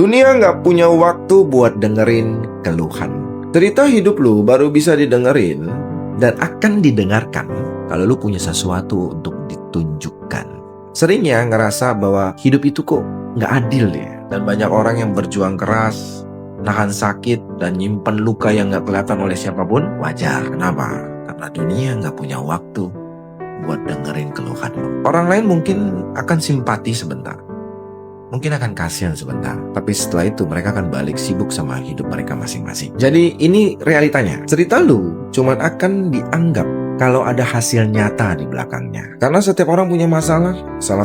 Dunia nggak punya waktu buat dengerin keluhan. Cerita hidup lu baru bisa didengerin dan akan didengarkan kalau lu punya sesuatu untuk ditunjukkan. Seringnya ngerasa bahwa hidup itu kok nggak adil ya. Dan banyak orang yang berjuang keras, nahan sakit, dan nyimpen luka yang nggak kelihatan oleh siapapun. Wajar. Kenapa? Karena dunia nggak punya waktu buat dengerin keluhan lu. Orang lain mungkin akan simpati sebentar, mungkin akan kasihan sebentar, tapi setelah itu mereka akan balik sibuk sama hidup mereka masing-masing. Jadi ini realitanya. Cerita lu cuman akan dianggap kalau ada hasil nyata di belakangnya. Karena setiap orang punya masalah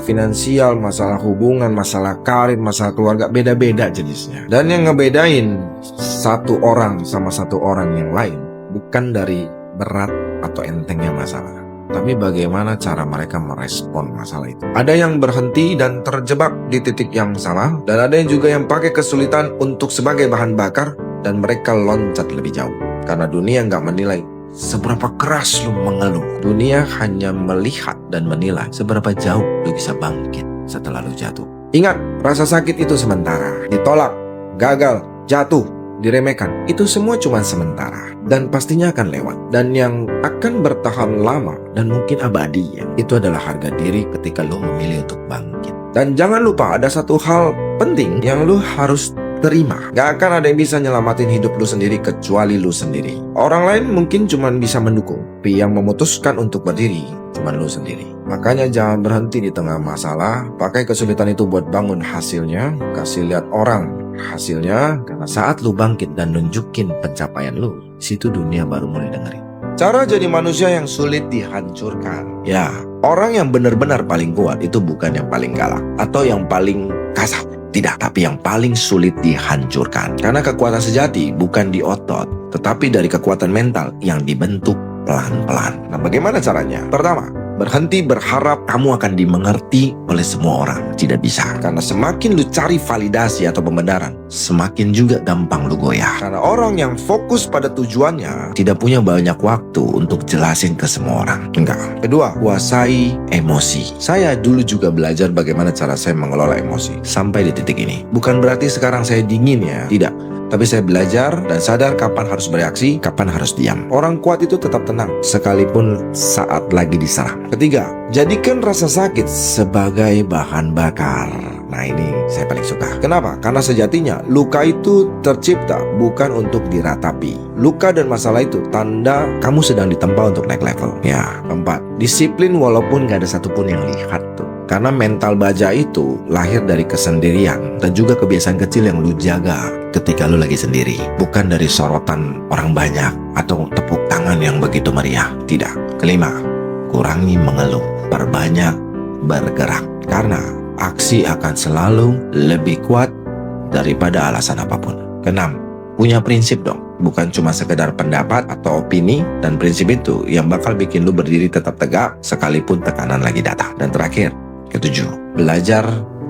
finansial, masalah hubungan, masalah karir, masalah keluarga, beda-beda jenisnya. Dan yang ngebedain satu orang sama satu orang yang lain bukan dari berat atau entengnya masalah, tapi bagaimana cara mereka merespon masalah itu. Ada yang berhenti dan terjebak di titik yang sama, dan ada yang juga yang pakai kesulitan untuk sebagai bahan bakar, dan mereka loncat lebih jauh. Karena dunia nggak menilai seberapa keras lu mengeluh. Dunia hanya melihat dan menilai seberapa jauh lu bisa bangkit setelah lu jatuh. Ingat, rasa sakit itu sementara. Ditolak, gagal, jatuh, diremehkan, itu semua cuma sementara dan pastinya akan lewat. Dan yang akan bertahan lama dan mungkin abadi itu adalah harga diri ketika lu memilih untuk bangkit. Dan jangan lupa ada satu hal penting yang lu harus terima. Gak akan ada yang bisa nyelamatin hidup lu sendiri kecuali lu sendiri. Orang lain mungkin cuma bisa mendukung, tapi yang memutuskan untuk berdiri cuma lu sendiri. Makanya jangan berhenti di tengah masalah. Pakai kesulitan itu buat bangun hasilnya. Kasih lihat orang hasilnya. Karena saat lu bangkit dan nunjukin pencapaian lu, situ dunia baru mulai dengerin. Cara jadi manusia yang sulit dihancurkan. Ya, orang yang benar-benar paling kuat itu bukan yang paling galak atau yang paling kasar. Tidak, tapi yang paling sulit dihancurkan. Karena kekuatan sejati bukan di otot, tetapi dari kekuatan mental yang dibentuk pelan-pelan. Nah, bagaimana caranya? Pertama, berhenti berharap kamu akan dimengerti oleh semua orang. Tidak bisa. Karena semakin lu cari validasi atau pembenaran, semakin juga gampang lu goyah. Karena orang yang fokus pada tujuannya tidak punya banyak waktu untuk jelasin ke semua orang. Enggak. Kedua, kuasai emosi. Saya dulu juga belajar bagaimana cara saya mengelola emosi sampai di titik ini. Bukan berarti sekarang saya dingin ya. Tidak. Tapi saya belajar dan sadar kapan harus bereaksi, kapan harus diam. Orang kuat itu tetap tenang, sekalipun saat lagi diserang. Ketiga, jadikan rasa sakit sebagai bahan bakar. Nah, ini saya paling suka. Kenapa? Karena sejatinya luka itu tercipta bukan untuk diratapi. Luka dan masalah itu tanda kamu sedang ditempa untuk naik level. Ya, keempat, disiplin walaupun gak ada satupun yang lihat tuh. Karena mental baja itu lahir dari kesendirian dan juga kebiasaan kecil yang lu jaga ketika lu lagi sendiri. Bukan dari sorotan orang banyak atau tepuk tangan yang begitu meriah. Tidak. Kelima, kurangi mengeluh, perbanyak bergerak. Karena aksi akan selalu lebih kuat daripada alasan apapun. Keenam, punya prinsip dong. Bukan cuma sekedar pendapat atau opini, dan prinsip itu yang bakal bikin lu berdiri tetap tegak sekalipun tekanan lagi datang. Dan terakhir, ketujuh, belajar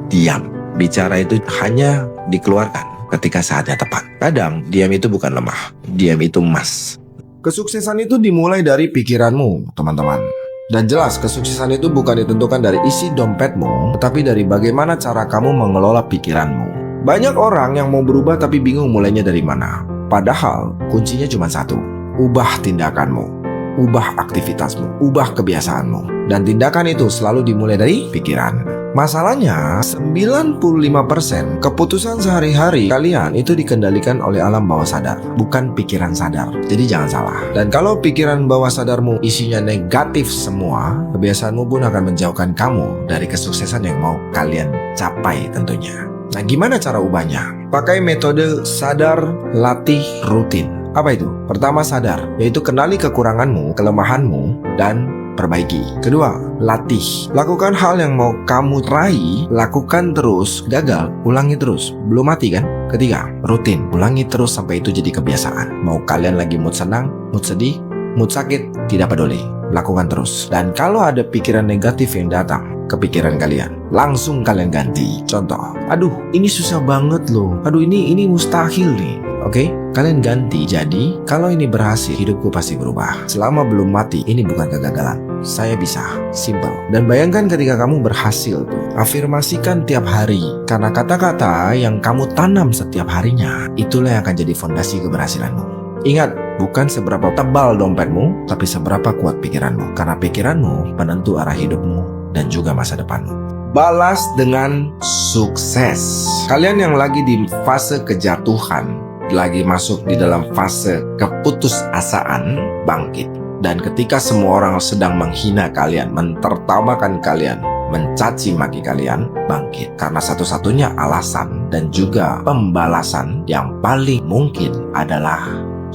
diam. Bicara itu hanya dikeluarkan ketika saatnya tepat. Kadang diam itu bukan lemah, diam itu emas. Kesuksesan itu dimulai dari pikiranmu, teman-teman. Dan jelas kesuksesan itu bukan ditentukan dari isi dompetmu, tetapi dari bagaimana cara kamu mengelola pikiranmu. Banyak orang yang mau berubah tapi bingung mulainya dari mana. Padahal kuncinya cuma satu, ubah tindakanmu, ubah aktivitasmu, ubah kebiasaanmu. Dan tindakan itu selalu dimulai dari pikiran. Masalahnya 95% keputusan sehari-hari kalian itu dikendalikan oleh alam bawah sadar, bukan pikiran sadar. Jadi jangan salah. Dan kalau pikiran bawah sadarmu isinya negatif semua, kebiasaanmu pun akan menjauhkan kamu dari kesuksesan yang mau kalian capai tentunya. Nah, gimana cara ubahnya? Pakai metode sadar, latih, rutin. Apa itu? Pertama, sadar, yaitu kenali kekuranganmu, kelemahanmu, dan perbaiki. Kedua, latih. Lakukan hal yang mau kamu raih, lakukan terus, gagal, ulangi terus. Belum mati kan? Ketiga, rutin. Ulangi terus sampai itu jadi kebiasaan. Mau kalian lagi mood senang, mood sedih, mood sakit, tidak peduli. Lakukan terus. Dan kalau ada pikiran negatif yang datang ke pikiran kalian, langsung kalian ganti. Contoh, aduh ini susah banget loh. Aduh ini mustahil nih. Oke? Kalian ganti. Jadi, kalau ini berhasil, hidupku pasti berubah. Selama belum mati, ini bukan kegagalan. Saya bisa. Simple. Dan bayangkan ketika kamu berhasil tuh. Afirmasikan tiap hari. Karena kata-kata yang kamu tanam setiap harinya, itulah yang akan jadi fondasi keberhasilanmu. Ingat, bukan seberapa tebal dompetmu, tapi seberapa kuat pikiranmu. Karena pikiranmu penentu arah hidupmu dan juga masa depanmu. Balas dengan sukses. Kalian yang lagi di fase kejatuhan, lagi masuk di dalam fase keputusasaan, bangkit. Dan ketika semua orang sedang menghina kalian, mentertawakan kalian, mencaci maki kalian, bangkit. Karena satu-satunya alasan dan juga pembalasan yang paling mungkin adalah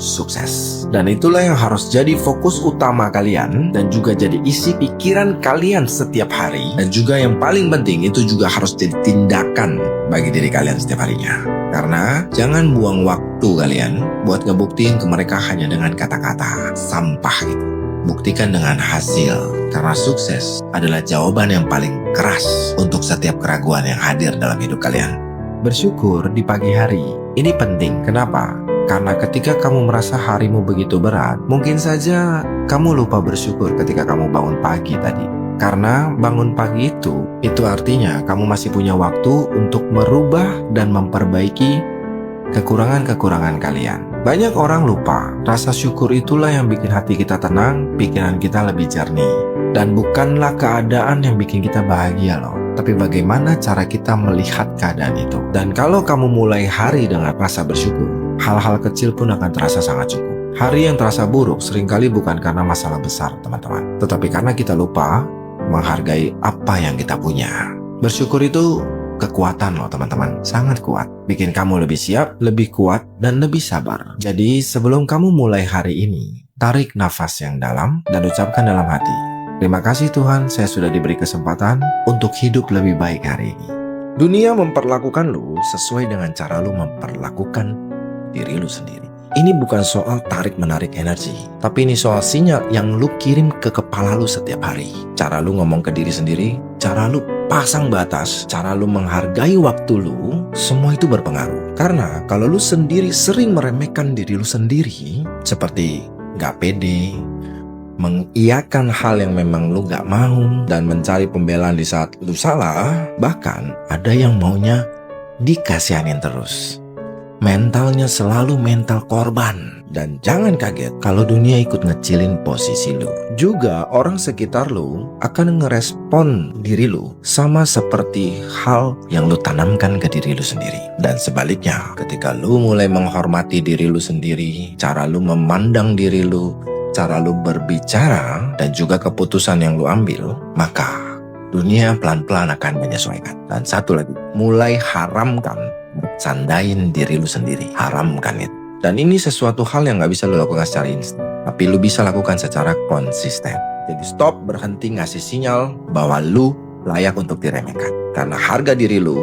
sukses. Dan itulah yang harus jadi fokus utama kalian dan juga jadi isi pikiran kalian setiap hari. Dan juga yang paling penting, itu juga harus jadi tindakan bagi diri kalian setiap harinya. Karena jangan buang waktu kalian buat ngebuktiin ke mereka hanya dengan kata-kata sampah itu. Buktikan dengan hasil. Karena sukses adalah jawaban yang paling keras untuk setiap keraguan yang hadir dalam hidup kalian. Bersyukur di pagi hari. Ini penting. Kenapa? Karena ketika kamu merasa harimu begitu berat, mungkin saja kamu lupa bersyukur ketika kamu bangun pagi tadi. Karena bangun pagi itu artinya kamu masih punya waktu untuk merubah dan memperbaiki kekurangan-kekurangan kalian. Banyak orang lupa, rasa syukur itulah yang bikin hati kita tenang, pikiran kita lebih jernih. Dan bukanlah keadaan yang bikin kita bahagia loh, tapi bagaimana cara kita melihat keadaan itu. Dan kalau kamu mulai hari dengan rasa bersyukur, hal-hal kecil pun akan terasa sangat cukup. Hari yang terasa buruk seringkali bukan karena masalah besar, teman-teman, tetapi karena kita lupa menghargai apa yang kita punya. Bersyukur itu kekuatan loh, teman-teman. Sangat kuat. Bikin kamu lebih siap, lebih kuat, dan lebih sabar. Jadi sebelum kamu mulai hari ini, tarik nafas yang dalam dan ucapkan dalam hati, terima kasih Tuhan, saya sudah diberi kesempatan untuk hidup lebih baik hari ini. Dunia memperlakukan lu sesuai dengan cara lu memperlakukan diri lu sendiri. Ini bukan soal tarik-menarik energi, tapi ini soal sinyal yang lu kirim ke kepala lu setiap hari. Cara lu ngomong ke diri sendiri, cara lu pasang batas, cara lu menghargai waktu lu, semua itu berpengaruh. Karena kalau lu sendiri sering meremehkan diri lu sendiri, seperti gak pede, mengiyakan hal yang memang lu gak mau, dan mencari pembelaan di saat lu salah, bahkan ada yang maunya dikasihanin terus. Mentalnya selalu mental korban. Dan jangan kaget kalau dunia ikut ngecilin posisi lu. Juga orang sekitar lu akan ngerespon diri lu sama seperti hal yang lu tanamkan ke diri lu sendiri. Dan sebaliknya, ketika lu mulai menghormati diri lu sendiri, cara lu memandang diri lu, cara lu berbicara, dan juga keputusan yang lu ambil, maka dunia pelan-pelan akan menyesuaikan. Dan satu lagi, mulai haramkan bercandain diri lu sendiri. Haramkan itu. Dan ini sesuatu hal yang gak bisa lu lakukan secara instan, tapi lu bisa lakukan secara konsisten. Jadi stop, berhenti ngasih sinyal bahwa lu layak untuk diremehkan. Karena harga diri lu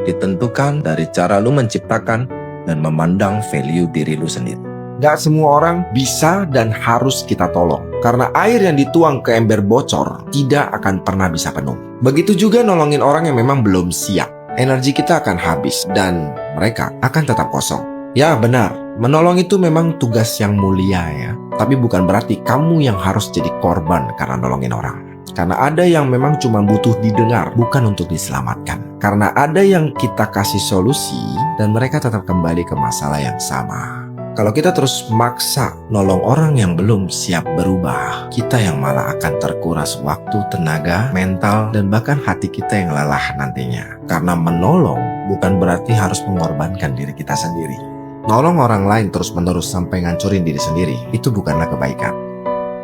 ditentukan dari cara lu menciptakan dan memandang value diri lu sendiri. Gak semua orang bisa dan harus kita tolong. Karena air yang dituang ke ember bocor tidak akan pernah bisa penuh. Begitu juga nolongin orang yang memang belum siap. Energi kita akan habis dan mereka akan tetap kosong. Ya benar, menolong itu memang tugas yang mulia ya. Tapi bukan berarti kamu yang harus jadi korban karena nolongin orang. Karena ada yang memang cuma butuh didengar, bukan untuk diselamatkan. Karena ada yang kita kasih solusi dan mereka tetap kembali ke masalah yang sama. Kalau kita terus maksa nolong orang yang belum siap berubah, kita yang malah akan terkuras waktu, tenaga, mental, dan bahkan hati kita yang lelah nantinya. Karena menolong bukan berarti harus mengorbankan diri kita sendiri. Nolong orang lain terus-menerus sampai ngancurin diri sendiri, itu bukanlah kebaikan.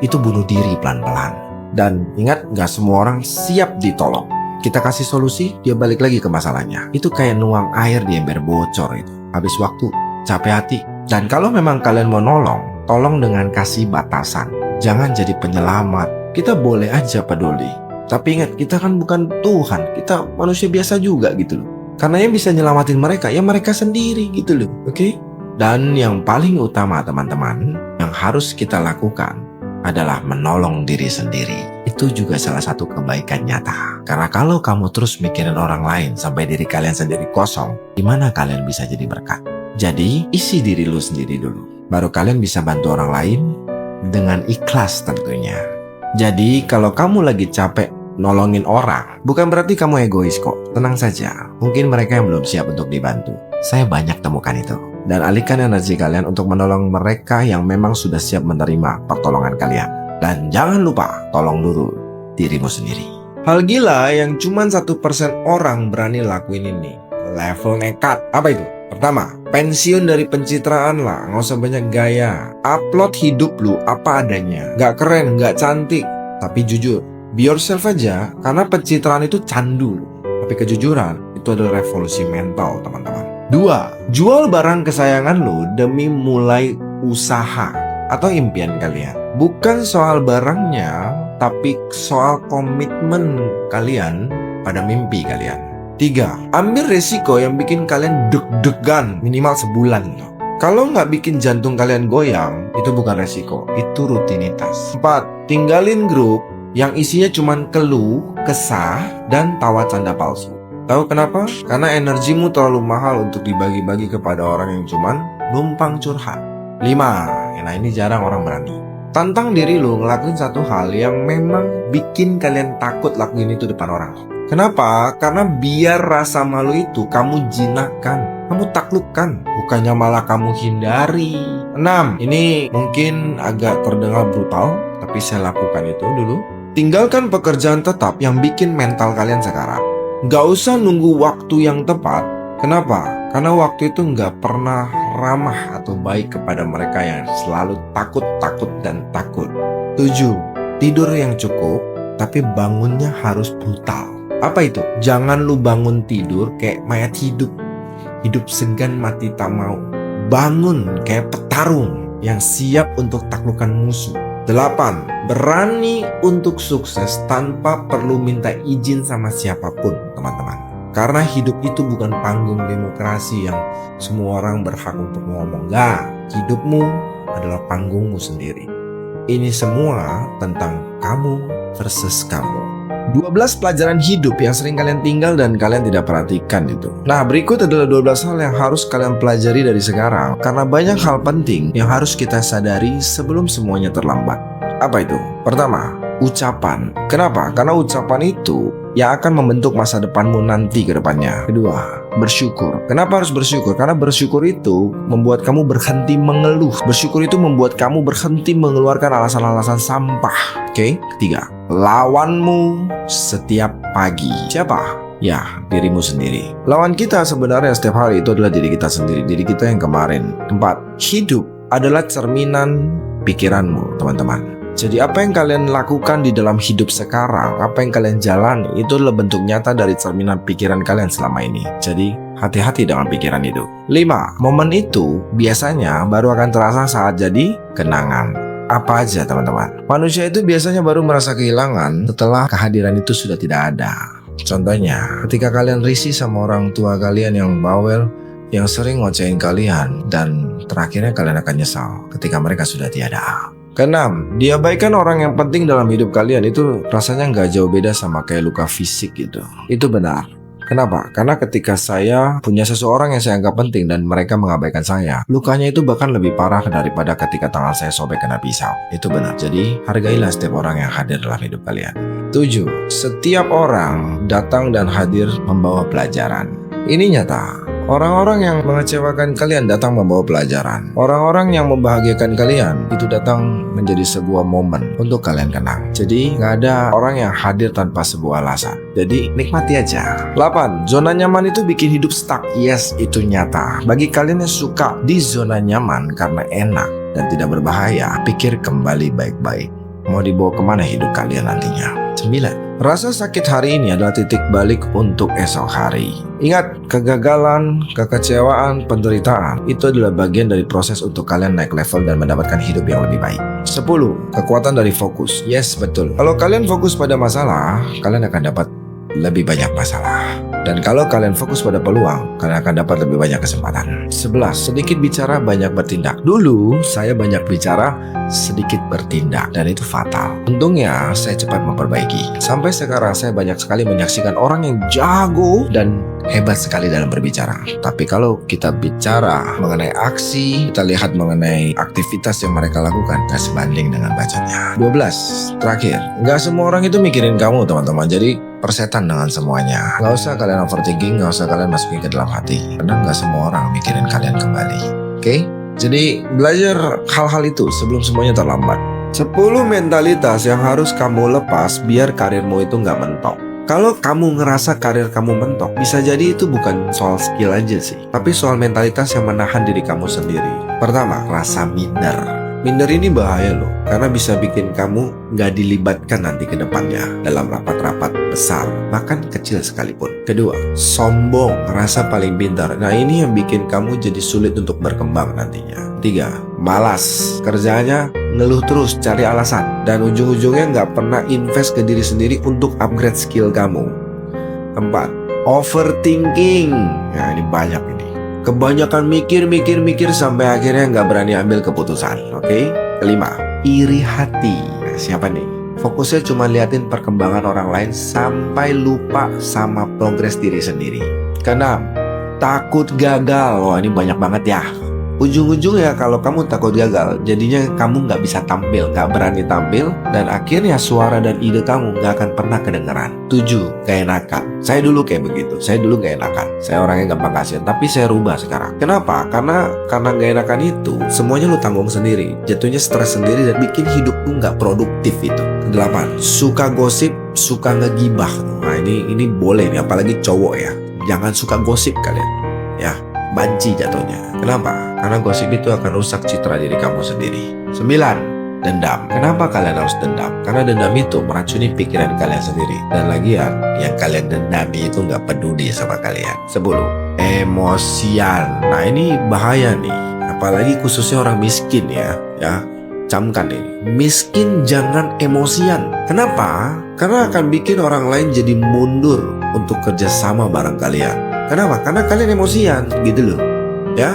Itu bunuh diri pelan-pelan. Dan ingat, gak semua orang siap ditolong. Kita kasih solusi, dia balik lagi ke masalahnya. Itu kayak nuang air di ember bocor itu. Habis waktu, capek hati. Dan kalau memang kalian mau nolong, tolong dengan kasih batasan. Jangan jadi penyelamat. Kita boleh aja peduli. Tapi ingat, kita kan bukan Tuhan. Kita manusia biasa juga gitu loh. Karena yang bisa nyelamatin mereka, ya mereka sendiri gitu loh. Oke? Dan yang paling utama teman-teman, yang harus kita lakukan adalah menolong diri sendiri. Itu juga salah satu kebaikan nyata. Karena kalau kamu terus mikirin orang lain sampai diri kalian sendiri kosong, gimana kalian bisa jadi berkat? Jadi, isi diri lu sendiri dulu. Baru kalian bisa bantu orang lain dengan ikhlas tentunya. Jadi, kalau kamu lagi capek nolongin orang, bukan berarti kamu egois kok. Tenang saja, mungkin mereka yang belum siap untuk dibantu. Saya banyak temukan itu. Dan alihkan energi kalian untuk menolong mereka yang memang sudah siap menerima pertolongan kalian. Dan jangan lupa, tolong dulu dirimu sendiri. Hal gila yang cuma 1% orang berani lakuin ini. Level nekat. Apa itu? Pertama, pensiun dari pencitraan lah. Nggak usah banyak gaya. Upload hidup lu apa adanya. Nggak keren, nggak cantik, tapi jujur. Be yourself aja, karena pencitraan itu candu. Tapi kejujuran itu adalah revolusi mental, teman-teman. 2. Jual barang kesayangan lu demi mulai usaha atau impian kalian. Bukan soal barangnya, tapi soal komitmen kalian pada mimpi kalian. 3. Ambil resiko yang bikin kalian deg-degan minimal sebulan. Kalau nggak bikin jantung kalian goyang, itu bukan resiko, itu rutinitas. 4. Tinggalin grup yang isinya cuma keluh, kesah, dan tawa canda palsu. Tahu kenapa? Karena energimu terlalu mahal untuk dibagi-bagi kepada orang yang cuma numpang curhat. 5. Nah ini jarang orang berani. Tantang diri lu ngelakuin satu hal yang memang bikin kalian takut lakuin itu depan orang. Kenapa? Karena biar rasa malu itu kamu jinakkan, kamu taklukkan, bukannya malah kamu hindari. 6. Ini mungkin agak terdengar brutal, tapi saya lakukan itu dulu. Tinggalkan pekerjaan tetap yang bikin mental kalian sekarat. Gak usah nunggu waktu yang tepat. Kenapa? Karena waktu itu gak pernah ramah atau baik kepada mereka yang selalu takut, dan takut. 7. Tidur yang cukup, tapi bangunnya harus brutal. Apa itu? Jangan lu bangun tidur kayak mayat hidup. Hidup segan mati tak mau. Bangun kayak petarung yang siap untuk taklukkan musuh. 8. Berani untuk sukses tanpa perlu minta izin sama siapapun, teman-teman. Karena hidup itu bukan panggung demokrasi yang semua orang berhak untuk ngomong. Nggak, hidupmu adalah panggungmu sendiri. Ini semua tentang kamu versus kamu. 12 pelajaran hidup yang sering kalian tinggal dan kalian tidak perhatikan itu. Nah, berikut adalah 12 hal yang harus kalian pelajari dari sekarang. Karena banyak hal penting yang harus kita sadari sebelum semuanya terlambat. Apa itu? Pertama, ucapan. Kenapa? Karena ucapan itu yang akan membentuk masa depanmu nanti ke depannya. Kedua, bersyukur. Kenapa harus bersyukur? Karena bersyukur itu membuat kamu berhenti mengeluh. Bersyukur itu membuat kamu berhenti mengeluarkan alasan-alasan sampah. Oke? Ketiga, lawanmu setiap pagi. Siapa? Ya, dirimu sendiri. Lawan kita sebenarnya setiap hari itu adalah diri kita sendiri. Diri kita yang kemarin. 4. Hidup adalah cerminan pikiranmu, teman-teman. Jadi apa yang kalian lakukan di dalam hidup sekarang, apa yang kalian jalani, itu adalah bentuk nyata dari cerminan pikiran kalian selama ini. Jadi hati-hati dengan pikiran itu. 5. Momen itu biasanya baru akan terasa saat jadi kenangan. Apa aja, teman-teman? Manusia itu biasanya baru merasa kehilangan setelah kehadiran itu sudah tidak ada. Contohnya, ketika kalian risih sama orang tua kalian yang bawel, yang sering ngocehin kalian, dan terakhirnya kalian akan nyesal ketika mereka sudah tiada. Keenam, diabaikan orang yang penting dalam hidup kalian itu rasanya nggak jauh beda sama kayak luka fisik gitu. Itu benar. Kenapa? Karena ketika saya punya seseorang yang saya anggap penting dan mereka mengabaikan saya, lukanya itu bahkan lebih parah daripada ketika tangan saya sobek kena pisau. Itu benar. Jadi, hargailah setiap orang yang hadir dalam hidup kalian. 7. Setiap orang datang dan hadir membawa pelajaran. Ini nyata. Orang-orang yang mengecewakan kalian datang membawa pelajaran. Orang-orang yang membahagiakan kalian itu datang menjadi sebuah momen untuk kalian kenang. Jadi gak ada orang yang hadir tanpa sebuah alasan. Jadi nikmati aja. 8. Zona nyaman itu bikin hidup stuck. Yes, itu nyata. Bagi kalian yang suka di zona nyaman karena enak dan tidak berbahaya, pikir kembali baik-baik. Mau dibawa kemana hidup kalian nantinya? 9. Rasa sakit hari ini adalah titik balik untuk esok hari. Ingat, kegagalan, kekecewaan, penderitaan itu adalah bagian dari proses untuk kalian naik level dan mendapatkan hidup yang lebih baik. 10. Kekuatan dari fokus. Yes, betul. Kalau kalian fokus pada masalah, kalian akan dapat lebih banyak masalah. Dan kalau kalian fokus pada peluang, kalian akan dapat lebih banyak kesempatan. 11. Sedikit bicara, banyak bertindak. Dulu, saya banyak bicara, sedikit bertindak. Dan itu fatal. Untungnya, saya cepat memperbaiki. Sampai sekarang, saya banyak sekali menyaksikan orang yang jago dan hebat sekali dalam berbicara. Tapi kalau kita bicara mengenai aksi, kita lihat mengenai aktivitas yang mereka lakukan, gak sebanding dengan bacanya. 12. Terakhir, gak semua orang itu mikirin kamu, teman-teman. Jadi persetan dengan semuanya. Gak usah kalian overthinking, gak usah kalian masukin ke dalam hati. Karena gak semua orang mikirin kalian kembali. Oke? Jadi belajar hal-hal itu sebelum semuanya terlambat. 10 mentalitas yang harus kamu lepas biar karirmu itu gak mentok. Kalau kamu ngerasa karir kamu mentok, bisa jadi itu bukan soal skill aja sih, tapi soal mentalitas yang menahan diri kamu sendiri. Pertama, rasa minder. Minder ini bahaya loh, karena bisa bikin kamu nggak dilibatkan nanti ke depannya dalam rapat-rapat besar, bahkan kecil sekalipun. Kedua, sombong, rasa paling pintar. Nah ini yang bikin kamu jadi sulit untuk berkembang nantinya. 3, malas. Kerjanya ngeluh terus, cari alasan, dan ujung-ujungnya nggak pernah invest ke diri sendiri untuk upgrade skill kamu. 4, overthinking. Nah ini banyak ini. Kebanyakan mikir sampai akhirnya nggak berani ambil keputusan. Oke? Kelima, iri hati. Nah, siapa nih? Fokusnya cuma liatin perkembangan orang lain sampai lupa sama progres diri sendiri. Keenam, takut gagal. Wah ini banyak banget ya. Ujung-ujungnya kalau kamu takut gagal, jadinya kamu nggak bisa tampil, nggak berani tampil, dan akhirnya suara dan ide kamu nggak akan pernah kedengeran. 7, keenakan. Saya dulu kayak begitu, saya dulu keenakan. Saya orangnya gampang kasihan, tapi saya rubah sekarang. Kenapa? Karena nggak enakan itu, semuanya lu tanggung sendiri, jatuhnya stres sendiri dan bikin hidup lu nggak produktif itu. 8, suka gosip, suka ngegibah. Nah ini boleh nih, apalagi cowok ya. Jangan suka gosip kalian, ya. Banci jatuhnya. Kenapa? Karena gosip itu akan rusak citra diri kamu sendiri. 9, dendam. Kenapa kalian harus dendam? Karena dendam itu meracuni pikiran kalian sendiri. Dan lagian, yang kalian dendami itu nggak peduli sama kalian. 10, emosian. Nah ini bahaya nih. Apalagi khususnya orang miskin ya. Camkan nih, miskin jangan emosian. Kenapa? Karena akan bikin orang lain jadi mundur untuk kerjasama bareng kalian. Kenapa? Karena kalian emosian gitu loh. Ya.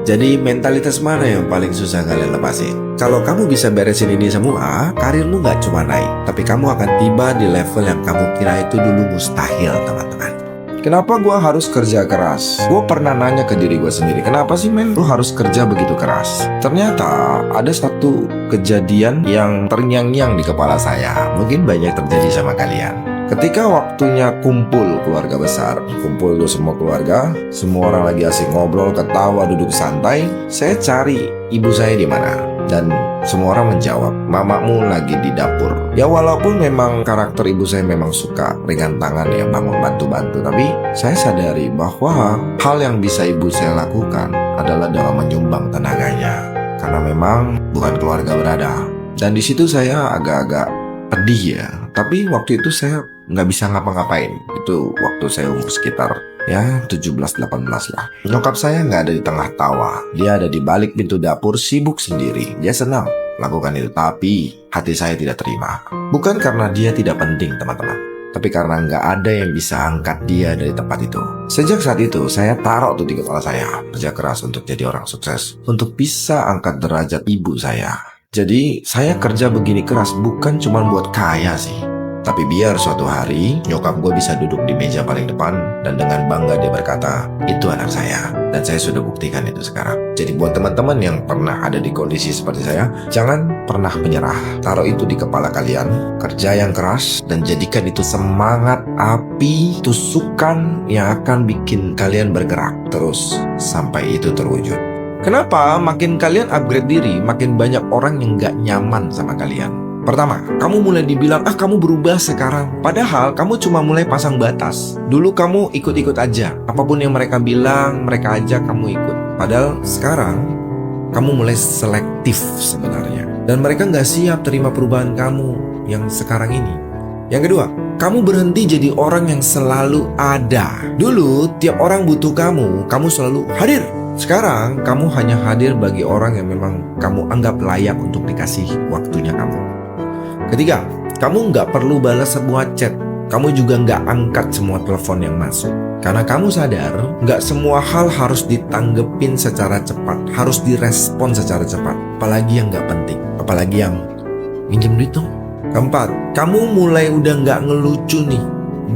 Jadi mentalitas mana yang paling susah kalian lepasin? Kalau kamu bisa beresin ini semua, karirmu gak cuma naik, tapi kamu akan tiba di level yang kamu kira itu dulu mustahil, teman-teman. Kenapa gue harus kerja keras? Gue pernah nanya ke diri gue sendiri, kenapa sih men lu harus kerja begitu keras? Ternyata ada satu kejadian yang terngiang-ngiang di kepala saya. Mungkin banyak terjadi sama kalian. Ketika waktunya kumpul keluarga besar, kumpul tuh semua keluarga, semua orang lagi asik ngobrol, ketawa, duduk santai, saya cari ibu saya di mana. Dan semua orang menjawab, mamamu lagi di dapur. Ya walaupun memang karakter ibu saya memang suka ringan tangan ya, bangun bantu-bantu, tapi saya sadari bahwa hal yang bisa ibu saya lakukan adalah dengan menyumbang tenaganya. Karena memang bukan keluarga berada. Dan di situ saya agak-agak pedih ya. Tapi waktu itu saya nggak bisa ngapa-ngapain. Itu waktu saya umur sekitar 17-18 lah. Nyokap saya nggak ada di tengah tawa. Dia ada di balik pintu dapur sibuk sendiri. Dia senang lakukan itu, tapi hati saya tidak terima. Bukan karena dia tidak penting teman-teman, tapi karena nggak ada yang bisa angkat dia dari tempat itu. Sejak saat itu saya taruh tuh di kepala saya, kerja keras untuk jadi orang sukses, untuk bisa angkat derajat ibu saya. Jadi saya kerja begini keras bukan cuma buat kaya sih, tapi biar suatu hari nyokap gue bisa duduk di meja paling depan dan dengan bangga dia berkata, itu anak saya. Dan saya sudah buktikan itu sekarang. Jadi buat teman-teman yang pernah ada di kondisi seperti saya, jangan pernah menyerah. Taruh itu di kepala kalian, kerja yang keras, dan jadikan itu semangat, api, tusukan yang akan bikin kalian bergerak terus sampai itu terwujud. Kenapa makin kalian upgrade diri, makin banyak orang yang gak nyaman sama kalian? Pertama, kamu mulai dibilang, kamu berubah sekarang. Padahal kamu cuma mulai pasang batas. Dulu kamu ikut-ikut aja. Apapun yang mereka bilang, mereka ajak kamu ikut. Padahal sekarang, kamu mulai selektif sebenarnya. Dan mereka gak siap terima perubahan kamu yang sekarang ini. Yang kedua, kamu berhenti jadi orang yang selalu ada. Dulu, tiap orang butuh kamu selalu hadir. Sekarang, kamu hanya hadir bagi orang yang memang kamu anggap layak untuk dikasih waktunya kamu. Ketiga, kamu nggak perlu balas sebuah chat. Kamu juga nggak angkat semua telepon yang masuk. Karena kamu sadar, nggak semua hal harus ditanggepin secara cepat, harus direspon secara cepat. Apalagi yang nggak penting, apalagi yang minjem duit dong. Keempat, kamu mulai udah nggak ngelucu nih,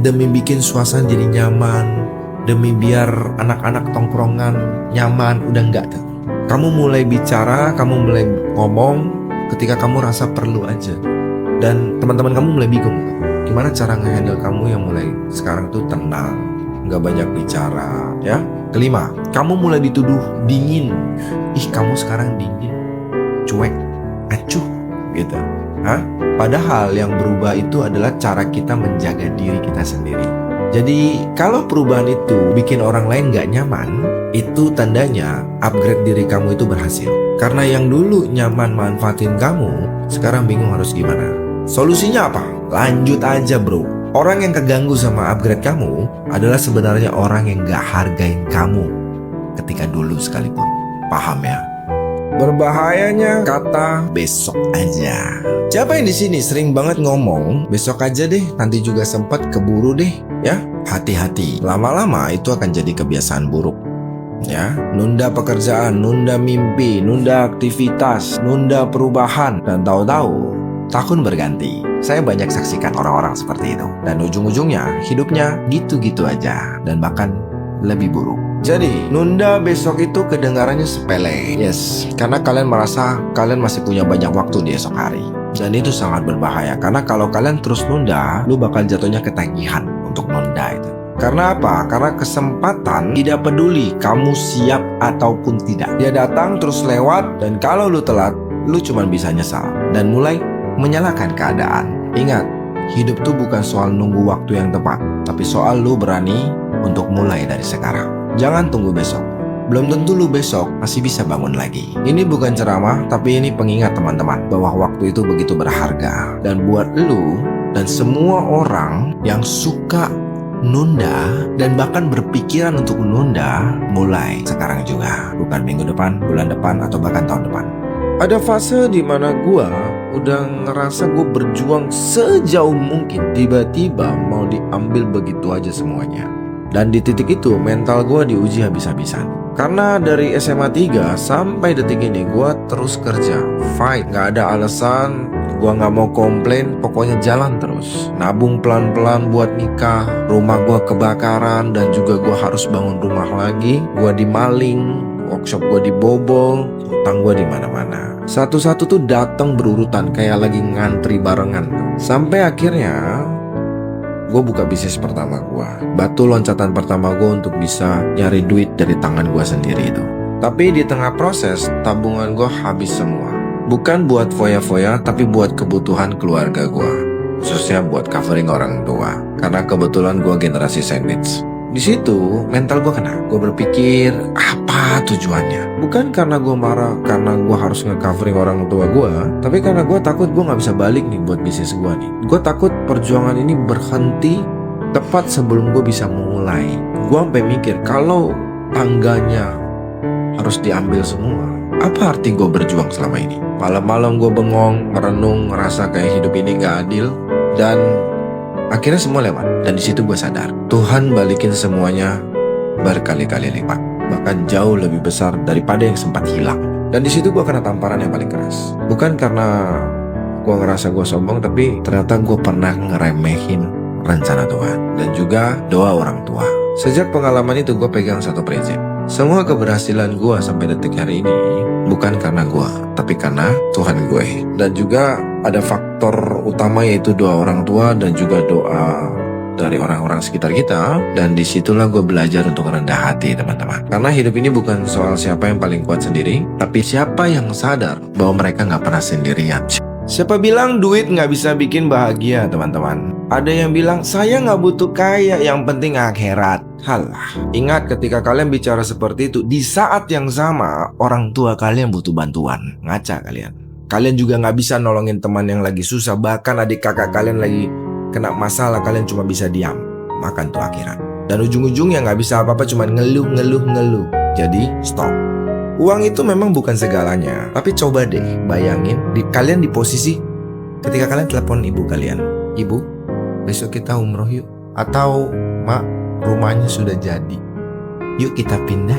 demi bikin suasana jadi nyaman, demi biar anak-anak tongkrongan nyaman, udah nggak tuh. Kamu mulai bicara, kamu mulai ngomong ketika kamu rasa perlu aja. Dan teman-teman kamu mulai bingung, gimana cara nge-handle kamu yang mulai sekarang tuh tenang, nggak banyak bicara, ya. Kelima, kamu mulai dituduh dingin. Ih, kamu sekarang dingin, cuek, acuh, gitu. Hah? Padahal yang berubah itu adalah cara kita menjaga diri kita sendiri. Jadi, kalau perubahan itu bikin orang lain nggak nyaman, itu tandanya upgrade diri kamu itu berhasil. Karena yang dulu nyaman manfaatin kamu, sekarang bingung harus gimana. Solusinya apa? Lanjut aja bro. Orang yang keganggu sama upgrade kamu adalah sebenarnya orang yang gak hargain kamu ketika dulu sekalipun. Paham ya? Berbahayanya kata besok aja. Siapa yang di sini sering banget ngomong besok aja deh, nanti juga sempat, keburu deh, ya? Hati-hati. Lama-lama itu akan jadi kebiasaan buruk. Ya, nunda pekerjaan, nunda mimpi, nunda aktivitas, nunda perubahan, dan tahu-tahu tahun berganti. Saya banyak saksikan orang-orang seperti itu. Dan ujung-ujungnya hidupnya gitu-gitu aja. Dan bahkan lebih buruk. Jadi, nunda besok itu kedengarannya sepele. Yes, karena kalian merasa kalian masih punya banyak waktu di esok hari. Dan itu sangat berbahaya. Karena kalau kalian terus nunda, lu bakal jatuhnya ketagihan untuk nunda itu. Karena apa? Karena kesempatan tidak peduli kamu siap ataupun tidak. Dia datang terus lewat. Dan kalau lu telat, lu cuma bisa nyesal. Dan mulai menyalahkan keadaan. Ingat, hidup tuh bukan soal nunggu waktu yang tepat, tapi soal lu berani untuk mulai dari sekarang. Jangan tunggu besok. Belum tentu lu besok masih bisa bangun lagi. Ini bukan ceramah, tapi ini pengingat teman-teman bahwa waktu itu begitu berharga. Dan buat lu dan semua orang yang suka nunda dan bahkan berpikiran untuk menunda, mulai sekarang juga. Bukan minggu depan, bulan depan, atau bahkan tahun depan. Ada fase di mana gua udah ngerasa gue berjuang sejauh mungkin, tiba-tiba mau diambil begitu aja semuanya. Dan di titik itu mental gue diuji habis-habisan. Karena dari SMA 3 sampai detik ini gue terus kerja, fight, gak ada alasan, gue gak mau komplain, pokoknya jalan terus. Nabung pelan-pelan buat nikah, rumah gue kebakaran, dan juga gue harus bangun rumah lagi. Gue dimaling, workshop gue dibobol, utang gue di mana-mana. Satu-satu tuh datang berurutan kayak lagi ngantri barengan. Sampai akhirnya gue buka bisnis pertama gue, batu loncatan pertama gue untuk bisa nyari duit dari tangan gue sendiri itu. Tapi di tengah proses tabungan gue habis semua. Bukan buat foya-foya, tapi buat kebutuhan keluarga gue, khususnya buat covering orang tua. Karena kebetulan gue generasi sandwich. Di situ mental gue kena. Gue berpikir, apa tujuannya? Bukan karena gue marah, karena gue harus nge-covering orang tua gue, tapi karena gue takut gue gak bisa balik nih buat bisnis gue nih. Gue takut perjuangan ini berhenti tepat sebelum gue bisa mulai. Gue sampai mikir, kalau tangganya harus diambil semua, apa arti gue berjuang selama ini? Malam-malam gue bengong, merenung, ngerasa kayak hidup ini gak adil. Dan akhirnya semua lewat. Dan di situ gue sadar, Tuhan balikin semuanya berkali-kali lipat, bahkan jauh lebih besar daripada yang sempat hilang. Dan di situ gue kena tamparan yang paling keras. Bukan karena gue ngerasa gue sombong, tapi ternyata gue pernah ngeremehin rencana Tuhan dan juga doa orang tua. Sejak pengalaman itu gue pegang satu prinsip. Semua keberhasilan gue sampai detik hari ini bukan karena gue, tapi karena Tuhan gue. Dan juga ada faktor utama, yaitu doa orang tua dan juga doa dari orang-orang sekitar kita. Dan disitulah gue belajar untuk rendah hati, teman-teman. Karena hidup ini bukan soal siapa yang paling kuat sendiri, tapi siapa yang sadar bahwa mereka gak pernah sendirian. Siapa bilang duit gak bisa bikin bahagia, teman-teman? Ada yang bilang, saya gak butuh kaya, yang penting akhirat. Halah, ingat ketika kalian bicara seperti itu, di saat yang sama orang tua kalian butuh bantuan. Ngaca kalian. Kalian juga gak bisa nolongin teman yang lagi susah. Bahkan adik kakak kalian lagi kena masalah, kalian cuma bisa diam. Makan tuh akhirat. Dan ujung-ujungnya gak bisa apa-apa, cuma ngeluh. Jadi stop. Uang itu memang bukan segalanya, tapi coba deh bayangin kalian di posisi ketika kalian telepon ibu kalian. Ibu, besok kita umroh yuk. Atau, Mak, rumahnya sudah jadi, yuk kita pindah.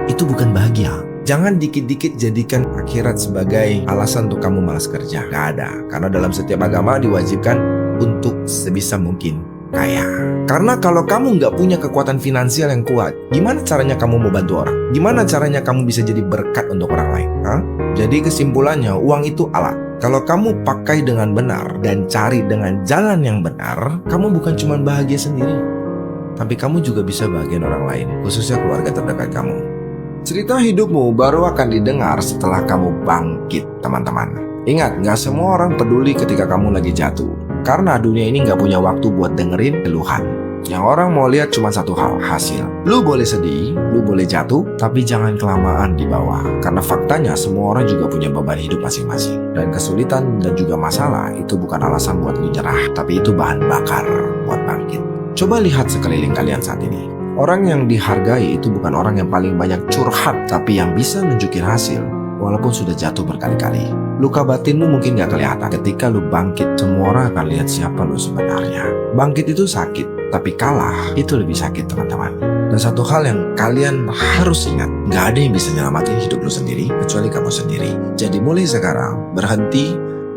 Itu bukan bahagia. Jangan dikit-dikit jadikan akhirat sebagai alasan untuk kamu malas kerja. Gak ada. Karena dalam setiap agama diwajibkan untuk sebisa mungkin kaya. Karena kalau kamu nggak punya kekuatan finansial yang kuat, gimana caranya kamu mau bantu orang? Gimana caranya kamu bisa jadi berkat untuk orang lain? Jadi kesimpulannya, uang itu alat. Kalau kamu pakai dengan benar dan cari dengan jalan yang benar, kamu bukan cuma bahagia sendiri, tapi kamu juga bisa bahagian orang lain, khususnya keluarga terdekat kamu. Cerita hidupmu baru akan didengar setelah kamu bangkit, teman-teman. Ingat, gak semua orang peduli ketika kamu lagi jatuh. Karena dunia ini gak punya waktu buat dengerin keluhan. Yang orang mau lihat cuma satu hal, hasil. Lu boleh sedih, lu boleh jatuh, tapi jangan kelamaan di bawah. Karena faktanya semua orang juga punya beban hidup masing-masing. Dan kesulitan dan juga masalah itu bukan alasan buat lu nyerah, tapi itu bahan bakar buat bangkit. Coba lihat sekeliling kalian saat ini. Orang yang dihargai itu bukan orang yang paling banyak curhat, tapi yang bisa nunjukin hasil walaupun sudah jatuh berkali-kali. Luka batinmu mungkin gak kelihatan. Ketika lu bangkit, semua orang akan lihat siapa lu sebenarnya. Bangkit itu sakit, tapi kalah itu lebih sakit, teman-teman. Dan satu hal yang kalian harus ingat, gak ada yang bisa nyelamatin hidup lu sendiri kecuali kamu sendiri. Jadi mulai sekarang, berhenti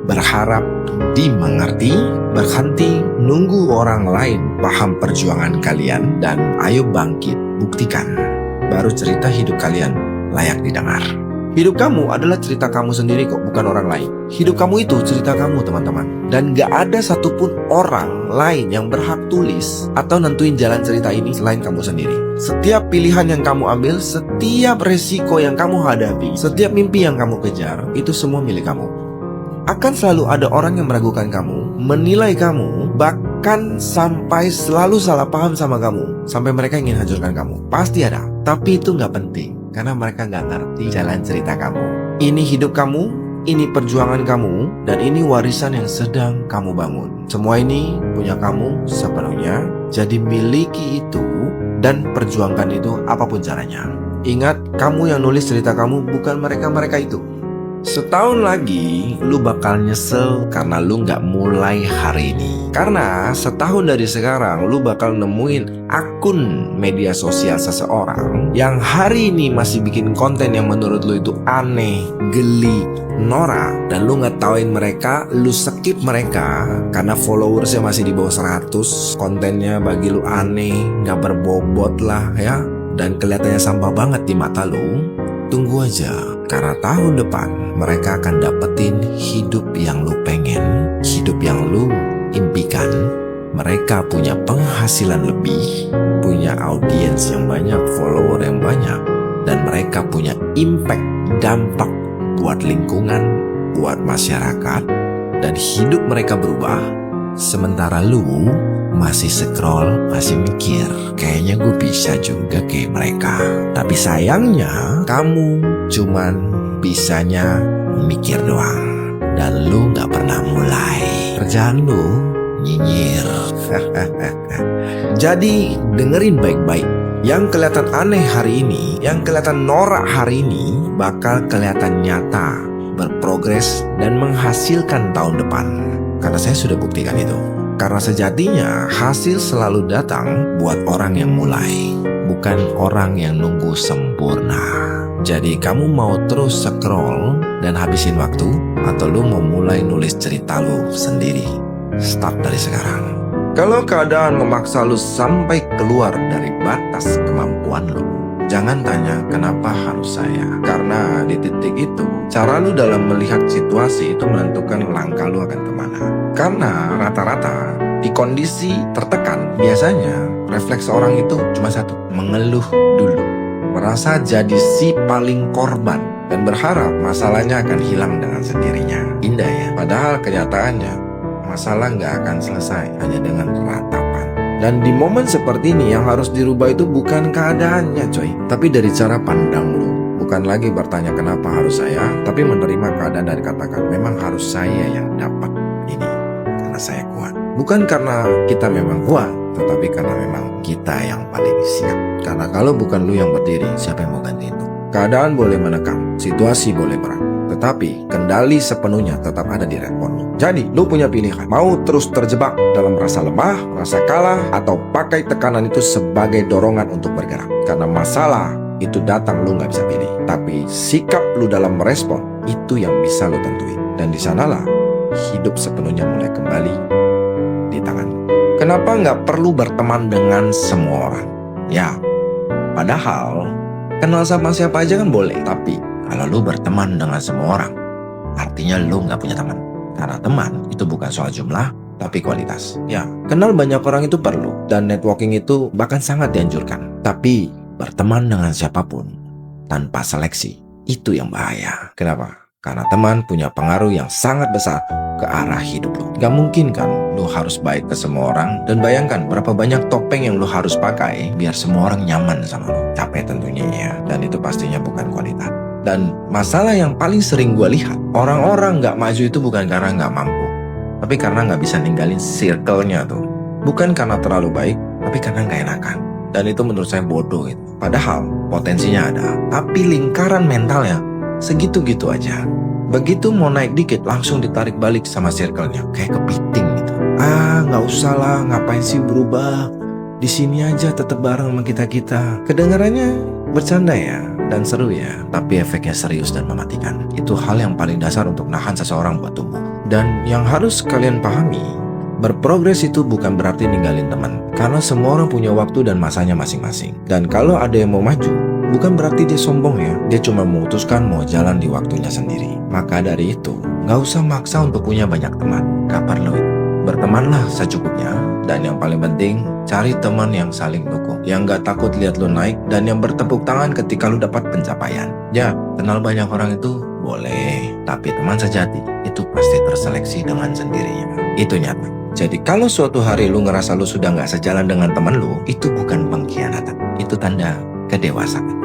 berharap dimengerti, berhenti nunggu orang lain paham perjuangan kalian, dan ayo bangkit, buktikan. Baru cerita hidup kalian layak didengar. Hidup kamu adalah cerita kamu sendiri kok, bukan orang lain. Hidup kamu itu cerita kamu, teman-teman. Dan gak ada satupun orang lain yang berhak tulis atau nentuin jalan cerita ini selain kamu sendiri. Setiap pilihan yang kamu ambil, setiap resiko yang kamu hadapi, setiap mimpi yang kamu kejar, itu semua milik kamu. Akan selalu ada orang yang meragukan kamu, menilai kamu, bahkan sampai selalu salah paham sama kamu, sampai mereka ingin hancurkan kamu. Pasti ada, tapi itu gak penting, karena mereka gak ngerti jalan cerita kamu. Ini hidup kamu, ini perjuangan kamu, dan ini warisan yang sedang kamu bangun. Semua ini punya kamu sepenuhnya, jadi miliki itu dan perjuangkan itu apapun caranya. Ingat, kamu yang nulis cerita kamu, bukan mereka-mereka itu. Setahun lagi lu bakal nyesel karena lu gak mulai hari ini. Karena setahun dari sekarang lu bakal nemuin akun media sosial seseorang yang hari ini masih bikin konten yang menurut lu itu aneh, geli, norak, dan lu ngetawain mereka, lu skip mereka karena followersnya masih di bawah 100, kontennya bagi lu aneh, gak berbobot lah ya, dan kelihatannya sampah banget di mata lu. Tunggu aja, karena tahun depan mereka akan dapetin hidup yang lu pengen, hidup yang lu impikan. Mereka punya penghasilan lebih, punya audiens yang banyak, follower yang banyak, dan mereka punya impact, dampak buat lingkungan, buat masyarakat, dan hidup mereka berubah. Sementara lu masih scroll, masih mikir, kayaknya gue bisa juga kayak mereka. Tapi sayangnya kamu cuman bisanya mikir doang, dan lu gak pernah mulai. Kerjaan lu nyinyir. Jadi dengerin baik-baik. Yang kelihatan aneh hari ini, yang kelihatan norak hari ini, bakal kelihatan nyata, berprogres, dan menghasilkan tahun depan. Karena saya sudah buktikan itu. Karena sejatinya hasil selalu datang buat orang yang mulai, bukan orang yang nunggu sempurna. Jadi kamu mau terus scroll dan habisin waktu, atau lu mau mulai nulis cerita lu sendiri? Start dari sekarang. Kalau keadaan memaksa lu sampai keluar dari batas kemampuan lu, jangan tanya kenapa harus saya. Karena di titik itu, cara lu dalam melihat situasi itu menentukan langkah lu akan kemana. Karena rata-rata di kondisi tertekan, biasanya refleks orang itu cuma satu, mengeluh dulu, merasa jadi si paling korban, dan berharap masalahnya akan hilang dengan sendirinya. Indah ya, padahal kenyataannya masalah nggak akan selesai hanya dengan ratapan. Dan di momen seperti ini yang harus dirubah itu bukan keadaannya coy, tapi dari cara pandang lu. Bukan lagi bertanya kenapa harus saya, tapi menerima keadaan dan katakan memang harus saya yang dapat ini, karena saya kuat. Bukan karena kita memang kuat, tetapi karena memang kita yang paling siap. Karena kalau bukan lu yang berdiri, siapa yang mau gantiin lu? Keadaan boleh menekan, situasi boleh berat, Tetapi kendali sepenuhnya tetap ada di respon lu. Jadi lu punya pilihan, mau terus terjebak dalam rasa lemah, rasa kalah, atau pakai tekanan itu sebagai dorongan untuk bergerak. Karena masalah itu datang lu gak bisa pilih, tapi sikap lu dalam merespon itu yang bisa lu tentuin. Dan di sanalah hidup sepenuhnya mulai kembali di tangan. Kenapa gak perlu berteman dengan semua orang? Ya, padahal kenal sama siapa aja kan boleh. Tapi kalau lu berteman dengan semua orang, artinya lu gak punya teman. Karena teman itu bukan soal jumlah, tapi kualitas. Ya, kenal banyak orang itu perlu, dan networking itu bahkan sangat dianjurkan. Tapi berteman dengan siapapun tanpa seleksi, itu yang bahaya. Kenapa? Karena teman punya pengaruh yang sangat besar ke arah hidup lu. Gak mungkin kan lu harus baik ke semua orang. Dan bayangkan berapa banyak topeng yang lu harus pakai biar semua orang nyaman sama lu. Capek tentunya ya. Dan itu pastinya bukan kualitas. Dan masalah yang paling sering gue lihat, orang-orang gak maju itu bukan karena gak mampu, tapi karena gak bisa ninggalin circle-nya tuh. Bukan karena terlalu baik, tapi karena gak enakan. Dan itu menurut saya bodoh gitu. Padahal potensinya ada, tapi lingkaran mentalnya segitu-gitu aja. Begitu mau naik dikit langsung ditarik balik sama circle-nya, kayak kepiting gitu. Nggak usah lah, ngapain sih berubah? Di sini aja tetap bareng sama kita-kita. Kedengarannya bercanda ya, dan seru ya, tapi efeknya serius dan mematikan. Itu hal yang paling dasar untuk nahan seseorang buat tumbuh. Dan yang harus kalian pahami, berprogres itu bukan berarti ninggalin teman. Karena semua orang punya waktu dan masanya masing-masing. Dan kalau ada yang mau maju, bukan berarti dia sombong ya. Dia cuma memutuskan mau jalan di waktunya sendiri. Maka dari itu, gak usah maksa untuk punya banyak teman. Gak perlu itu. Bertemanlah secukupnya. Dan yang paling penting, cari teman yang saling dukung, yang gak takut lihat lu naik, dan yang bertepuk tangan ketika lu dapat pencapaian. Ya, kenal banyak orang itu boleh, tapi teman sejati itu pasti terseleksi dengan sendirinya. Itu nyata. Jadi kalau suatu hari lu ngerasa lu sudah gak sejalan dengan teman lu, itu bukan pengkhianatan, itu tanda kedewasaan.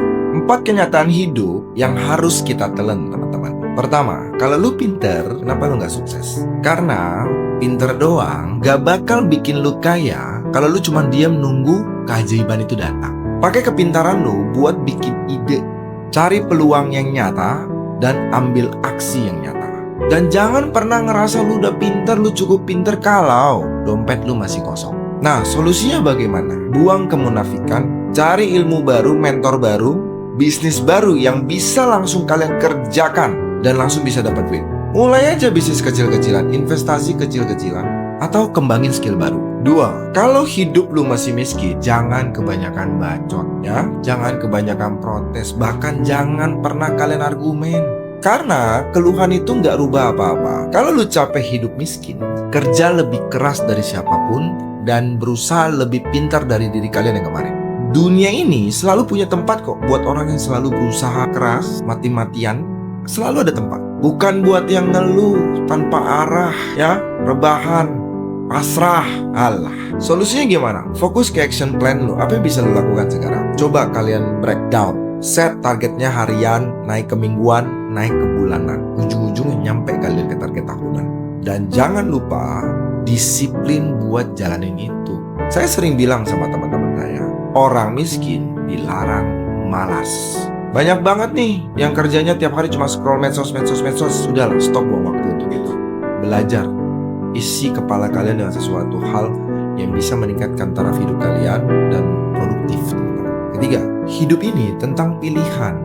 4 kenyataan hidup yang harus kita telan, teman-teman. Pertama, kalau lu pinter, kenapa lu gak sukses? Karena pinter doang gak bakal bikin lu kaya kalau lu cuma diam nunggu keajaiban itu datang. Pakai kepintaran lu buat bikin ide, cari peluang yang nyata, dan ambil aksi yang nyata. Dan jangan pernah ngerasa lu udah pinter, lu cukup pinter kalau dompet lu masih kosong. Nah, solusinya bagaimana? Buang kemunafikan, cari ilmu baru, mentor baru, bisnis baru yang bisa langsung kalian kerjakan dan langsung bisa dapat duit. Mulai aja bisnis kecil-kecilan, investasi kecil-kecilan, atau kembangin skill baru. 2, kalau hidup lu masih miskin, jangan kebanyakan bacot ya. Jangan kebanyakan protes, bahkan jangan pernah kalian argumen. Karena keluhan itu nggak rubah apa-apa. Kalau lu capek hidup miskin, kerja lebih keras dari siapapun, dan berusaha lebih pintar dari diri kalian yang kemarin. Dunia ini selalu punya tempat kok buat orang yang selalu berusaha keras, mati-matian. Selalu ada tempat. Bukan buat yang ngeluh tanpa arah ya, rebahan, pasrah. Alah. Solusinya gimana? Fokus ke action plan lu. Apa yang bisa lu lakukan sekarang? Coba kalian breakdown. Set targetnya harian, naik ke mingguan, naik ke bulanan. Ujung-ujungnya nyampe kalian ke target tahunan. Dan jangan lupa disiplin buat jalanin itu. Saya sering bilang sama teman-teman saya, orang miskin dilarang malas. Banyak banget nih yang kerjanya tiap hari cuma scroll medsos. Sudahlah, stop buang waktu untuk itu. Belajar. Isi kepala kalian dengan sesuatu hal yang bisa meningkatkan taraf hidup kalian dan produktif. Ketiga, hidup ini tentang pilihan.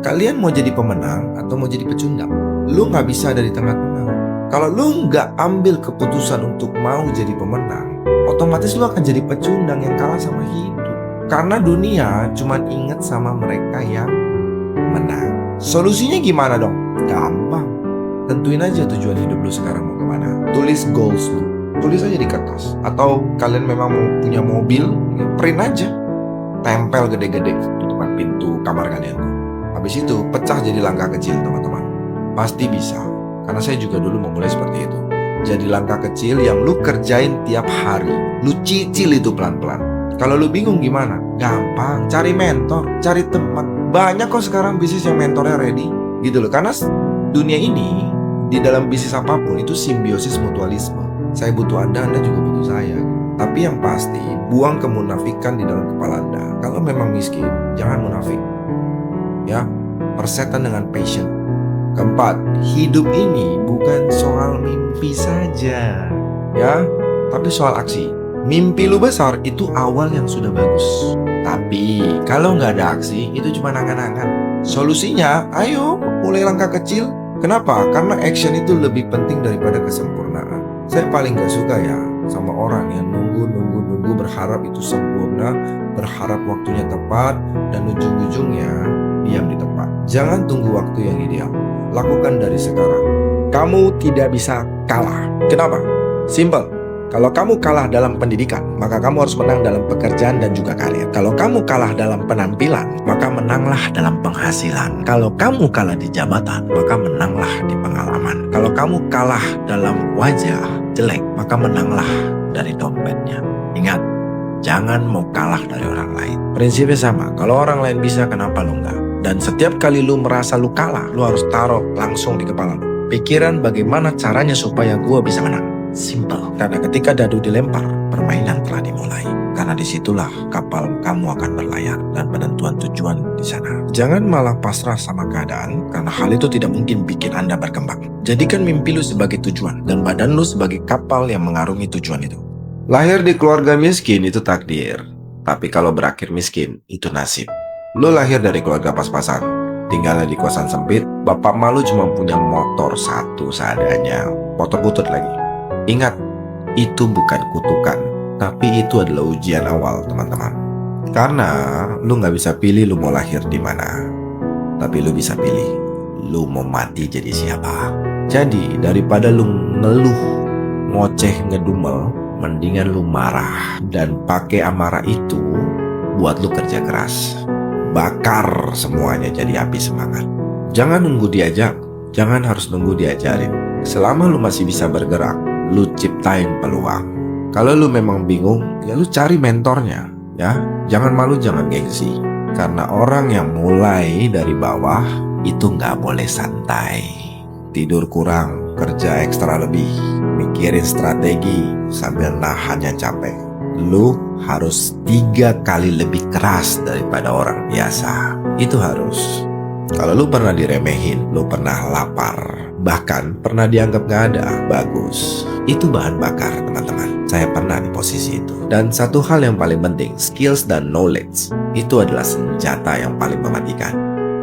Kalian mau jadi pemenang atau mau jadi pecundang? Lu gak bisa ada di tengah-tengah. Kalau lu gak ambil keputusan untuk mau jadi pemenang, otomatis lu akan jadi pecundang yang kalah sama hidup. Karena dunia cuma inget sama mereka yang menang. Solusinya gimana dong? Gampang. Tentuin aja tujuan hidup lu sekarang mau kemana. Tulis goals lu. Tulis aja di kertas. Atau kalian memang mau punya mobil, print aja. Tempel gede-gede di depan pintu kamar kalian tuh. Habis itu pecah jadi langkah kecil, teman-teman. Pasti bisa. Karena saya juga dulu memulai seperti itu. Jadi langkah kecil yang lu kerjain tiap hari. Lu cicil itu pelan-pelan. Kalau lu bingung gimana? Gampang, cari mentor, cari teman. Banyak kok sekarang bisnis yang mentornya ready. Gitu loh. Karena dunia ini, di dalam bisnis apapun itu simbiosis mutualisme. Saya butuh Anda juga butuh saya. Tapi yang pasti, buang kemunafikan di dalam kepala Anda. Kalau memang miskin, jangan munafik. Ya, persetan dengan passion. Keempat, hidup ini bukan soal mimpi saja, ya, tapi soal aksi. Mimpi lu besar itu awal yang sudah bagus. Tapi kalau nggak ada aksi, itu cuma angan-angan. Solusinya, ayo mulai langkah kecil. Kenapa? Karena action itu lebih penting daripada kesempurnaan. Saya paling gak suka ya sama orang yang nunggu berharap itu sempurna, berharap waktunya tepat, dan ujung-ujungnya diam di tempat. Jangan tunggu waktu yang ideal. Lakukan dari sekarang. Kamu tidak bisa kalah. Kenapa? Simple. Kalau kamu kalah dalam pendidikan, maka kamu harus menang dalam pekerjaan dan juga karir. Kalau kamu kalah dalam penampilan, maka menanglah dalam penghasilan. Kalau kamu kalah di jabatan, maka menanglah di pengalaman. Kalau kamu kalah dalam wajah jelek, maka menanglah dari dompetnya. Ingat, jangan mau kalah dari orang lain. Prinsipnya sama, kalau orang lain bisa, kenapa lu enggak? Dan setiap kali lu merasa lu kalah, lu harus taruh langsung di kepala lu pikiran bagaimana caranya supaya gua bisa menang. Simple. Karena ketika dadu dilempar, permainan telah dimulai. Karena disitulah kapal kamu akan berlayar dan penentuan tujuan di sana. Jangan malah pasrah sama keadaan, karena hal itu tidak mungkin bikin Anda berkembang. Jadikan mimpi lu sebagai tujuan dan badan lu sebagai kapal yang mengarungi tujuan itu. Lahir di keluarga miskin itu takdir, tapi kalau berakhir miskin itu nasib. Lu lahir dari keluarga pas-pasan, tinggalnya di kosan sempit, bapak malu cuma punya motor satu seadanya, motor butut lagi. Ingat, itu bukan kutukan, tapi itu adalah ujian awal, teman-teman. Karena lu gak bisa pilih lu mau lahir di mana, tapi lu bisa pilih lu mau mati jadi siapa. Jadi daripada lu ngeluh, ngoceh, ngedumel, mendingan lu marah dan pakai amarah itu buat lu kerja keras. Bakar semuanya jadi api semangat. Jangan nunggu diajak, jangan harus nunggu diajarin. Selama lu masih bisa bergerak, lu ciptain peluang. Kalau lu memang bingung, ya lu cari mentornya, ya. Jangan malu, jangan gengsi. Karena orang yang mulai dari bawah itu nggak boleh santai. Tidur kurang, kerja ekstra lebih, mikirin strategi sambil nahannya capek. Lu harus 3 kali lebih keras daripada orang biasa. Itu harus. Kalau lu pernah diremehin, lu pernah lapar, bahkan pernah dianggap gak ada, bagus. Itu bahan bakar, teman-teman. Saya pernah di posisi itu. Dan satu hal yang paling penting, skills dan knowledge, itu adalah senjata yang paling mematikan.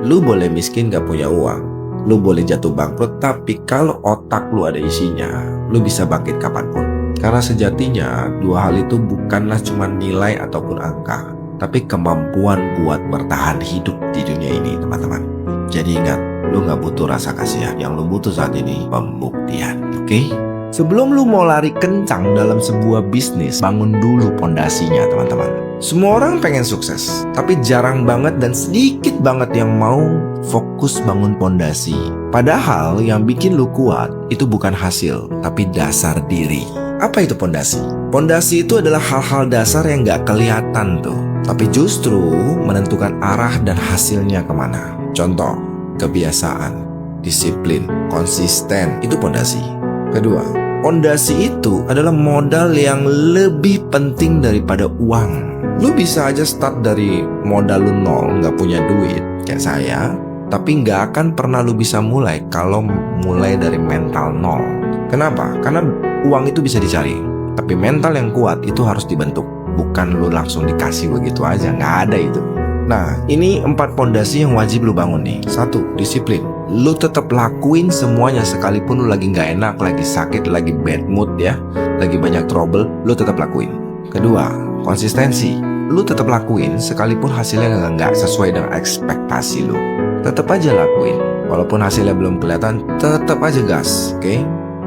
Lu boleh miskin gak punya uang, lu boleh jatuh bangkrut, tapi kalau otak lu ada isinya, lu bisa bangkit kapanpun. Karena sejatinya, 2 hal itu bukanlah cuma nilai ataupun angka, tapi kemampuan buat bertahan hidup di dunia ini, teman-teman. Jadi ingat, lu gak butuh rasa kasihan. Yang lu butuh saat ini, pembuktian. Oke? Sebelum lu mau lari kencang dalam sebuah bisnis, bangun dulu pondasinya, teman-teman. Semua orang pengen sukses, tapi jarang banget dan sedikit banget yang mau fokus bangun pondasi. Padahal yang bikin lu kuat itu bukan hasil, tapi dasar diri. Apa itu pondasi? Pondasi itu adalah hal-hal dasar yang gak kelihatan tuh, tapi justru menentukan arah dan hasilnya kemana. Contoh, kebiasaan, disiplin, konsisten, itu pondasi. Kedua, pondasi itu adalah modal yang lebih penting daripada uang. Lu bisa aja start dari modal lu 0, gak punya duit, kayak saya, tapi gak akan pernah lu bisa mulai kalau mulai dari mental 0. Kenapa? Karena uang itu bisa dicari, tapi mental yang kuat itu harus dibentuk. Bukan lu langsung dikasih begitu aja, gak ada itu. Nah, ini 4 pondasi yang wajib lu bangun nih. 1, disiplin. Lu tetap lakuin semuanya sekalipun lu lagi gak enak, lagi sakit, lagi bad mood ya, lagi banyak trouble, lu tetap lakuin. Kedua, konsistensi. Lu tetap lakuin sekalipun hasilnya gak sesuai dengan ekspektasi lu. Tetap aja lakuin. Walaupun hasilnya belum kelihatan, tetap aja gas, oke?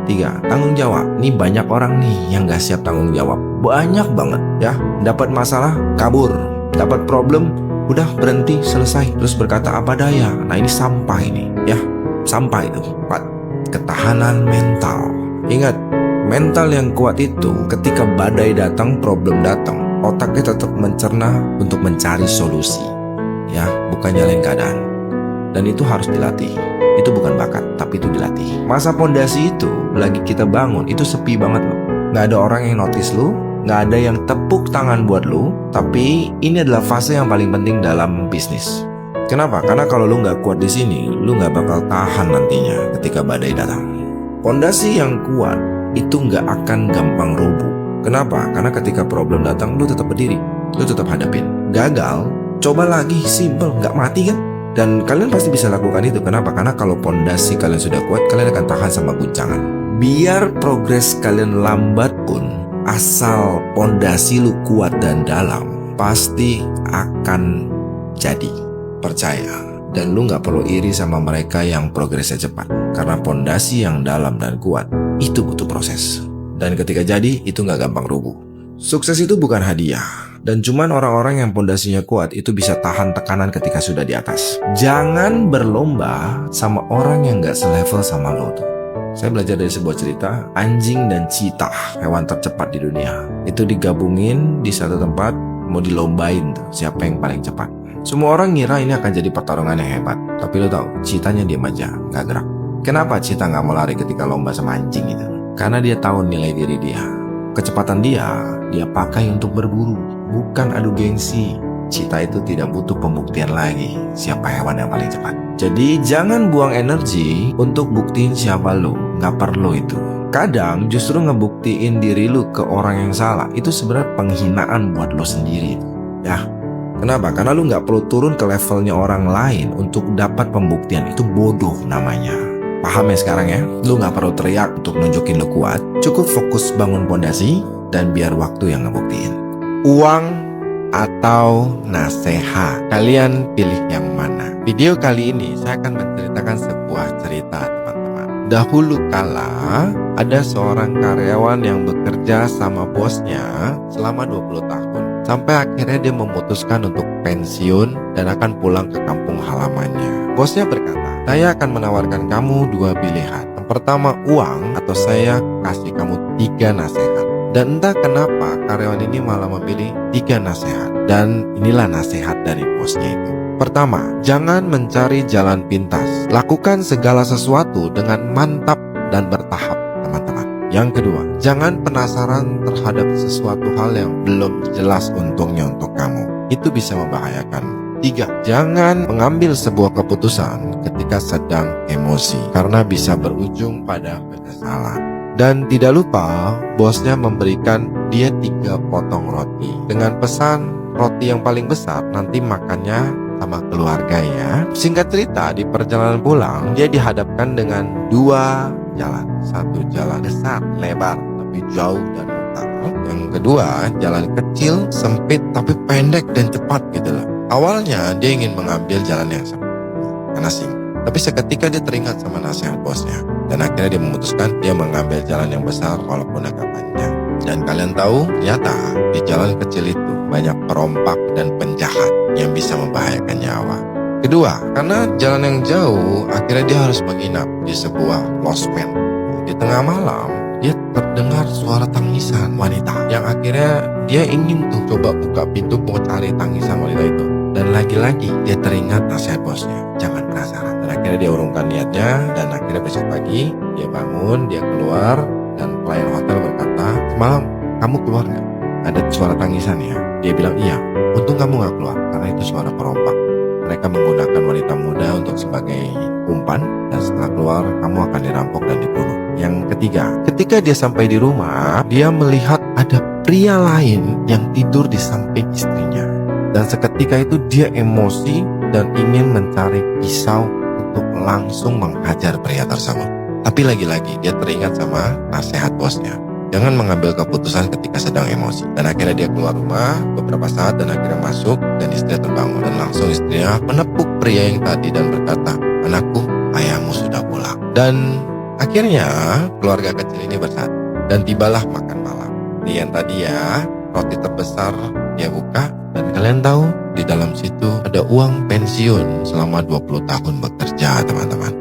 3, tanggung jawab. Nih banyak orang nih yang gak siap tanggung jawab. Banyak banget ya. Dapat masalah, kabur. Dapat problem, udah berhenti, selesai. Terus berkata apa daya. Nah ini sampah ini ya. Sampah itu. 4, ketahanan mental. Ingat, mental yang kuat itu ketika badai datang, problem datang, otaknya tetap mencerna untuk mencari solusi. Ya, bukan nyalain keadaan. Dan itu harus dilatih. Itu bukan bakat, tapi itu dilatih. Masa pondasi itu lagi kita bangun, itu sepi banget loh. Gak ada orang yang notice lu, gak ada yang tepuk tangan buat lu. Tapi ini adalah fase yang paling penting dalam bisnis. Kenapa? Karena kalau lu nggak kuat di sini, lu nggak bakal tahan nantinya ketika badai datang. Pondasi yang kuat itu nggak akan gampang roboh. Kenapa? Karena ketika problem datang, lu tetap berdiri, lu tetap hadapin. Gagal, coba lagi, simple, nggak mati kan? Dan kalian pasti bisa lakukan itu. Kenapa? Karena kalau pondasi kalian sudah kuat, kalian akan tahan sama guncangan. Biar progres kalian lambat pun, asal pondasi lu kuat dan dalam, pasti akan jadi. Percaya. Dan lu gak perlu iri sama mereka yang progresnya cepat. Karena pondasi yang dalam dan kuat, itu butuh proses. Dan ketika jadi, itu gak gampang rubuh. Sukses itu bukan hadiah. Dan cuman orang-orang yang pondasinya kuat itu bisa tahan tekanan ketika sudah di atas. Jangan berlomba sama orang yang gak selevel sama lo tuh. Saya belajar dari sebuah cerita, anjing dan cheetah, hewan tercepat di dunia. Itu digabungin di satu tempat, mau dilombain tuh, siapa yang paling cepat. Semua orang ngira ini akan jadi pertarungan yang hebat. Tapi lo tahu, cheetahnya diam aja, gak gerak. Kenapa cheetah gak mau lari ketika lomba sama anjing itu? Karena dia tahu nilai diri dia. Kecepatan dia pakai untuk berburu, bukan adu gengsi. Cheetah itu tidak butuh pembuktian lagi siapa hewan yang paling cepat. Jadi jangan buang energi untuk buktiin siapa lo, gak perlu itu. Kadang justru ngebuktiin diri lo ke orang yang salah, itu sebenarnya penghinaan buat lo sendiri. Ya, kenapa? Karena lu gak perlu turun ke levelnya orang lain untuk dapat pembuktian. Itu bodoh namanya. Paham ya sekarang ya? Lu gak perlu teriak untuk nunjukin lu kuat. Cukup fokus bangun pondasi dan biar waktu yang ngebuktiin. Uang atau nasihat, kalian pilih yang mana? Video kali ini saya akan menceritakan sebuah cerita, teman-teman. Dahulu kala ada seorang karyawan yang bekerja sama bosnya selama 20 tahun. Sampai akhirnya dia memutuskan untuk pensiun dan akan pulang ke kampung halamannya. Bosnya berkata, saya akan menawarkan kamu 2 pilihan. Yang pertama uang, atau saya kasih kamu 3 nasihat. Dan entah kenapa karyawan ini malah memilih 3 nasihat. Dan inilah nasihat dari bosnya itu. Pertama, jangan mencari jalan pintas. Lakukan segala sesuatu dengan mantap dan bertahap, teman-teman. Yang kedua, jangan penasaran terhadap sesuatu hal yang belum jelas untungnya untuk kamu. Itu bisa membahayakan. 3, jangan mengambil sebuah keputusan ketika sedang emosi, karena bisa berujung pada penyesalan. Dan tidak lupa, bosnya memberikan dia 3 potong roti dengan pesan roti yang paling besar nanti makannya sama keluarga ya. Singkat cerita, di perjalanan pulang dia dihadapkan dengan 2 jalan. Satu jalan besar, lebar, tapi jauh dan utara. Yang kedua, jalan kecil, sempit, tapi pendek dan cepat gitu loh. Awalnya dia ingin mengambil jalan yang sempit karena singkat. Tapi seketika dia teringat sama nasihat bosnya. Dan akhirnya dia memutuskan dia mengambil jalan yang besar walaupun agak panjang. Dan kalian tahu, ternyata di jalan kecil itu banyak perompak dan penjahat yang bisa membahayakan nyawa. Kedua, karena jalan yang jauh, akhirnya dia harus menginap di sebuah losmen. Di tengah malam, dia terdengar suara tangisan wanita yang akhirnya dia ingin tuh coba buka pintu mau cari tangisan wanita itu. Dan lagi-lagi dia teringat nasihat bosnya, jangan penasaran. Dan akhirnya dia urungkan niatnya, dan akhirnya besok pagi dia bangun, dia keluar, dan pelayan hotel berkata, semalam kamu keluar gak? Ada suara tangisan ya? Dia bilang iya. Untung kamu gak keluar, karena itu suara perompak. Mereka menggunakan wanita muda untuk sebagai umpan, dan setelah keluar kamu akan dirampok dan dibunuh. Yang ketiga, ketika dia sampai di rumah, dia melihat ada pria lain yang tidur di samping istrinya. Dan seketika itu dia emosi dan ingin mencari pisau untuk langsung menghajar pria tersebut. Tapi lagi-lagi dia teringat sama nasihat bosnya, jangan mengambil keputusan ketika sedang emosi. Dan akhirnya dia keluar rumah beberapa saat dan akhirnya masuk, dan istrinya terbangun. Dan langsung istrinya menepuk pria yang tadi dan berkata, anakku, ayahmu sudah pulang. Dan akhirnya keluarga kecil ini bersatu dan tibalah makan malam. Yang tadi ya, roti terbesar dia buka. Dan kalian tahu, di dalam situ ada uang pensiun selama 20 tahun bekerja, teman-teman.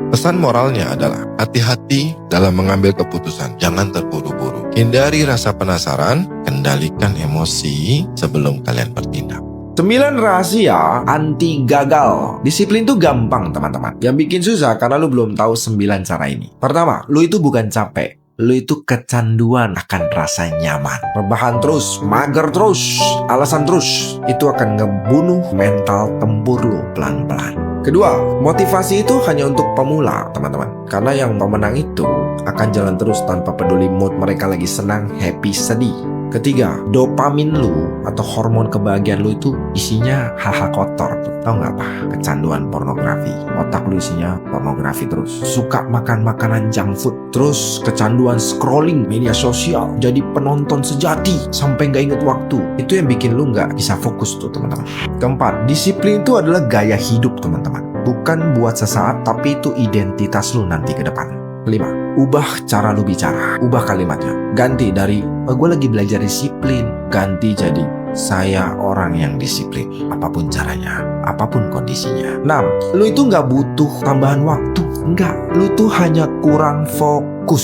Pesan moralnya adalah, hati-hati dalam mengambil keputusan, jangan terburu-buru. Hindari rasa penasaran, kendalikan emosi sebelum kalian bertindak. 9 rahasia anti gagal. Disiplin tuh gampang, teman-teman. Yang bikin susah karena lu belum tahu 9 cara ini. Pertama, lu itu bukan capek, lu itu kecanduan akan rasa nyaman. Rebahan terus, mager terus, alasan terus. Itu akan ngebunuh mental tempur lu pelan-pelan. Kedua, motivasi itu hanya untuk pemula, teman-teman. Karena yang pemenang itu akan jalan terus tanpa peduli mood mereka lagi senang, happy, sedih. Ketiga, dopamin lu atau hormon kebahagiaan lu itu isinya hal-hal kotor. Tahu nggak apa? Kecanduan pornografi. Otak lu isinya pornografi terus. Suka makan makanan junk food. Terus kecanduan scrolling media sosial. Jadi penonton sejati sampai nggak inget waktu. Itu yang bikin lu nggak bisa fokus tuh, teman-teman. Keempat, disiplin itu adalah gaya hidup, teman-teman. Bukan buat sesaat, tapi itu identitas lu nanti ke depan. 5. Ubah cara lu bicara. Ubah kalimatnya. Ganti dari gue lagi belajar disiplin, ganti jadi saya orang yang disiplin. Apapun caranya, apapun kondisinya. 6. Lu itu gak butuh tambahan waktu. Enggak. Lu tuh hanya kurang fokus.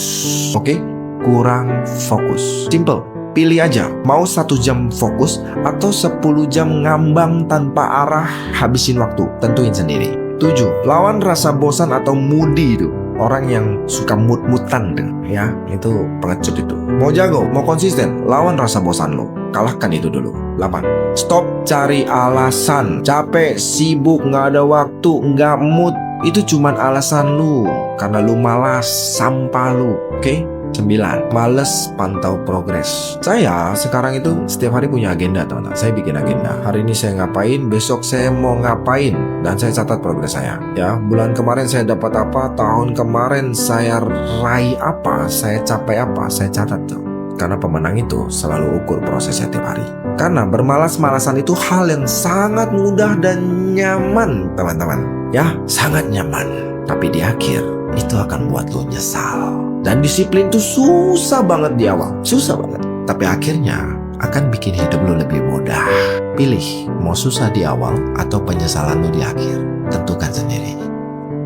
Oke? Kurang fokus. Simple. Pilih aja, mau 1 jam fokus atau 10 jam ngambang tanpa arah, habisin waktu. Tentuin sendiri. 7. Lawan rasa bosan atau moody itu. Orang yang suka mut-mutan deh, ya, itu pengecut itu. Mau jago, mau konsisten, lawan rasa bosan lo. Kalahkan itu dulu. 8. Stop cari alasan. Capek, sibuk, gak ada waktu, gak mood. Itu cuman alasan lu. Karena lu malas, sampah lu. Oke? 9. Males pantau progres. Saya sekarang itu setiap hari punya agenda, teman-teman. Saya bikin agenda. Hari ini saya ngapain, besok saya mau ngapain, dan saya catat progres saya. Ya, bulan kemarin saya dapat apa, tahun kemarin saya raih apa, saya capai apa, saya catat tuh. Karena pemenang itu selalu ukur prosesnya tiap hari. Karena bermalas-malasan itu hal yang sangat mudah dan nyaman, teman-teman. Ya, sangat nyaman. Tapi di akhir itu akan buat lo nyesal. Dan disiplin tuh susah banget di awal. Susah banget. Tapi akhirnya akan bikin hidup lo lebih mudah. Pilih mau susah di awal atau penyesalan lo di akhir. Tentukan sendiri.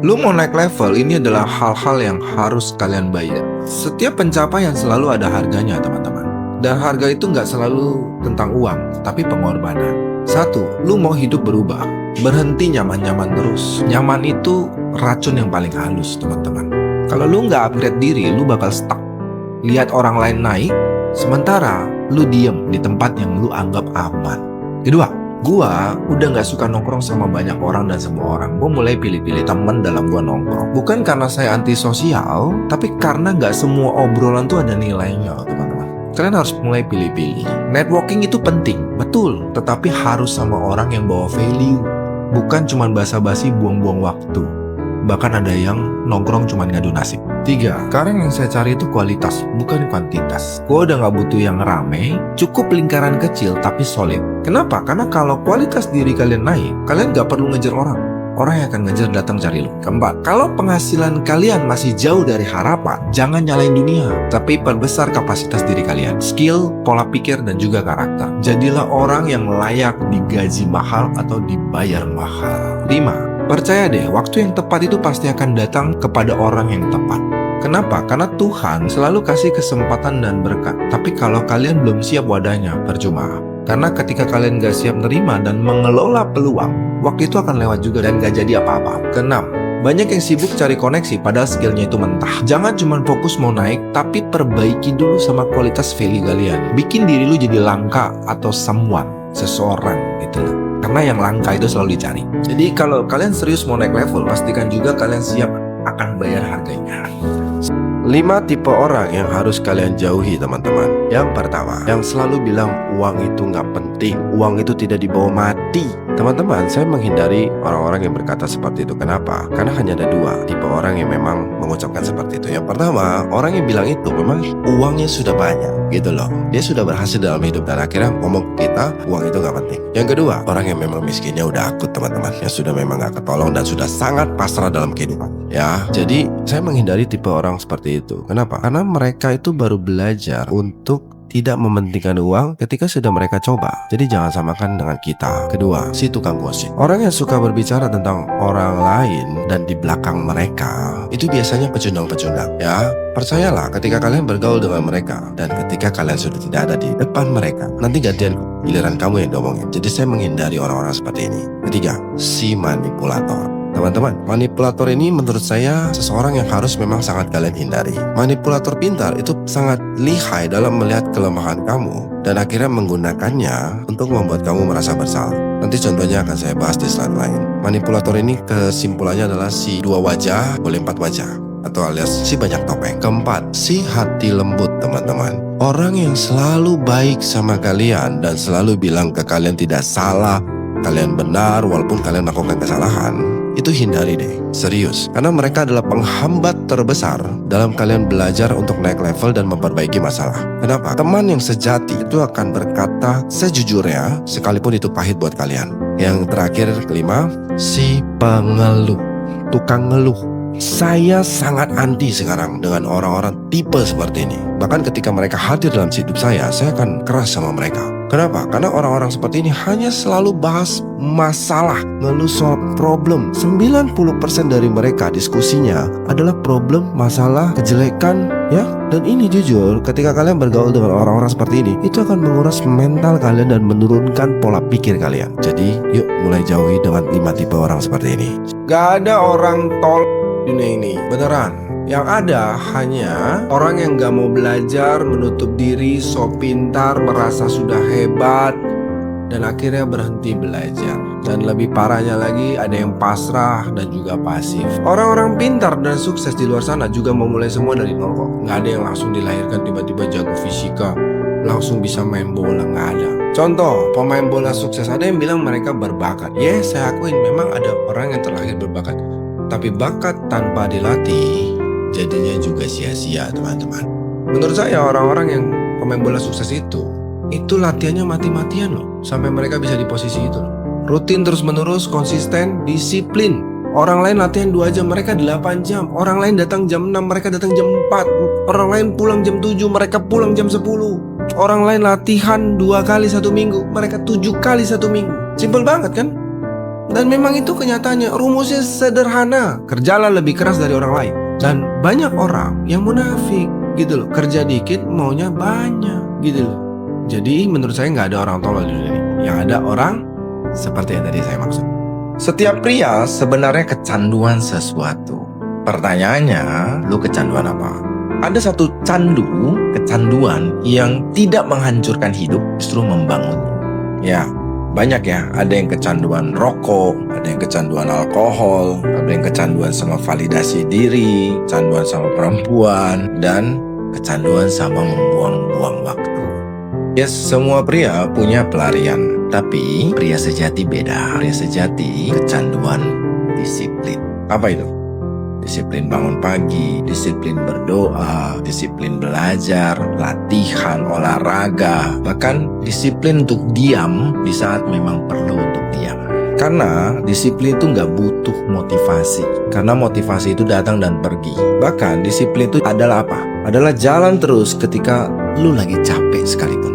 Lu mau naik level, ini adalah hal-hal yang harus kalian bayar. Setiap pencapaian selalu ada harganya, teman-teman. Dan harga itu nggak selalu tentang uang, tapi pengorbanan. 1. Lu mau hidup berubah. Berhenti nyaman-nyaman terus. Nyaman itu racun yang paling halus, teman-teman. Kalau lu nggak upgrade diri, lu bakal stuck. Lihat orang lain naik, sementara lu diem di tempat yang lu anggap aman. Kedua, gua udah nggak suka nongkrong sama banyak orang dan semua orang. Gua mulai pilih-pilih teman dalam gua nongkrong. Bukan karena saya antisosial, tapi karena nggak semua obrolan tuh ada nilainya, teman-teman. Kalian harus mulai pilih-pilih. Networking itu penting, betul. Tetapi harus sama orang yang bawa value. Bukan cuma basa-basi buang-buang waktu. Bahkan ada yang nongkrong cuma ngadu nasib. 3. Sekarang yang saya cari itu kualitas, bukan kuantitas. Gue udah gak butuh yang rame, cukup lingkaran kecil tapi solid. Kenapa? Karena kalau kualitas diri kalian naik, kalian gak perlu ngejar orang. Orang yang akan ngejar datang cari lo. 4. Kalau penghasilan kalian masih jauh dari harapan, jangan nyalain dunia, tapi perbesar kapasitas diri kalian. Skill, pola pikir, dan juga karakter. Jadilah orang yang layak digaji mahal atau dibayar mahal. 5. Percaya deh, waktu yang tepat itu pasti akan datang kepada orang yang tepat. Kenapa? Karena Tuhan selalu kasih kesempatan dan berkat. Tapi kalau kalian belum siap wadahnya, percuma. Karena ketika kalian gak siap nerima dan mengelola peluang, waktu itu akan lewat juga dan gak jadi apa-apa. 6. Banyak yang sibuk cari koneksi padahal skillnya itu mentah. Jangan cuma fokus mau naik, tapi perbaiki dulu sama kualitas value kalian. Bikin diri lu jadi langka atau someone, seseorang gitu loh. Karena yang langka itu selalu dicari. Jadi kalau kalian serius mau naik level, pastikan juga kalian siap akan bayar harganya. 5 tipe orang yang harus kalian jauhi, teman-teman. Yang pertama, yang selalu bilang uang itu nggak penting, uang itu tidak dibawa mati. Teman-teman, saya menghindari orang-orang yang berkata seperti itu. Kenapa? Karena hanya ada 2 tipe orang yang memang mengucapkan seperti itu. Yang pertama, orang yang bilang itu memang uangnya sudah banyak gitu loh. Dia sudah berhasil dalam hidup dan akhirnya ngomong ke kita uang itu nggak penting. Yang kedua, orang yang memang miskinnya udah akut, teman-teman, yang sudah memang nggak ketolong dan sudah sangat pasrah dalam kehidupan. Ya, jadi saya menghindari tipe orang seperti itu. Kenapa? Karena mereka itu baru belajar untuk tidak mementingkan uang ketika sudah mereka coba. Jadi jangan samakan dengan kita. Kedua, si tukang gosip. Orang yang suka berbicara tentang orang lain dan di belakang mereka, itu biasanya pecundang-pecundang. Ya, percayalah ketika kalian bergaul dengan mereka dan ketika kalian sudah tidak ada di depan mereka, nanti gantian giliran kamu yang diomongin. Jadi saya menghindari orang-orang seperti ini. Ketiga, si manipulator. Teman-teman, manipulator ini menurut saya seseorang yang harus memang sangat kalian hindari. Manipulator pintar itu sangat lihai dalam melihat kelemahan kamu dan akhirnya menggunakannya untuk membuat kamu merasa bersalah. Nanti contohnya akan saya bahas di slide lain. Manipulator ini kesimpulannya adalah si dua wajah boleh empat wajah, atau alias si banyak topeng. Keempat, si hati lembut, teman-teman. Orang yang selalu baik sama kalian dan selalu bilang ke kalian tidak salah, kalian benar walaupun kalian melakukan kesalahan, itu hindari deh, serius. Karena mereka adalah penghambat terbesar dalam kalian belajar untuk naik level dan memperbaiki masalah. Kenapa? Teman yang sejati itu akan berkata sejujurnya sekalipun itu pahit buat kalian. Yang terakhir, kelima, si pengeluh, tukang ngeluh. Saya sangat anti sekarang dengan orang-orang tipe seperti ini. Bahkan ketika mereka hadir dalam hidup saya akan keras sama mereka. Kenapa? Karena orang-orang seperti ini hanya selalu bahas masalah, ngeluh soal problem. 90% dari mereka diskusinya adalah problem, masalah, kejelekan, ya. Dan ini jujur, ketika kalian bergaul dengan orang-orang seperti ini, itu akan menguras mental kalian dan menurunkan pola pikir kalian. Jadi, yuk mulai jauhi dengan 5 tipe orang seperti ini. Gak ada orang tol dunia ini, beneran. Yang ada hanya orang yang gak mau belajar, menutup diri, sok pintar, merasa sudah hebat, dan akhirnya berhenti belajar. Dan lebih parahnya lagi, ada yang pasrah dan juga pasif. Orang-orang pintar dan sukses di luar sana juga memulai semua dari nol kok. Gak ada yang langsung dilahirkan tiba-tiba jago fisika, langsung bisa main bola, gak ada. Contoh, pemain bola sukses, ada yang bilang mereka berbakat. Yes, saya akuin memang ada orang yang terlahir berbakat. Tapi bakat tanpa dilatih jadinya juga sia-sia, teman-teman. Menurut saya orang-orang yang pemain bola sukses itu latihannya mati-matian loh, sampai mereka bisa di posisi itu loh. Rutin terus-menerus, konsisten, disiplin. Orang lain latihan 2 jam, mereka 8 jam. Orang lain datang jam 6, mereka datang jam 4. Orang lain pulang jam 7, mereka pulang jam 10. Orang lain latihan 2 kali 1 minggu, mereka 7 kali 1 minggu. Simpel banget kan? Dan memang itu kenyataannya, rumusnya sederhana. Kerjalah lebih keras dari orang lain. Dan banyak orang yang munafik gitu loh, kerja dikit maunya banyak gitu loh. Jadi menurut saya nggak ada orang tolol di dunia ini. Yang ada orang seperti yang tadi saya maksud. Setiap pria sebenarnya kecanduan sesuatu. Pertanyaannya, lu kecanduan apa? Ada satu kecanduan yang tidak menghancurkan hidup, justru membangunnya. Ya, banyak ya, ada yang kecanduan rokok, ada yang kecanduan alkohol, ada yang kecanduan sama validasi diri, kecanduan sama perempuan, dan kecanduan sama membuang-buang waktu. Yes, semua pria punya pelarian, tapi pria sejati beda. Pria sejati kecanduan disiplin. Apa itu? Disiplin bangun pagi, disiplin berdoa, disiplin belajar, latihan, olahraga, bahkan disiplin untuk diam di saat memang perlu untuk diam. Karena disiplin itu nggak butuh motivasi, karena motivasi itu datang dan pergi. Bahkan disiplin itu adalah apa? Adalah jalan terus ketika lu lagi capek sekalipun.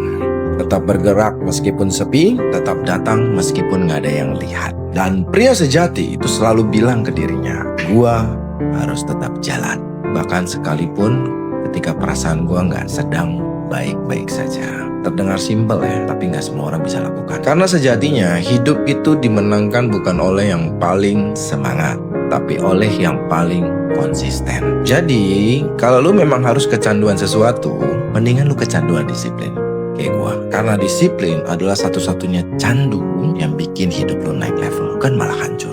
Tetap bergerak meskipun sepi, tetap datang meskipun nggak ada yang lihat. Dan pria sejati itu selalu bilang ke dirinya, gua harus tetap jalan, bahkan sekalipun ketika perasaan gua nggak sedang baik-baik saja. Terdengar simpel ya, tapi nggak semua orang bisa lakukan. Karena sejatinya hidup itu dimenangkan bukan oleh yang paling semangat, tapi oleh yang paling konsisten. Jadi kalau lu memang harus kecanduan sesuatu, mendingan lu kecanduan disiplin kayak gua. Karena disiplin adalah satu-satunya candu yang bikin hidup lu naik level, bukan malah hancur.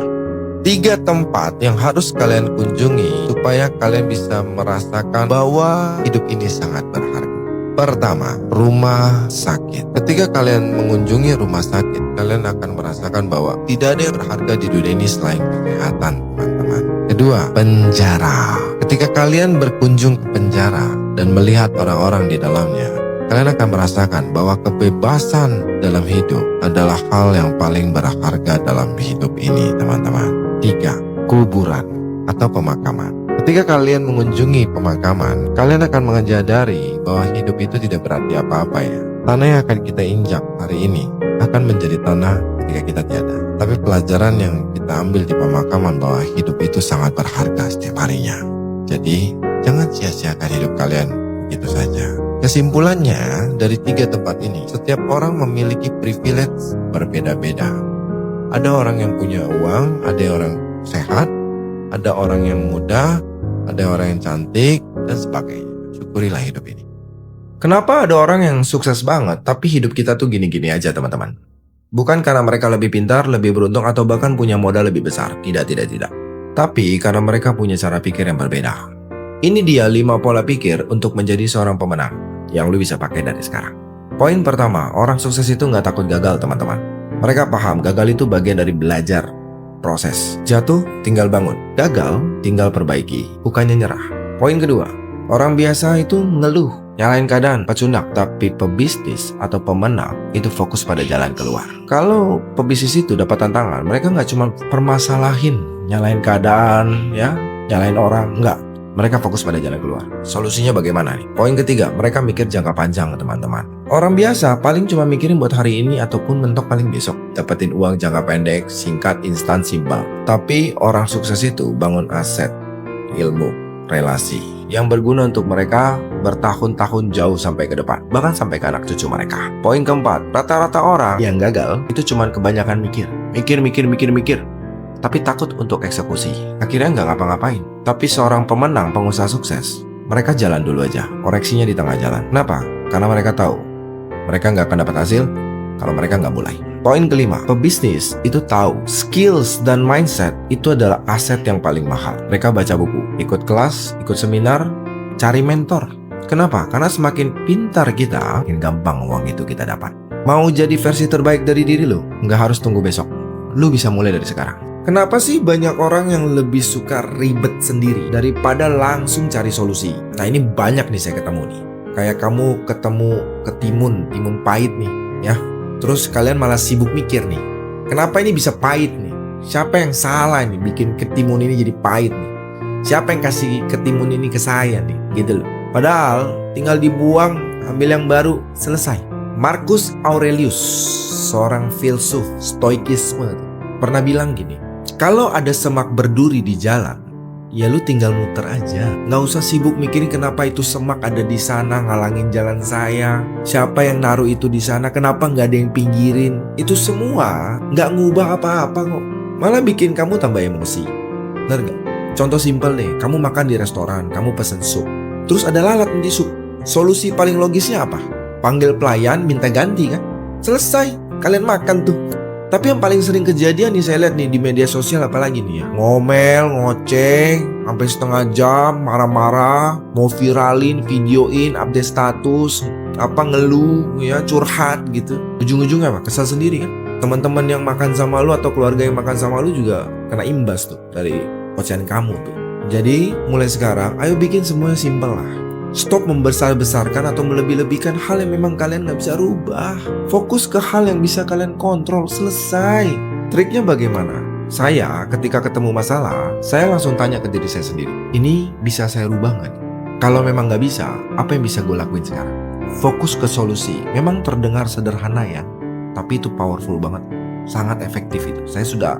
3 tempat yang harus kalian kunjungi supaya kalian bisa merasakan bahwa hidup ini sangat berharga. Pertama, rumah sakit. Ketika kalian mengunjungi rumah sakit, kalian akan merasakan bahwa tidak ada yang berharga di dunia ini selain kesehatan, teman-teman. Kedua, penjara. Ketika kalian berkunjung ke penjara dan melihat orang-orang di dalamnya, kalian akan merasakan bahwa kebebasan dalam hidup adalah hal yang paling berharga dalam hidup ini, teman-teman. 3. Kuburan atau pemakaman. Ketika kalian mengunjungi pemakaman, kalian akan menyadari bahwa hidup itu tidak berarti apa-apa ya. Tanah yang akan kita injak hari ini akan menjadi tanah ketika kita tiada. Tapi pelajaran yang kita ambil di pemakaman bahwa hidup itu sangat berharga setiap harinya. Jadi jangan sia-siakan hidup kalian begitu saja. Kesimpulannya dari 3 tempat ini, setiap orang memiliki privilege berbeda-beda. Ada orang yang punya uang, ada orang sehat, ada orang yang muda, ada orang yang cantik, dan sebagainya. Syukurilah hidup ini. Kenapa ada orang yang sukses banget, tapi hidup kita tuh gini-gini aja teman-teman? Bukan karena mereka lebih pintar, lebih beruntung, atau bahkan punya modal lebih besar. Tidak. Tapi karena mereka punya cara pikir yang berbeda. Ini dia 5 pola pikir untuk menjadi seorang pemenang yang lu bisa pakai dari sekarang. Poin pertama, orang sukses itu nggak takut gagal teman-teman. Mereka paham gagal itu bagian dari belajar. Proses. Jatuh, tinggal bangun. Gagal, tinggal perbaiki. Bukannya nyerah. Poin kedua, orang biasa itu ngeluh, nyalain keadaan, pecundak. Tapi pebisnis atau pemenang itu fokus pada jalan keluar. Kalau pebisnis itu dapat tantangan, mereka nggak cuma permasalahin, nyalain keadaan, ya, nyalain orang, nggak. Mereka fokus pada jalan keluar. Solusinya bagaimana nih? Poin ketiga, mereka mikir jangka panjang teman-teman. Orang biasa paling cuma mikirin buat hari ini ataupun mentok paling besok. Dapetin uang jangka pendek, singkat, instan, simpel. Tapi orang sukses itu bangun aset, ilmu, relasi yang berguna untuk mereka bertahun-tahun jauh sampai ke depan. Bahkan sampai ke anak cucu mereka. Poin keempat, rata-rata orang yang gagal itu cuma kebanyakan mikir. Mikir. Tapi takut untuk eksekusi. Akhirnya nggak ngapa-ngapain. Tapi seorang pemenang, pengusaha sukses, mereka jalan dulu aja. Koreksinya di tengah jalan. Kenapa? Karena mereka tahu mereka nggak akan dapat hasil kalau mereka nggak mulai. Poin kelima, pebisnis itu tahu skills dan mindset itu adalah aset yang paling mahal. Mereka baca buku, ikut kelas, ikut seminar, cari mentor. Kenapa? Karena semakin pintar kita, makin gampang uang itu kita dapat. Mau jadi versi terbaik dari diri lo, nggak harus tunggu besok. Lu bisa mulai dari sekarang. Kenapa sih banyak orang yang lebih suka ribet sendiri daripada langsung cari solusi? Nah ini banyak nih saya ketemu nih. Kayak kamu ketemu ketimun pahit nih, ya. Terus kalian malah sibuk mikir nih. Kenapa ini bisa pahit nih? Siapa yang salah nih bikin ketimun ini jadi pahit nih? Siapa yang kasih ketimun ini ke saya nih? Gitu loh. Padahal tinggal dibuang, ambil yang baru, selesai. Marcus Aurelius, seorang filsuf stoikisme, pernah bilang gini. Kalau ada semak berduri di jalan, ya lu tinggal muter aja. Nggak usah sibuk mikirin kenapa itu semak ada di sana ngalangin jalan saya. Siapa yang naruh itu di sana? Kenapa nggak ada yang pinggirin? Itu semua nggak ngubah apa-apa kok. Malah bikin kamu tambah emosi. Bener nggak? Contoh simpel nih, kamu makan di restoran, kamu pesen sup. Terus ada lalat di sup. Solusi paling logisnya apa? Panggil pelayan, minta ganti kan? Selesai, kalian makan tuh. Tapi yang paling sering kejadian nih saya lihat nih di media sosial apalagi nih ya. Ngomel, ngoceng, sampai setengah jam, marah-marah, mau viralin, videoin, update status, ngeluh, ya curhat gitu. Ujung-ujungnya apa? Kesal sendiri kan? Teman-teman yang makan sama lu atau keluarga yang makan sama lu juga kena imbas tuh dari ocehan kamu tuh. Jadi mulai sekarang, ayo bikin semuanya simpel lah. Stop membesar-besarkan atau melebih-lebihkan hal yang memang kalian gak bisa rubah. Fokus ke hal yang bisa kalian kontrol, selesai. Triknya bagaimana? Saya ketika ketemu masalah, saya langsung tanya ke diri saya sendiri. Ini bisa saya rubah gak? Kalau memang gak bisa, apa yang bisa gue lakuin sekarang? Fokus ke solusi. Memang terdengar sederhana ya, tapi itu powerful banget. Sangat efektif itu. Saya sudah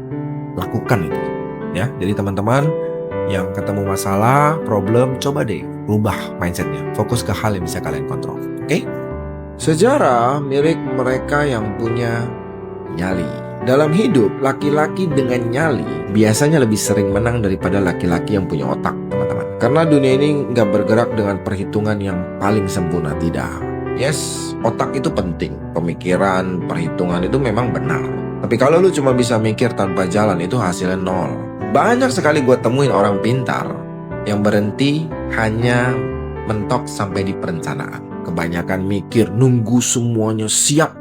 lakukan itu. Ya, jadi teman-teman yang ketemu masalah, problem, coba deh rubah mindsetnya. Fokus ke hal yang bisa kalian kontrol. Oke? Sejarah mirip mereka yang punya nyali. Dalam hidup, laki-laki dengan nyali biasanya lebih sering menang daripada laki-laki yang punya otak, teman-teman. Karena dunia ini nggak bergerak dengan perhitungan yang paling sempurna, tidak. Yes, otak itu penting. Pemikiran, perhitungan itu memang benar. Tapi kalau lu cuma bisa mikir tanpa jalan, itu hasilnya nol. Banyak sekali gue temuin orang pintar yang berhenti hanya mentok sampai di perencanaan. Kebanyakan mikir, nunggu semuanya siap,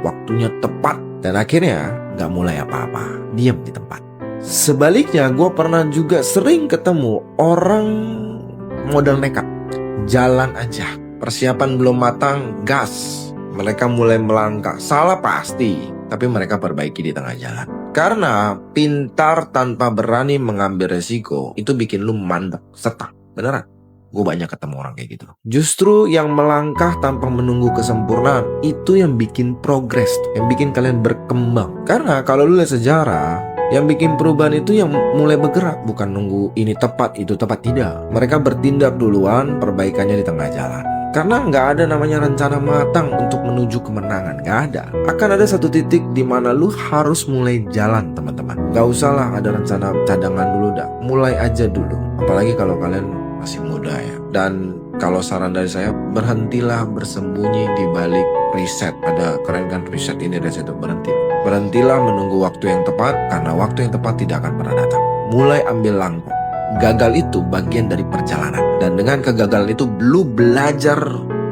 waktunya tepat, dan akhirnya gak mulai apa-apa, diam di tempat. Sebaliknya gue pernah juga sering ketemu orang modal nekat, jalan aja, persiapan belum matang, gas. Mereka mulai melangkah, salah pasti, tapi mereka perbaiki di tengah jalan. Karena pintar tanpa berani mengambil resiko itu bikin lu mandek, stuck. Beneran, gue banyak ketemu orang kayak gitu. Justru yang melangkah tanpa menunggu kesempurnaan itu yang bikin progres, yang bikin kalian berkembang. Karena kalau lu lihat sejarah, Yang bikin perubahan itu yang mulai bergerak, bukan nunggu ini tepat, itu tepat, tidak. Mereka bertindak duluan, perbaikannya di tengah jalan. Karena nggak ada namanya rencana matang untuk menuju kemenangan, nggak ada. Akan ada satu titik di mana lu harus mulai jalan, teman-teman. Nggak usah lah ada rencana cadangan dulu dah, mulai aja dulu. Apalagi kalau kalian masih muda ya. Dan kalau saran dari saya, berhentilah bersembunyi di balik riset. Ada keren kan riset ini dari situ, berhenti. Berhentilah menunggu waktu yang tepat, karena waktu yang tepat tidak akan pernah datang. Mulai ambil langkah. Gagal itu bagian dari perjalanan. Dan dengan kegagalan itu, lu belajar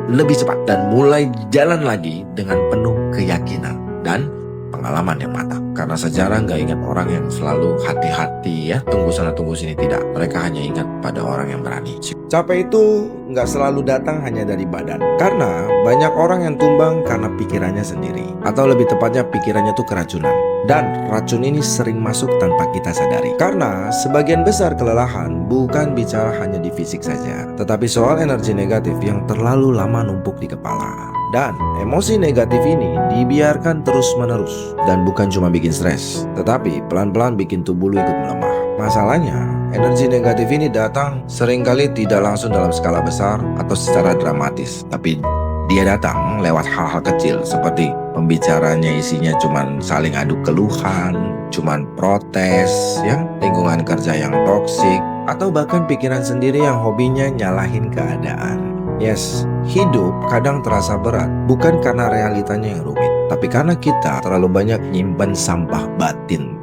lebih cepat dan mulai jalan lagi dengan penuh keyakinan dan pengalaman yang matang. Karena sejarah nggak ingat orang yang selalu hati-hati ya, tunggu sana tunggu sini, tidak. Mereka hanya ingat pada orang yang berani. Capek itu nggak selalu datang hanya dari badan. Karena banyak orang yang tumbang karena pikirannya sendiri. Atau lebih tepatnya pikirannya tuh keracunan. Dan racun ini sering masuk tanpa kita sadari. Karena sebagian besar kelelahan bukan bicara hanya di fisik saja, tetapi soal energi negatif yang terlalu lama numpuk di kepala. Dan emosi negatif ini dibiarkan terus-menerus. Dan bukan cuma bikin stres, tetapi pelan-pelan bikin tubuh lu ikut melemah. Masalahnya, energi negatif ini datang seringkali tidak langsung dalam skala besar atau secara dramatis, tapi dia datang lewat hal-hal kecil seperti pembicaranya isinya cuman saling adu keluhan, cuman protes, ya, lingkungan kerja yang toksik, atau bahkan pikiran sendiri yang hobinya nyalahin keadaan. Yes, hidup kadang terasa berat bukan karena realitanya yang rumit, tapi karena kita terlalu banyak nyimpen sampah batin.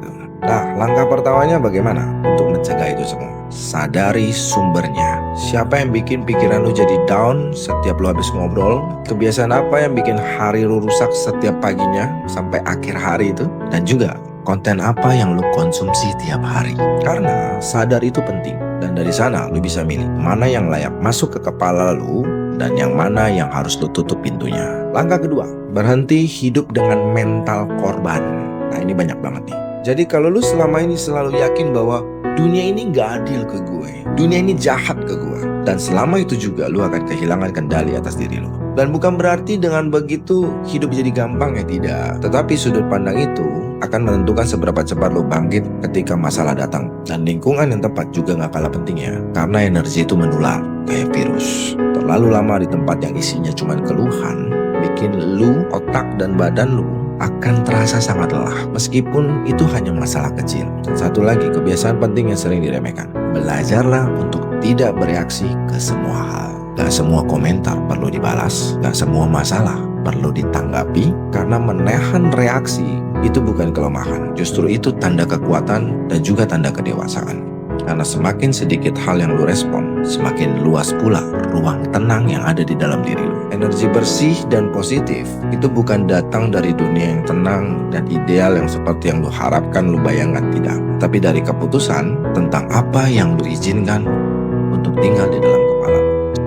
Nah, langkah pertamanya bagaimana untuk mencegah itu semua? Sadari sumbernya. Siapa yang bikin pikiran lu jadi down setiap lu habis ngobrol? Kebiasaan apa yang bikin hari lu rusak setiap paginya sampai akhir hari itu? Dan juga konten apa yang lu konsumsi tiap hari? Karena sadar itu penting. Dan dari sana lu bisa milih mana yang layak masuk ke kepala lu dan yang mana yang harus lu tutup pintunya. Langkah kedua, berhenti hidup dengan mental korban. Nah, ini banyak banget nih. Jadi kalau lu selama ini selalu yakin bahwa dunia ini gak adil ke gue, dunia ini jahat ke gue, dan selama itu juga lu akan kehilangan kendali atas diri lu. Dan bukan berarti dengan begitu hidup jadi gampang, ya tidak. Tetapi sudut pandang itu akan menentukan seberapa cepat lu bangkit ketika masalah datang. Dan lingkungan yang tepat juga gak kalah pentingnya, karena energi itu menular kayak virus. Terlalu lama di tempat yang isinya cuma keluhan bikin lu, otak dan badan lu akan terasa sangat lelah, meskipun itu hanya masalah kecil. Dan satu lagi kebiasaan penting yang sering diremehkan, belajarlah untuk tidak bereaksi ke semua hal. Gak semua komentar perlu dibalas, gak semua masalah perlu ditanggapi, karena menahan reaksi itu bukan kelemahan, justru itu tanda kekuatan dan juga tanda kedewasaan. Karena semakin sedikit hal yang lu respon, semakin luas pula ruang tenang yang ada di dalam diri lu. Energi bersih dan positif itu bukan datang dari dunia yang tenang dan ideal yang seperti yang lu harapkan, lu bayangkan, tidak. Tapi dari keputusan tentang apa yang lu izinkan untuk tinggal di dalam kepala.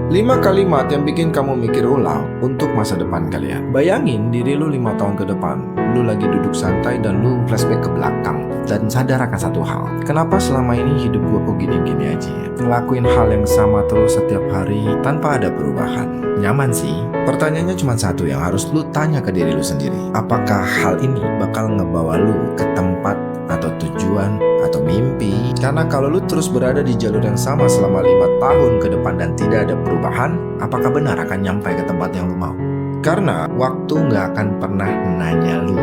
5 kalimat yang bikin kamu mikir ulang untuk masa depan kalian. Bayangin diri lu 5 tahun ke depan, lu lagi duduk santai dan lu flashback ke belakang dan sadar akan satu hal. Kenapa selama ini hidup gua kok gini-gini aja ya? Ngelakuin hal yang sama terus setiap hari tanpa ada perubahan. Nyaman sih. Pertanyaannya cuma satu yang harus lu tanya ke diri lu sendiri. Apakah hal ini bakal ngebawa lu ke tempat atau tujuan atau mimpi? Karena kalau lu terus berada di jalur yang sama selama 5 tahun ke depan dan tidak ada perubahan, apakah benar akan nyampe ke tempat yang lu mau? Karena waktu gak akan pernah nanya lu,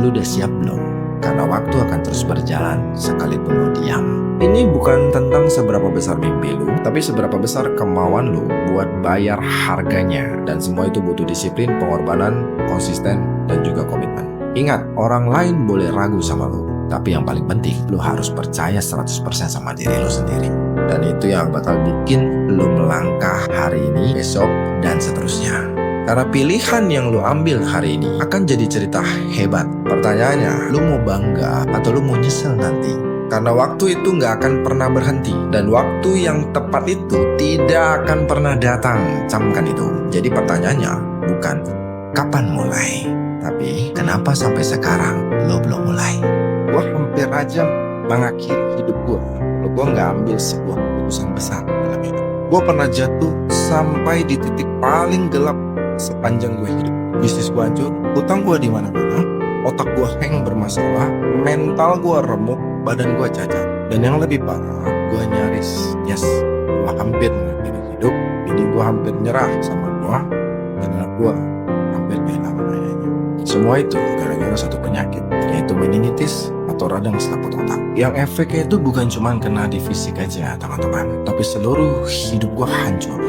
lu udah siap belum? Karena waktu akan terus berjalan sekalipun lu diam. Ini bukan tentang seberapa besar mimpi lu, tapi seberapa besar kemauan lu buat bayar harganya. Dan semua itu butuh disiplin, pengorbanan, konsisten, dan juga komitmen. Ingat, orang lain boleh ragu sama lu, tapi yang paling penting, lu harus percaya 100% sama diri lu sendiri. Dan itu yang bakal bikin lu melangkah hari ini, besok, dan seterusnya. Karena pilihan yang lu ambil hari ini akan jadi cerita hebat. Pertanyaannya, lu mau bangga atau lu mau nyesel nanti? Karena waktu itu gak akan pernah berhenti. Dan waktu yang tepat itu tidak akan pernah datang. Camkan itu. Jadi pertanyaannya bukan kapan mulai, tapi kenapa sampai sekarang lo belum mulai? Gua hampir aja mengakhiri hidup gua kalau gua gak ambil sebuah keputusan besar dalam hidup. Gua pernah jatuh sampai di titik paling gelap sepanjang gue hidup. Bisnis gue hancur, utang gue di mana-mana, otak gue hang bermasalah, mental gue remuk, badan gue cacat. Dan yang lebih parah, gue nyaris, gue hampir mengakhiri hidup. Bini gue hampir nyerah sama gue, dan anak gue hampir kehilangan ayahnya. Semua itu gara-gara satu penyakit, yaitu meningitis atau radang selaput otak. Yang efeknya itu bukan cuma kena di fisik aja teman-teman, tapi seluruh hidup gue hancur.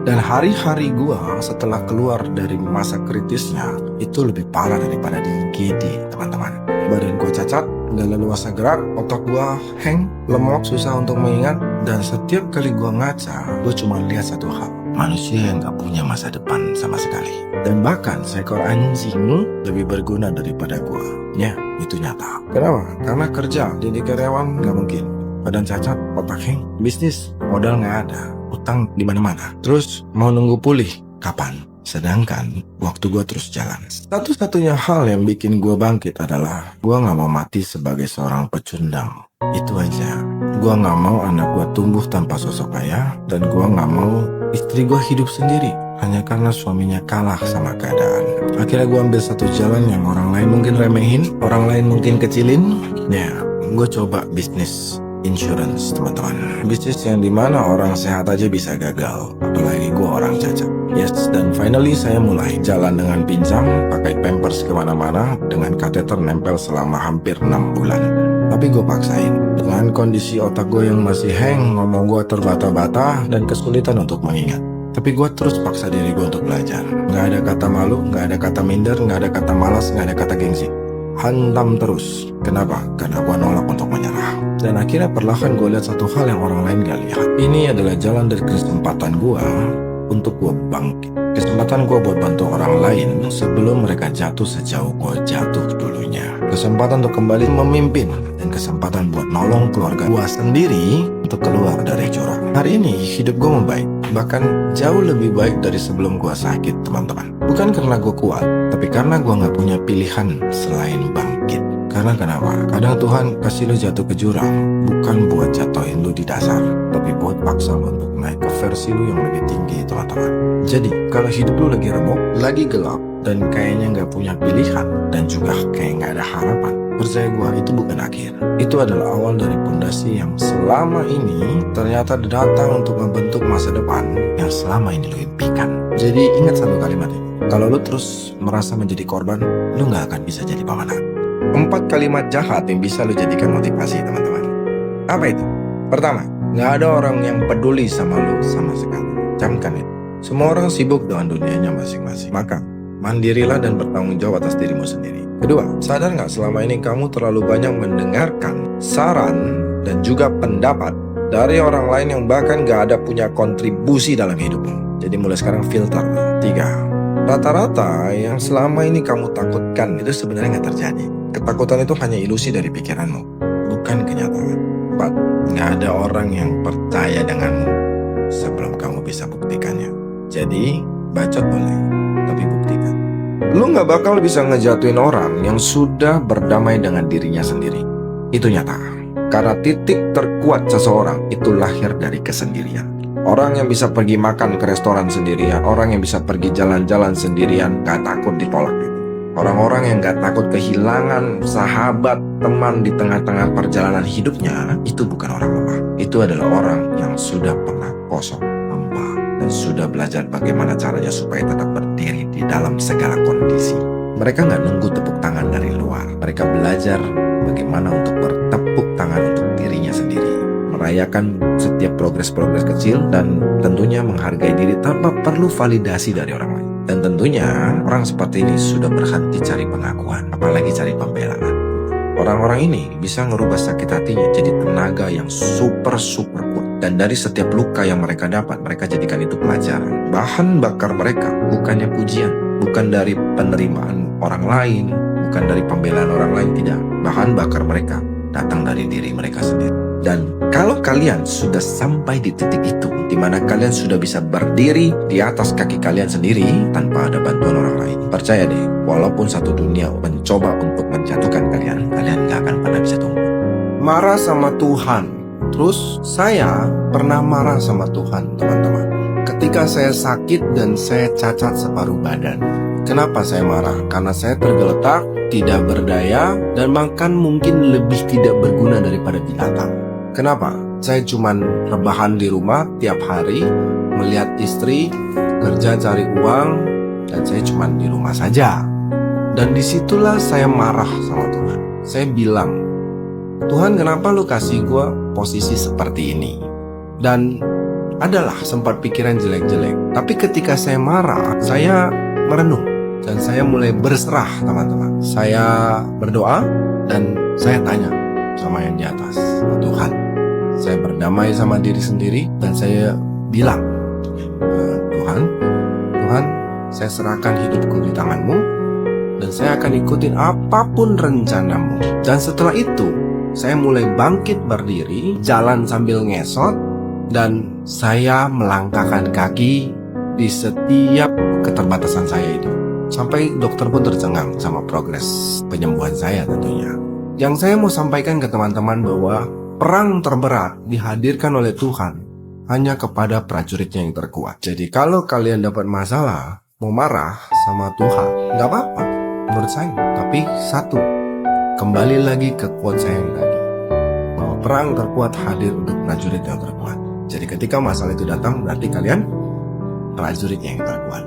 Dan hari-hari gue setelah keluar dari masa kritisnya itu lebih parah daripada di IGD teman-teman. Badan gue cacat, gak leluasa gerak, otak gue hang, lemot, susah untuk mengingat. Dan setiap kali gue ngaca, gue cuma lihat satu hal, manusia yang gak punya masa depan sama sekali. Dan bahkan seekor anjing lebih berguna daripada gue. Ya, itu nyata. Kenapa? Karena kerja jadi karyawan gak mungkin. Badan cacat, otak hang, bisnis, modal gak ada, utang di mana-mana. Terus mau nunggu pulih, kapan? Sedangkan waktu gue terus jalan. Satu-satunya hal yang bikin gue bangkit adalah gue gak mau mati sebagai seorang pecundang. Itu aja. Gue gak mau anak gue tumbuh tanpa sosok ayah, dan gue gak mau istri gue hidup sendiri hanya karena suaminya kalah sama keadaan. Akhirnya gue ambil satu jalan yang orang lain mungkin remehin, orang lain mungkin kecilin. Ya, gue coba bisnis insurance teman-teman. Bisnis yang dimana orang sehat aja bisa gagal, apalagi gue orang cacat. Yes, dan finally saya mulai jalan dengan pincang, pakai pampers kemana-mana, dengan kateter nempel selama hampir 6 bulan. Tapi gue paksain, dengan kondisi otak gue yang masih hang, ngomong gue terbata-bata, dan kesulitan untuk mengingat. Tapi gue terus paksa diri gue untuk belajar. Gak ada kata malu, gak ada kata minder, gak ada kata malas, gak ada kata gengsi. Hantam terus. Kenapa? Karena gue nolak untuk menyerah. Dan akhirnya perlahan gue lihat satu hal yang orang lain gak lihat. Ini adalah jalan dari kesempatan gue untuk gue bangkit. Kesempatan gue buat bantu orang lain sebelum mereka jatuh sejauh gue jatuh dulunya. Kesempatan untuk kembali memimpin, dan kesempatan buat nolong keluarga gue sendiri untuk keluar dari jurang. Hari ini hidup gue membaik, bahkan jauh lebih baik dari sebelum gue sakit teman-teman. Bukan karena gue kuat, tapi karena gue gak punya pilihan selain bangkit. Karena kenapa? Kadang Tuhan kasih lo jatuh ke jurang bukan buat jatuhin lo di dasar, tapi buat paksa lo untuk naik ke versi lo yang lebih tinggi teman-teman. Jadi kalau hidup lo lagi remuk, lagi gelap, dan kayaknya gak punya pilihan, dan juga kayak gak ada harapan, percaya gue itu bukan akhir. Itu adalah awal dari pondasi yang selama ini ternyata datang untuk membentuk masa depan yang selama ini lo impikan. Jadi ingat satu kalimat ini, kalau lo terus merasa menjadi korban, lo gak akan bisa jadi pemenang. 4 kalimat jahat yang bisa lo jadikan motivasi teman-teman. Apa itu? Pertama, gak ada orang yang peduli sama lo sama sekali. Camkan itu. Semua orang sibuk dengan dunianya masing-masing. Maka mandirilah dan bertanggung jawab atas dirimu sendiri. Kedua, sadar gak selama ini kamu terlalu banyak mendengarkan saran dan juga pendapat dari orang lain yang bahkan gak ada punya kontribusi dalam hidupmu. Jadi mulai sekarang filter. 3, rata-rata yang selama ini kamu takutkan itu sebenarnya gak terjadi. Ketakutan itu hanya ilusi dari pikiranmu, bukan kenyataan. 4, gak ada orang yang percaya denganmu sebelum kamu bisa buktikannya. Jadi, bacot boleh, tapi buktikan. Lu gak bakal bisa ngejatuhin orang yang sudah berdamai dengan dirinya sendiri. Itu nyata. Karena titik terkuat seseorang itu lahir dari kesendirian. Orang yang bisa pergi makan ke restoran sendirian, orang yang bisa pergi jalan-jalan sendirian, gak takut ditolak. Orang-orang yang gak takut kehilangan sahabat, teman di tengah-tengah perjalanan hidupnya, itu bukan orang lemah. Itu adalah orang yang sudah pernah kosong, hampa, dan sudah belajar bagaimana caranya supaya tetap berdiri di dalam segala kondisi. Mereka gak nunggu tepuk tangan dari luar. Mereka belajar bagaimana untuk bertepuk tangan untuk dirinya sendiri, merayakan setiap progres-progres kecil, dan tentunya menghargai diri tanpa perlu validasi dari orang lain. Dan tentunya orang seperti ini sudah berhenti cari pengakuan, apalagi cari pembelaan. Orang-orang ini bisa ngerubah sakit hatinya jadi tenaga yang super kuat. Dan dari setiap luka yang mereka dapat, mereka jadikan itu pelajaran. Bahan bakar mereka bukannya pujian, bukan dari penerimaan orang lain, bukan dari pembelaan orang lain, tidak. Bahan bakar mereka datang dari diri mereka sendiri. Dan kalau kalian sudah sampai di titik itu, di mana kalian sudah bisa berdiri di atas kaki kalian sendiri tanpa ada bantuan orang lain, percaya deh, walaupun satu dunia mencoba untuk menjatuhkan kalian, kalian gak akan pernah bisa tumbuh. Marah sama Tuhan. Terus saya pernah marah sama Tuhan, teman-teman. Ketika saya sakit dan saya cacat separuh badan. Kenapa saya marah? Karena saya tergeletak, tidak berdaya, dan bahkan mungkin lebih tidak berguna daripada binatang. Kenapa? Saya cuman rebahan di rumah tiap hari, melihat istri, kerja cari uang, dan saya cuman di rumah saja. Dan disitulah saya marah sama Tuhan. Saya bilang, Tuhan, kenapa lu kasih gue posisi seperti ini? Dan adalah sempat pikiran jelek-jelek. Tapi ketika saya marah, saya merenung. Dan saya mulai berserah, teman-teman. Saya berdoa dan saya tanya sama yang di atas, Tuhan. Saya berdamai sama diri sendiri dan saya bilang, Tuhan, saya serahkan hidupku di tangan-Mu dan saya akan ikutin apapun rencanamu. Dan setelah itu, saya mulai bangkit berdiri, jalan sambil ngesot, dan saya melangkahkan kaki di setiap keterbatasan saya itu. Sampai dokter pun tercengang sama progres penyembuhan saya tentunya. Yang saya mau sampaikan ke teman-teman bahwa perang terberat dihadirkan oleh Tuhan hanya kepada prajuritnya yang terkuat. Jadi kalau kalian dapat masalah, mau marah sama Tuhan, gak apa-apa menurut saya. Tapi satu, kembali lagi ke quote saya yang tadi, bahwa perang terkuat hadir untuk prajurit yang terkuat. Jadi ketika masalah itu datang, berarti kalian prajuritnya yang terkuat.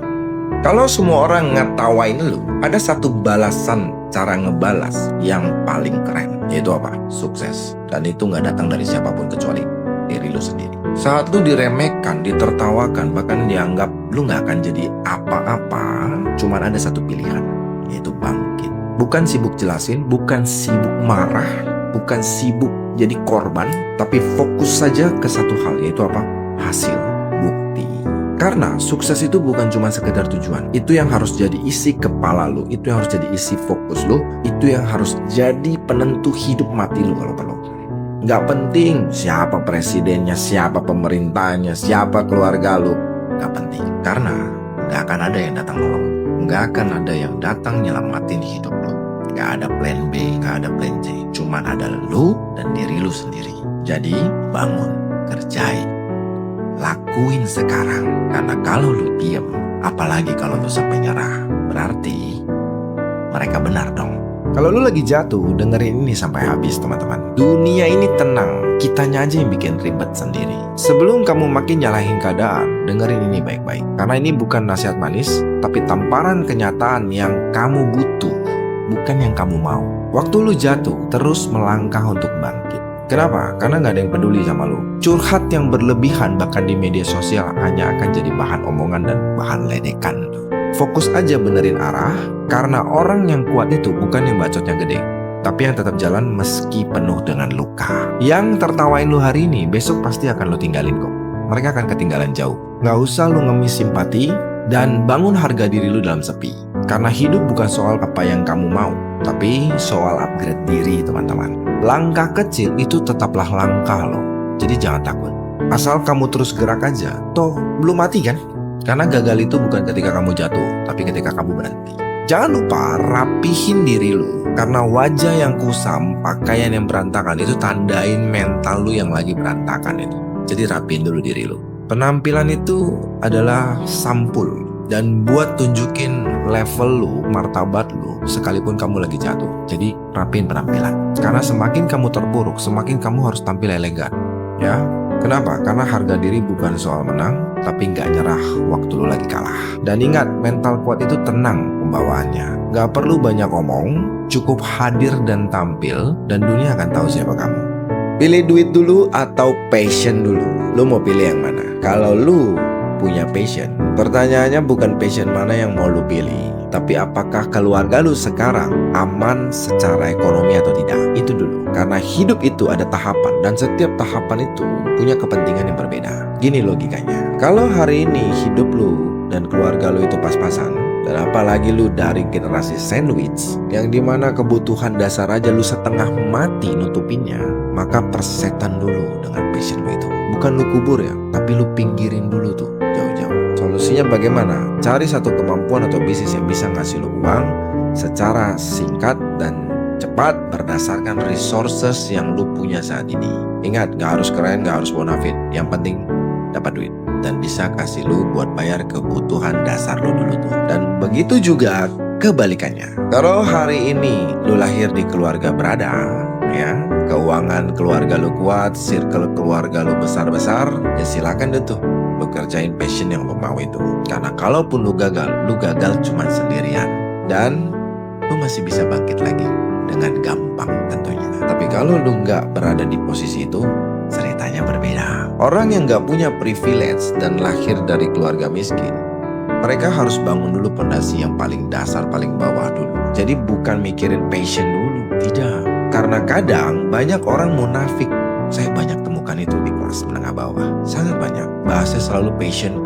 Kalau semua orang ngetawain lu, ada satu balasan cara ngebalas yang paling keren, yaitu apa? Sukses. Dan itu gak datang dari siapapun kecuali diri lu sendiri. Saat lu diremehkan, ditertawakan, bahkan dianggap lu gak akan jadi apa-apa, cuman ada satu pilihan, yaitu bangkit. Bukan sibuk jelasin, bukan sibuk marah, bukan sibuk jadi korban, tapi fokus saja ke satu hal, yaitu apa? Hasil, bukti. Karena sukses itu bukan cuma sekedar tujuan. Itu yang harus jadi isi kepala lu, itu yang harus jadi isi fokus lu, itu yang harus jadi penentu hidup mati lu kalau perlu. Gak penting siapa presidennya, siapa pemerintahnya, siapa keluarga lu. Gak penting, karena gak akan ada yang datang nolong. Gak akan ada yang datang nyelamatin hidup lu. Gak ada plan B, gak ada plan C. Cuman ada lu dan diri lu sendiri. Jadi bangun, kerjain, lakuin sekarang. Karena kalau lu diem, apalagi kalau lu sampai nyerah, berarti mereka benar dong. Kalau lu lagi jatuh, dengerin ini sampai habis, teman-teman. Dunia ini tenang, kitanya aja yang bikin ribet sendiri. Sebelum kamu makin nyalahin keadaan, dengerin ini baik-baik. Karena ini bukan nasihat manis, tapi tamparan kenyataan yang kamu butuh, bukan yang kamu mau. Waktu lu jatuh, terus melangkah untuk bangkit. Kenapa? Karena gak ada yang peduli sama lu. Curhat yang berlebihan bahkan di media sosial hanya akan jadi bahan omongan dan bahan ledekan. Fokus aja benerin arah, karena orang yang kuat itu bukan yang bacotnya gede, tapi yang tetap jalan meski penuh dengan luka. Yang tertawain lu hari ini, besok pasti akan lu tinggalin kok. Mereka akan ketinggalan jauh. Gak usah lu ngemis simpati, dan bangun harga diri lu dalam sepi. Karena hidup bukan soal apa yang kamu mau, tapi soal upgrade diri, teman-teman. Langkah kecil itu tetaplah langkah lo. Jadi jangan takut. Asal kamu terus gerak aja, toh belum mati kan? Karena gagal itu bukan ketika kamu jatuh, tapi ketika kamu berhenti. Jangan lupa rapihin diri lu. Karena wajah yang kusam, pakaian yang berantakan itu tandain mental lu yang lagi berantakan itu. Jadi rapihin dulu diri lu. Penampilan itu adalah sampul, dan buat tunjukin level lu, martabat lu, sekalipun kamu lagi jatuh. Jadi rapiin penampilan. Karena semakin kamu terpuruk, semakin kamu harus tampil elegan. Ya, kenapa? Karena harga diri bukan soal menang, tapi gak nyerah waktu lu lagi kalah. Dan ingat, mental kuat itu tenang pembawaannya. Gak perlu banyak omong, cukup hadir dan tampil, dan dunia akan tahu siapa kamu. Pilih duit dulu atau passion dulu? Lu mau pilih yang mana? Kalau lu punya passion, pertanyaannya bukan passion mana yang mau lu pilih, tapi apakah keluarga lu sekarang aman secara ekonomi atau tidak. Itu dulu. Karena hidup itu ada tahapan, dan setiap tahapan itu punya kepentingan yang berbeda. Gini logikanya, kalau hari ini hidup lu dan keluarga lu itu pas-pasan, dan apalagi lu dari generasi sandwich, yang dimana kebutuhan dasar aja lu setengah mati nutupinnya, maka persetan dulu dengan passion lu itu. Bukan lu kubur ya, tapi lu pinggirin dulu tuh jauh-jauh. Solusinya bagaimana? Cari satu kemampuan atau bisnis yang bisa ngasih lu uang secara singkat dan cepat berdasarkan resources yang lu punya saat ini. Ingat, gak harus keren, gak harus bonafit. Yang penting dapat duit dan bisa kasih lu buat bayar kebutuhan dasar lu dulu tuh. Dan begitu juga kebalikannya. Kalau hari ini lu lahir di keluarga berada, ya, keuangan keluarga lu kuat, circle keluarga lu besar-besar, ya silakan deh tuh lu kerjain passion yang lu mau itu. Karena kalaupun lu gagal cuma sendirian dan lu masih bisa bangkit lagi dengan gampang tentunya. Tapi kalau lu nggak berada di posisi itu, ceritanya berbeda. Orang yang nggak punya privilege dan lahir dari keluarga miskin, mereka harus bangun dulu pondasi yang paling dasar, paling bawah dulu. Jadi bukan mikirin passion dulu, tidak. Karena kadang banyak orang munafik. Saya banyak temukan itu di kelas menengah bawah. Sangat banyak. Bahasnya selalu passion.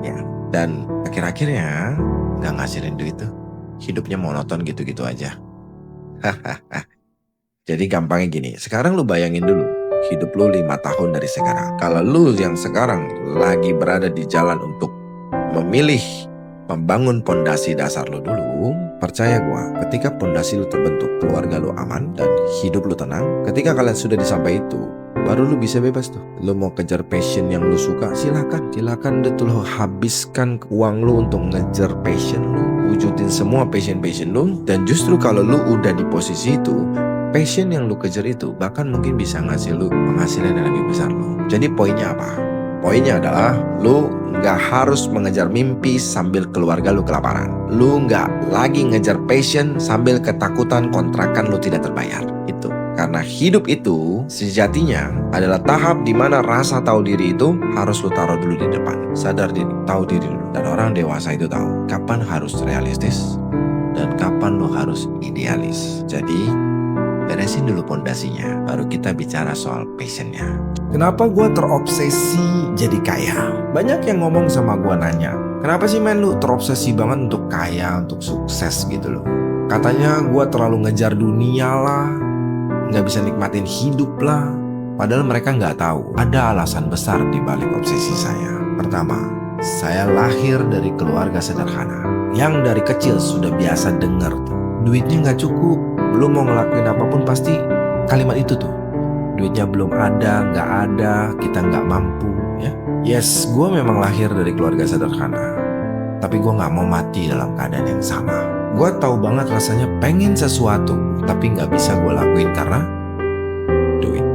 Ya. Dan akhir-akhirnya nggak ngasilin duit tuh. Hidupnya monoton gitu-gitu aja. Jadi gampangnya gini. Sekarang lu bayangin dulu. Hidup lu 5 tahun dari sekarang. Kalau lu yang sekarang lagi berada di jalan untuk memilih membangun pondasi dasar lu dulu, percaya gua, ketika pondasi lu terbentuk, keluarga lu aman dan hidup lu tenang, ketika kalian sudah disampai itu, baru lu bisa bebas tuh. Lu mau kejar passion yang lu suka, silakan deh tuh lu habiskan uang lu untuk ngejar passion lu, wujudin semua passion lu. Dan justru kalau lu udah di posisi itu, passion yang lu kejar itu bahkan mungkin bisa ngasih lu penghasilan yang lebih besar lu. Jadi poinnya apa? Poinnya adalah lu gak harus mengejar mimpi sambil keluarga lu kelaparan. Lu gak lagi ngejar passion sambil ketakutan kontrakan lu tidak terbayar. Itu karena hidup itu sejatinya adalah tahap dimana rasa tahu diri itu harus lu taruh dulu di depan. Sadar diri, tahu diri dulu. Dan orang dewasa itu tahu kapan harus realistis dan kapan lu harus idealis. Jadi beresin dulu pondasinya, baru kita bicara soal passionnya. Kenapa gue terobsesi jadi kaya? Banyak yang ngomong sama gue nanya, kenapa sih men lu terobsesi banget untuk kaya, untuk sukses gitu loh? Katanya gue terlalu ngejar dunia lah, gak bisa nikmatin hidup lah. Padahal mereka gak tahu ada alasan besar di balik obsesi saya. Pertama, saya lahir dari keluarga sederhana yang dari kecil sudah biasa denger tuh, duitnya gak cukup, belum mau ngelakuin apapun pasti kalimat itu tuh. Duitnya belum ada, gak ada, kita gak mampu ya. Yes, gue memang lahir dari keluarga sederhana, tapi gue gak mau mati dalam keadaan yang sama. Gue tahu banget rasanya pengen sesuatu, tapi gak bisa gue lakuin karena duit.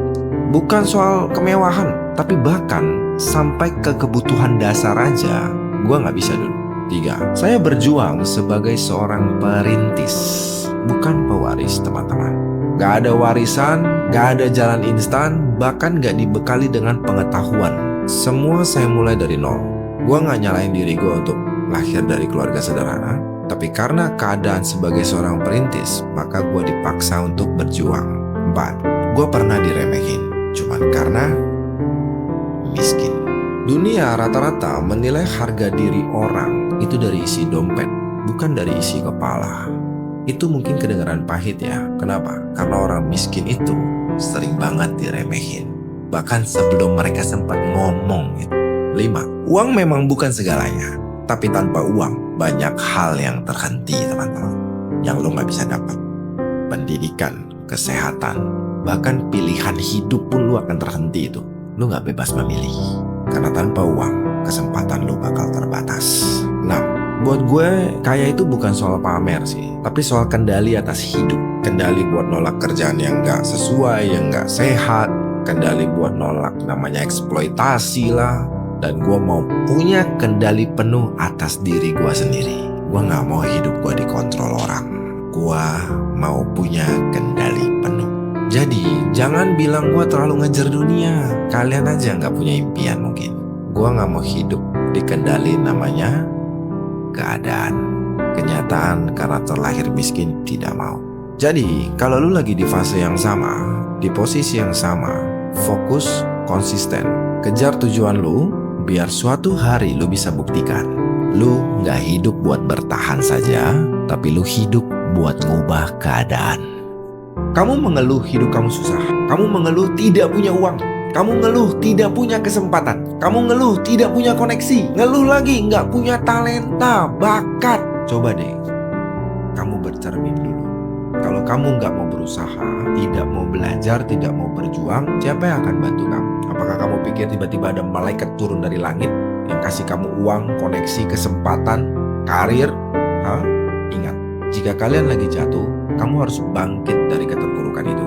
Bukan soal kemewahan, tapi bahkan sampai ke kebutuhan dasar aja gue gak bisa dulu. 3. Saya berjuang sebagai seorang perintis, bukan pewaris teman-teman. Gak ada warisan, gak ada jalan instan, bahkan gak dibekali dengan pengetahuan. Semua saya mulai dari nol. Gue gak nyalain diri gue untuk lahir dari keluarga sederhana, tapi karena keadaan sebagai seorang perintis, maka gue dipaksa untuk berjuang. 4. Gue pernah diremehin, cuman karena miskin. Dunia rata-rata menilai harga diri orang itu dari isi dompet, bukan dari isi kepala. Itu mungkin kedengaran pahit ya. Kenapa? Karena orang miskin itu sering banget diremehin, bahkan sebelum mereka sempat ngomong gitu. 5. Uang memang bukan segalanya, tapi tanpa uang banyak hal yang terhenti teman-teman, yang lo gak bisa dapat. Pendidikan, kesehatan, bahkan pilihan hidup pun lo akan terhenti itu. Lo gak bebas memilih, karena tanpa uang kesempatan lo bakal terbatas. 6. Buat gue, kaya itu bukan soal pamer sih, tapi soal kendali atas hidup. Kendali buat nolak kerjaan yang gak sesuai, yang gak sehat. Kendali buat nolak namanya eksploitasi lah. Dan gue mau punya kendali penuh atas diri gue sendiri. Gue gak mau hidup gue dikontrol orang. Gue mau punya kendali penuh. Jadi, jangan bilang gue terlalu ngejar dunia. Kalian aja gak punya impian mungkin. Gue gak mau hidup dikendali namanya keadaan, kenyataan karena terlahir miskin tidak mau. Jadi kalau lu lagi di fase yang sama, di posisi yang sama, fokus, konsisten, kejar tujuan lu, biar suatu hari lu bisa buktikan lu gak hidup buat bertahan saja, tapi lu hidup buat ngubah keadaan. Kamu mengeluh hidup kamu susah, kamu mengeluh tidak punya uang, kamu ngeluh tidak punya kesempatan, kamu ngeluh tidak punya koneksi, ngeluh lagi nggak punya talenta, bakat. Coba deh, kamu bercermin dulu. Kalau kamu nggak mau berusaha, tidak mau belajar, tidak mau berjuang, siapa yang akan bantu kamu? Apakah kamu pikir tiba-tiba ada malaikat turun dari langit yang kasih kamu uang, koneksi, kesempatan, karir? Ingat, jika kalian lagi jatuh, kamu harus bangkit dari keterpurukan itu.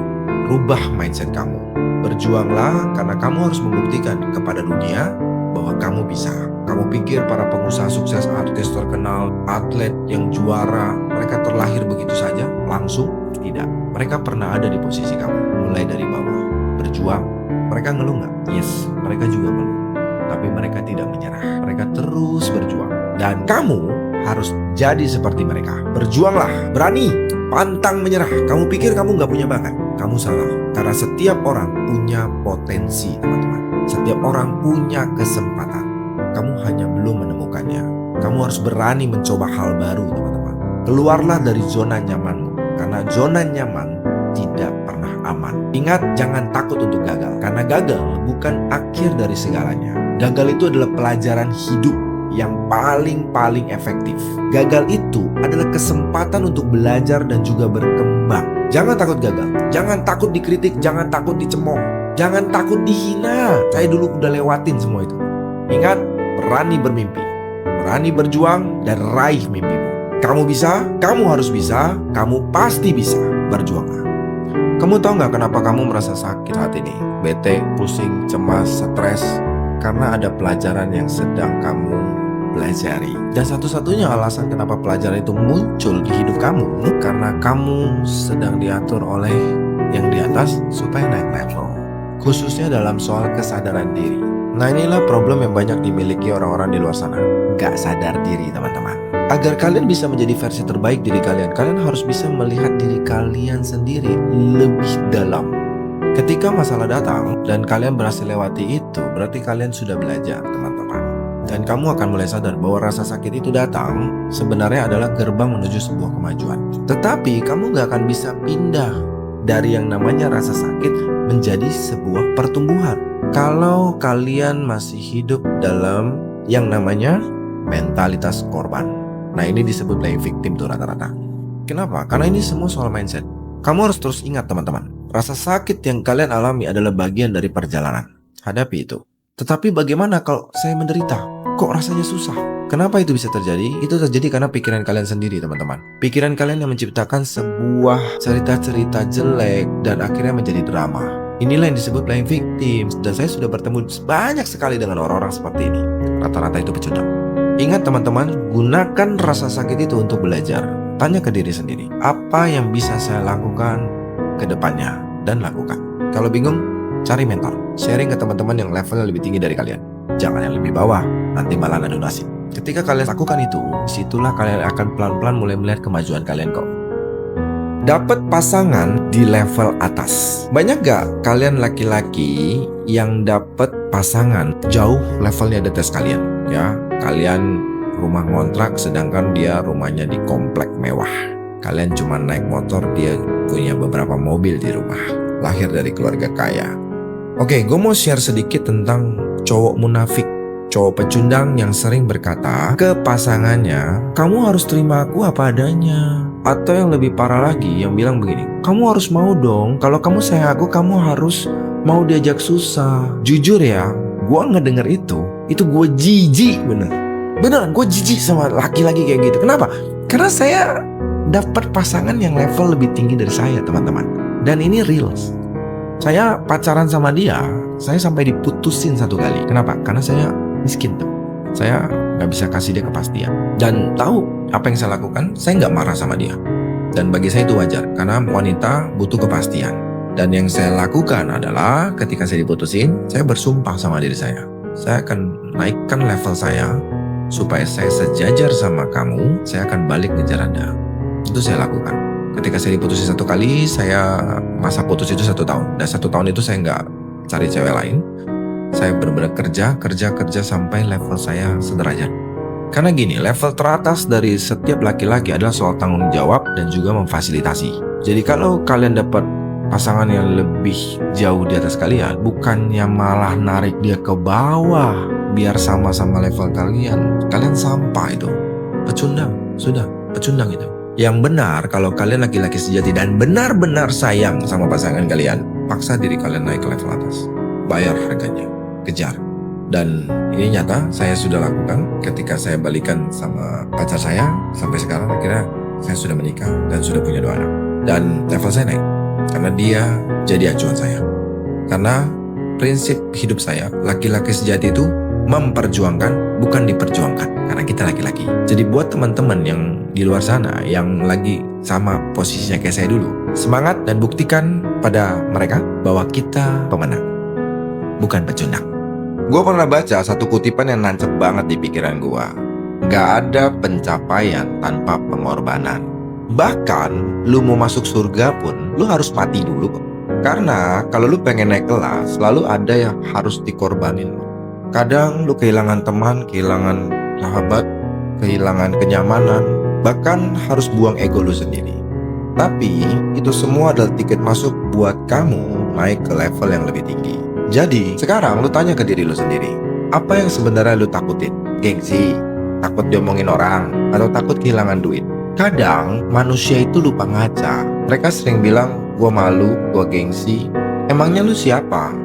Rubah mindset kamu. Berjuanglah karena kamu harus membuktikan kepada dunia bahwa kamu bisa. Kamu pikir para pengusaha sukses, artis terkenal, atlet yang juara, mereka terlahir begitu saja? Langsung? Tidak. Mereka pernah ada di posisi kamu, mulai dari bawah. Berjuang. Mereka ngeluh nggak? Yes, mereka juga ngeluh. Tapi mereka tidak menyerah. Mereka terus berjuang. Dan kamu harus jadi seperti mereka. Berjuanglah, berani, pantang menyerah. Kamu pikir kamu nggak punya bakat? Kamu salah. Karena setiap orang punya potensi, teman-teman. Setiap orang punya kesempatan. Kamu hanya belum menemukannya. Kamu harus berani mencoba hal baru, teman-teman. Keluarlah dari zona nyamanmu. Karena zona nyaman tidak pernah aman. Ingat, jangan takut untuk gagal. Karena gagal bukan akhir dari segalanya. Gagal itu adalah pelajaran hidup yang paling efektif. Gagal itu adalah kesempatan untuk belajar dan juga berkembang. Jangan takut gagal. Jangan takut dikritik. Jangan takut dicemooh. Jangan takut dihina. Saya dulu udah lewatin semua itu. Ingat, berani bermimpi, berani berjuang, dan raih mimpimu. Kamu bisa, kamu harus bisa, kamu pasti bisa. Berjuanglah. Kamu tahu nggak kenapa kamu merasa sakit saat ini? Bete, pusing, cemas, stres. Karena ada pelajaran yang sedang kamu pelajari. Dan satu-satunya alasan kenapa pelajaran itu muncul di hidup kamu, karena kamu sedang diatur oleh yang di atas supaya naik level. Khususnya dalam soal kesadaran diri. Nah, inilah problem yang banyak dimiliki orang-orang di luar sana. Gak sadar diri, teman-teman. Agar kalian bisa menjadi versi terbaik diri kalian, kalian harus bisa melihat diri kalian sendiri lebih dalam. Ketika masalah datang dan kalian berhasil lewati itu, berarti kalian sudah belajar, teman-teman. Dan kamu akan mulai sadar bahwa rasa sakit itu datang sebenarnya adalah gerbang menuju sebuah kemajuan. Tetapi kamu gak akan bisa pindah dari yang namanya rasa sakit menjadi sebuah pertumbuhan kalau kalian masih hidup dalam yang namanya mentalitas korban. Nah, ini disebut playing victim tuh rata-rata. Kenapa? Karena ini semua soal mindset. Kamu harus terus ingat, teman-teman, rasa sakit yang kalian alami adalah bagian dari perjalanan. Hadapi itu. Tetapi bagaimana kalau saya menderita? Kok rasanya susah? Kenapa itu bisa terjadi? Itu terjadi karena pikiran kalian sendiri, teman-teman. Pikiran kalian yang menciptakan sebuah cerita-cerita jelek dan akhirnya menjadi drama. Inilah yang disebut playing victim. Dan saya sudah bertemu banyak sekali dengan orang-orang seperti ini. Rata-rata itu pecundang. Ingat, teman-teman, gunakan rasa sakit itu untuk belajar. Tanya ke diri sendiri, apa yang bisa saya lakukan ke depannya? Dan lakukan. Kalau bingung, cari mentor. Sharing ke teman-teman yang levelnya lebih tinggi dari kalian. Jangan yang lebih bawah, nanti malah adu nasib. Ketika kalian lakukan itu, disitulah kalian akan pelan-pelan mulai melihat kemajuan kalian kok. Dapat pasangan di level atas. Banyak gak kalian laki-laki yang dapat pasangan jauh levelnya di atas kalian? Ya, kalian rumah ngontrak sedangkan dia rumahnya di komplek mewah. Kalian cuma naik motor, dia punya beberapa mobil di rumah. Lahir dari keluarga kaya. Oke, gue mau share sedikit tentang cowok munafik, cowok pecundang yang sering berkata ke pasangannya, kamu harus terima aku apa adanya. Atau yang lebih parah lagi, yang bilang begini, kamu harus mau dong, kalau kamu sayang aku, kamu harus mau diajak susah. Jujur ya, gue ngedenger itu gue jijik bener. Beneran, gue jijik sama laki-laki kayak gitu. Kenapa? Karena saya dapat pasangan yang level lebih tinggi dari saya, teman-teman. Dan ini real. Saya pacaran sama dia, saya sampai diputusin 1 kali. Kenapa? Karena saya miskin tuh. Saya gak bisa kasih dia kepastian. Dan tahu apa yang saya lakukan? Saya gak marah sama dia. Dan bagi saya itu wajar, karena wanita butuh kepastian. Dan yang saya lakukan adalah ketika saya diputusin, saya bersumpah sama diri saya. Saya akan naikkan level saya, supaya saya sejajar sama kamu, saya akan balik ngejar Anda. Itu saya lakukan. Ketika saya diputusin 1 kali, saya masa putus itu 1 tahun. Dan 1 tahun itu saya nggak cari cewek lain. Saya benar-benar kerja sampai level saya sederajat. Karena gini, level teratas dari setiap laki-laki adalah soal tanggung jawab dan juga memfasilitasi. Jadi kalau kalian dapat pasangan yang lebih jauh di atas kalian, bukannya malah narik dia ke bawah biar sama-sama level kalian sampah itu. Pecundang, sudah, pecundang itu. Yang benar, kalau kalian laki-laki sejati dan benar-benar sayang sama pasangan kalian, paksa diri kalian naik ke level atas. Bayar harganya, kejar. Dan ini nyata, saya sudah lakukan ketika saya balikan sama pacar saya. Sampai sekarang akhirnya saya sudah menikah dan sudah punya 2 anak. Dan level saya naik, karena dia jadi acuan saya. Karena prinsip hidup saya, laki-laki sejati itu memperjuangkan, bukan diperjuangkan. Karena kita laki-laki. Jadi buat teman-teman yang di luar sana yang lagi sama posisinya kayak saya dulu, semangat dan buktikan pada mereka bahwa kita pemenang, bukan pecundang. Gue pernah baca satu kutipan yang nancep banget di pikiran gue. Gak ada pencapaian tanpa pengorbanan. Bahkan lu mau masuk surga pun lu harus mati dulu kok. Karena kalau lu pengen naik kelas, selalu ada yang harus dikorbanin. Kadang lu kehilangan teman, kehilangan sahabat, kehilangan kenyamanan, bahkan harus buang ego lu sendiri. Tapi itu semua adalah tiket masuk buat kamu naik ke level yang lebih tinggi. Jadi sekarang lu tanya ke diri lu sendiri, apa yang sebenarnya lu takutin? Gengsi, takut diomongin orang, atau takut kehilangan duit? Kadang manusia itu lupa ngaca. Mereka sering bilang, gua malu, gua gengsi. Emangnya lu siapa?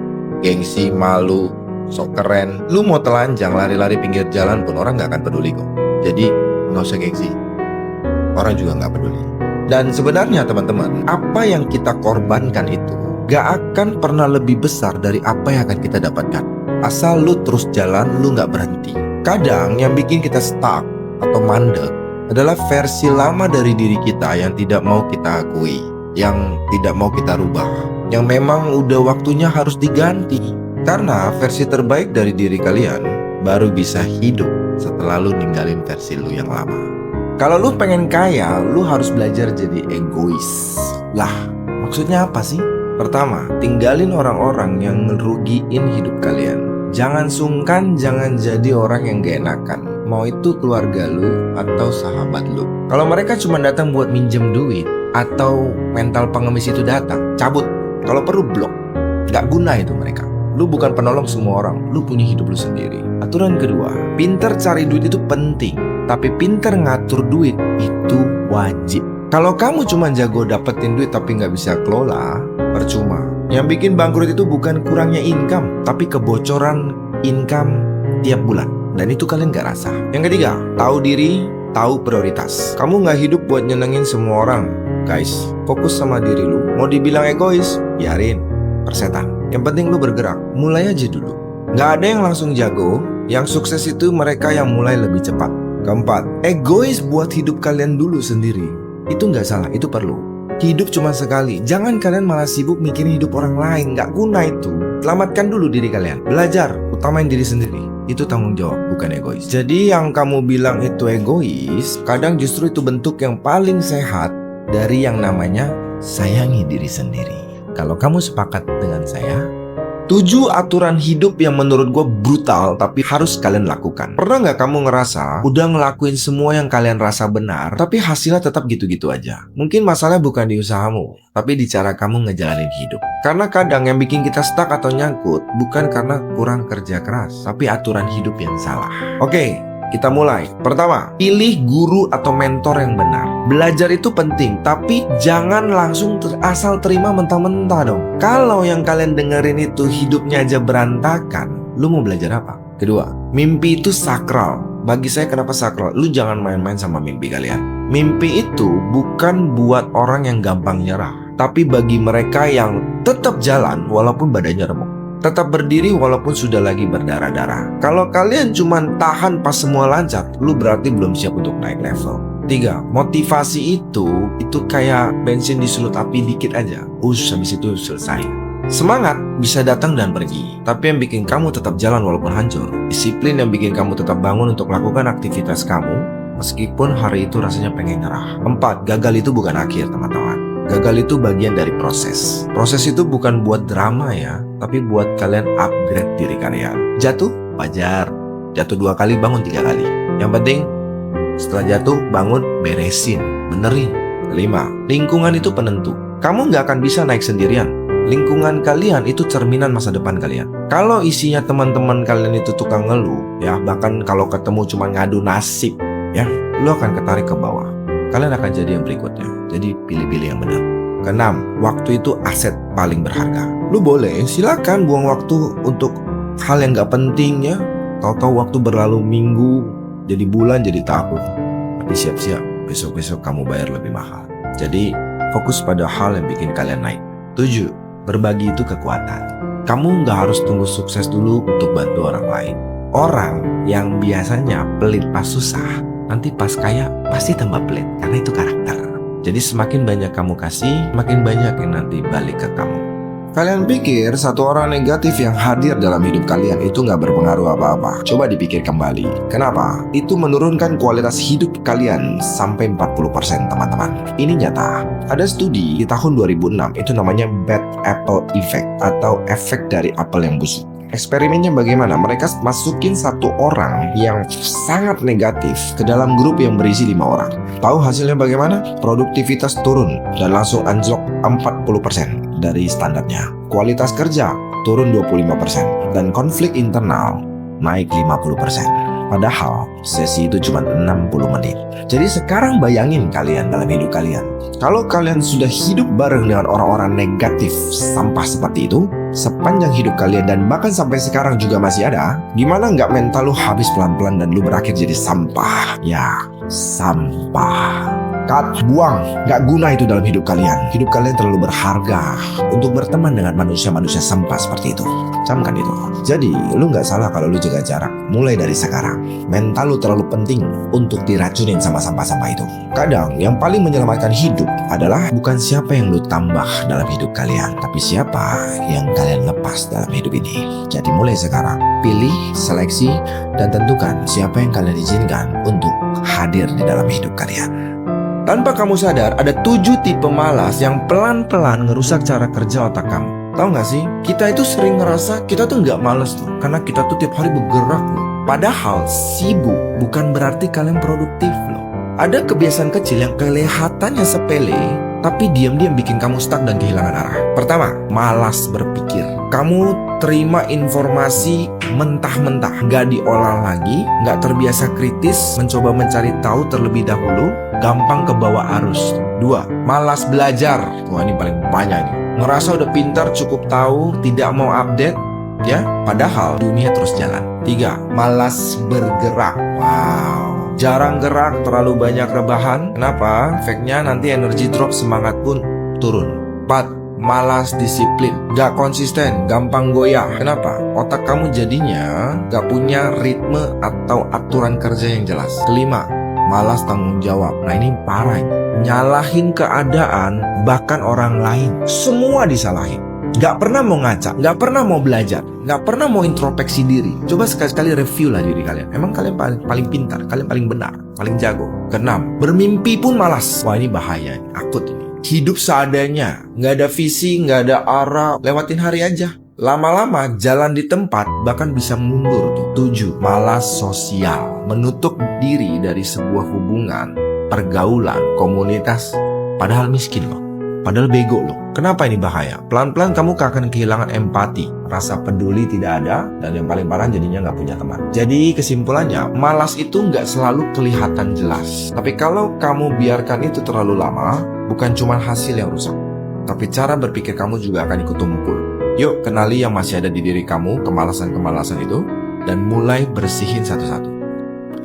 Gengsi, malu, sok keren. Lu mau telanjang lari-lari pinggir jalan pun orang gak akan peduli kok. Jadi gak usah gengsi, orang juga gak peduli. Dan sebenarnya teman-teman, apa yang kita korbankan itu gak akan pernah lebih besar dari apa yang akan kita dapatkan. Asal lu terus jalan, lu gak berhenti. Kadang yang bikin kita stuck atau mandek adalah versi lama dari diri kita yang tidak mau kita akui, yang tidak mau kita rubah, yang memang udah waktunya harus diganti. Karena versi terbaik dari diri kalian baru bisa hidup setelah lu ninggalin versi lu yang lama. Kalau lu pengen kaya, lu harus belajar jadi egois. Lah, maksudnya apa sih? Pertama, tinggalin orang-orang yang ngerugiin hidup kalian. Jangan sungkan, jangan jadi orang yang gak enakan. Mau itu keluarga lu atau sahabat lu. Kalau mereka cuma datang buat minjem duit atau mental pengemis itu datang, cabut. Kalau perlu blok. Gak guna itu mereka. Lu bukan penolong semua orang, lu punya hidup lu sendiri. Aturan kedua, pinter cari duit itu penting, tapi pinter ngatur duit itu wajib. Kalau kamu cuma jago dapetin duit tapi gak bisa kelola, percuma. Yang bikin bangkrut itu bukan kurangnya income, tapi kebocoran income tiap bulan. Dan itu kalian gak rasa. Yang ketiga, tahu diri, tahu prioritas. Kamu gak hidup buat nyenengin semua orang. Guys, fokus sama diri lu. Mau dibilang egois, biarin, persetan. Yang penting lu bergerak, mulai aja dulu. Gak ada yang langsung jago. Yang sukses itu mereka yang mulai lebih cepat. Keempat, egois buat hidup kalian dulu sendiri. Itu gak salah, itu perlu. Hidup cuma sekali. Jangan kalian malah sibuk mikirin hidup orang lain. Gak guna itu. Selamatkan dulu diri kalian. Belajar, utamain diri sendiri. Itu tanggung jawab, bukan egois. Jadi yang kamu bilang itu egois, kadang justru itu bentuk yang paling sehat dari yang namanya sayangi diri sendiri. Kalau kamu sepakat dengan saya, 7 aturan hidup yang menurut gue brutal tapi harus kalian lakukan. Pernah gak kamu ngerasa udah ngelakuin semua yang kalian rasa benar, tapi hasilnya tetap gitu-gitu aja? Mungkin masalahnya bukan di usahamu, tapi di cara kamu ngejalanin hidup. Karena kadang yang bikin kita stuck atau nyangkut bukan karena kurang kerja keras, tapi aturan hidup yang salah. Oke, kita mulai. Pertama, pilih guru atau mentor yang benar. Belajar itu penting, tapi jangan langsung asal terima mentah-mentah dong. Kalau yang kalian dengerin itu hidupnya aja berantakan, lu mau belajar apa? Kedua, mimpi itu sakral. Bagi saya kenapa sakral? Lu jangan main-main sama mimpi kalian. Mimpi itu bukan buat orang yang gampang nyerah, tapi bagi mereka yang tetap jalan walaupun badannya remuk, tetap berdiri walaupun sudah lagi berdarah-darah. Kalau kalian cuma tahan pas semua lancar, lu berarti belum siap untuk naik level. 3, motivasi itu kayak bensin disulut api dikit aja, habis itu selesai. Semangat bisa datang dan pergi, tapi yang bikin kamu tetap jalan walaupun hancur, disiplin yang bikin kamu tetap bangun untuk melakukan aktivitas kamu meskipun hari itu rasanya pengen nyerah. 4, gagal itu bukan akhir teman-teman. Gagal itu bagian dari proses. Proses itu bukan buat drama ya, tapi buat kalian upgrade diri kalian. Jatuh, wajar. Jatuh 2 kali, bangun 3 kali. Yang penting setelah jatuh, bangun, beresin, benerin. 5, lingkungan itu penentu. Kamu gak akan bisa naik sendirian. Lingkungan kalian itu cerminan masa depan kalian. Kalau isinya teman-teman kalian itu tukang ngeluh, ya bahkan kalau ketemu cuma ngadu nasib, ya lu akan ketarik ke bawah. kalian akan jadi yang berikutnya. Jadi pilih-pilih yang benar. Keenam, waktu itu aset paling berharga. Lu boleh silakan buang waktu untuk hal yang gak penting ya. Tahu-tahu waktu berlalu minggu, jadi bulan, jadi tahun. Tapi siap-siap, besok-besok kamu bayar lebih mahal. Jadi fokus pada hal yang bikin kalian naik. 7, berbagi itu kekuatan. Kamu gak harus tunggu sukses dulu untuk bantu orang lain. Orang yang biasanya pelit pas susah, nanti pas kaya pasti tambah pelit, karena itu karakter. Jadi semakin banyak kamu kasih, makin banyak yang nanti balik ke kamu. Kalian pikir satu orang negatif yang hadir dalam hidup kalian itu gak berpengaruh apa-apa? Coba dipikir kembali. Kenapa? Itu menurunkan kualitas hidup kalian sampai 40% teman-teman. Ini nyata. Ada studi di tahun 2006, itu namanya Bad Apple Effect atau efek dari apel yang busuk. Eksperimennya bagaimana? Mereka masukin satu orang yang sangat negatif ke dalam grup yang berisi 5 orang. Tahu hasilnya bagaimana? Produktivitas turun dan langsung anjlok 40% dari standarnya. Kualitas kerja turun 25% dan konflik internal naik 50%. Padahal sesi itu cuma 60 menit. Jadi sekarang bayangin kalian dalam hidup kalian. Kalau kalian sudah hidup bareng dengan orang-orang negatif sampah seperti itu, sepanjang hidup kalian dan bahkan sampai sekarang juga masih ada, gimana nggak mental lu habis pelan-pelan dan lu berakhir jadi sampah? Ya, sampah. Cut, buang, gak guna itu dalam hidup kalian. Hidup kalian terlalu berharga untuk berteman dengan manusia-manusia sampah seperti itu. Camkan itu. Jadi, lu gak salah kalau lu jaga jarak. Mulai dari sekarang. Mental lu terlalu penting untuk diracunin sama sampah-sampah itu. Kadang, yang paling menyelamatkan hidup adalah bukan siapa yang lu tambah dalam hidup kalian, tapi siapa yang kalian lepas dalam hidup ini. Jadi, mulai sekarang, pilih, seleksi, dan tentukan siapa yang kalian izinkan untuk hadir di dalam hidup kalian. Tanpa kamu sadar, ada 7 tipe malas yang pelan-pelan ngerusak cara kerja otak kamu. Tahu gak sih? Kita itu sering ngerasa kita tuh gak malas loh, karena kita tuh tiap hari bergerak loh. Padahal sibuk bukan berarti kalian produktif loh. Ada kebiasaan kecil yang kelihatannya sepele, tapi diam-diam bikin kamu stuck dan kehilangan arah. Pertama, malas berpikir. Kamu terima informasi mentah-mentah, gak diolah lagi, gak terbiasa kritis, mencoba mencari tahu terlebih dahulu, gampang kebawa arus. 2, malas belajar. Wah, ini paling banyak nih. Ngerasa udah pintar, cukup tahu, tidak mau update, ya, padahal dunia terus jalan. 3, malas bergerak. Wow, jarang gerak, terlalu banyak rebahan. Kenapa? Efeknya nanti energi drop, semangat pun turun. 4, malas disiplin, gak konsisten, gampang goyah. Kenapa? Otak kamu jadinya gak punya ritme atau aturan kerja yang jelas. 5, malas tanggung jawab. Nah, ini parah ini. Nyalahin keadaan, bahkan orang lain, semua disalahin. Gak pernah mau ngaca, gak pernah mau belajar, gak pernah mau introspeksi diri. Coba sekali-sekali review lah diri kalian. Emang kalian paling pintar, kalian paling benar, paling jago. 6, bermimpi pun malas. Wah, ini bahaya, akut ini. Hidup seadanya, gak ada visi, gak ada arah, lewatin hari aja. Lama-lama jalan di tempat bahkan bisa mundur tuh. 7, malas sosial, menutup diri dari sebuah hubungan, pergaulan, komunitas, padahal miskin loh, padahal bego loh. Kenapa ini bahaya? Pelan-pelan kamu akan kehilangan empati, rasa peduli tidak ada, dan yang paling parah jadinya gak punya teman. Jadi kesimpulannya, malas itu gak selalu kelihatan jelas. Tapi kalau kamu biarkan itu terlalu lama, bukan cuma hasil yang rusak, tapi cara berpikir kamu juga akan ikut tumpul. Yuk, kenali yang masih ada di diri kamu, kemalasan-kemalasan itu, dan mulai bersihin satu-satu.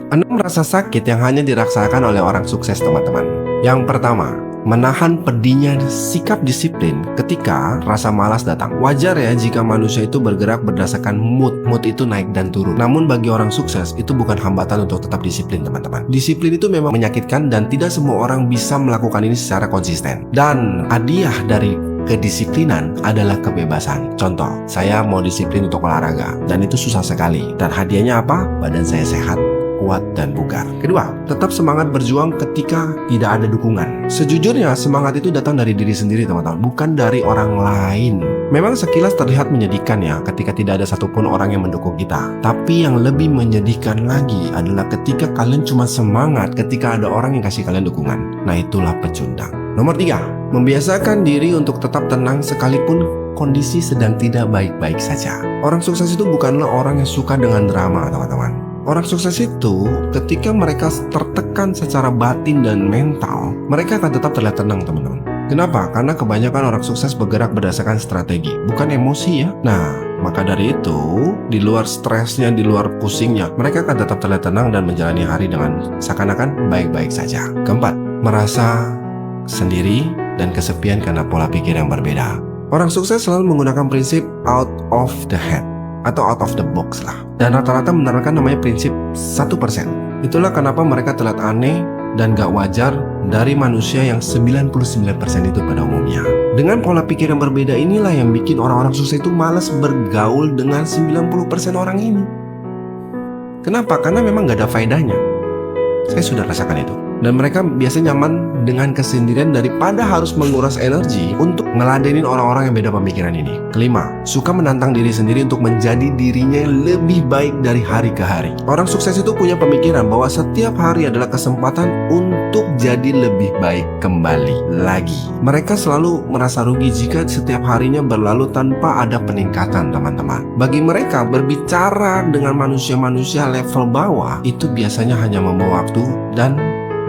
6 rasa sakit yang hanya dirasakan oleh orang sukses, teman-teman. Yang pertama, menahan pedihnya sikap disiplin ketika rasa malas datang. Wajar ya jika manusia itu bergerak berdasarkan mood. Mood itu naik dan turun. Namun bagi orang sukses, itu bukan hambatan untuk tetap disiplin, teman-teman. Disiplin itu memang menyakitkan dan tidak semua orang bisa melakukan ini secara konsisten. Dan hadiah dari kedisiplinan adalah kebebasan. Contoh, saya mau disiplin untuk olahraga, dan itu susah sekali. Dan hadiahnya apa? Badan saya sehat, kuat, dan bugar. Kedua, tetap semangat berjuang ketika tidak ada dukungan. Sejujurnya, semangat itu datang dari diri sendiri, teman-teman, bukan dari orang lain. Memang sekilas terlihat menyedihkan ya, ketika tidak ada satupun orang yang mendukung kita. Tapi yang lebih menyedihkan lagi adalah ketika kalian cuma semangat ketika ada orang yang kasih kalian dukungan. Nah, itulah pecundang. Nomor 3, membiasakan diri untuk tetap tenang sekalipun kondisi sedang tidak baik-baik saja. Orang sukses itu bukanlah orang yang suka dengan drama, teman-teman. Orang sukses itu ketika mereka tertekan secara batin dan mental, mereka akan tetap terlihat tenang, teman-teman. Kenapa? Karena kebanyakan orang sukses bergerak berdasarkan strategi, bukan emosi ya. Nah, maka dari itu, di luar stresnya, di luar pusingnya, mereka akan tetap terlihat tenang dan menjalani hari dengan seakan-akan baik-baik saja. Keempat, merasa sendiri dan kesepian karena pola pikir yang berbeda. Orang sukses selalu menggunakan prinsip out of the head atau out of the box lah. Dan rata-rata menerapkan namanya prinsip 1%. Itulah kenapa mereka terlihat aneh dan gak wajar dari manusia yang 99% itu pada umumnya. Dengan pola pikir yang berbeda inilah yang bikin orang-orang sukses itu malas bergaul dengan 90% orang ini. Kenapa? Karena memang gak ada faedahnya. Saya sudah rasakan itu. Dan mereka biasanya nyaman dengan kesendirian daripada harus menguras energi untuk ngeladenin orang-orang yang beda pemikiran ini. Kelima, suka menantang diri sendiri untuk menjadi dirinya yang lebih baik dari hari ke hari. Orang sukses itu punya pemikiran bahwa setiap hari adalah kesempatan untuk jadi lebih baik kembali lagi. Mereka selalu merasa rugi jika setiap harinya berlalu tanpa ada peningkatan, teman-teman. Bagi mereka, berbicara dengan manusia-manusia level bawah itu biasanya hanya membawa waktu dan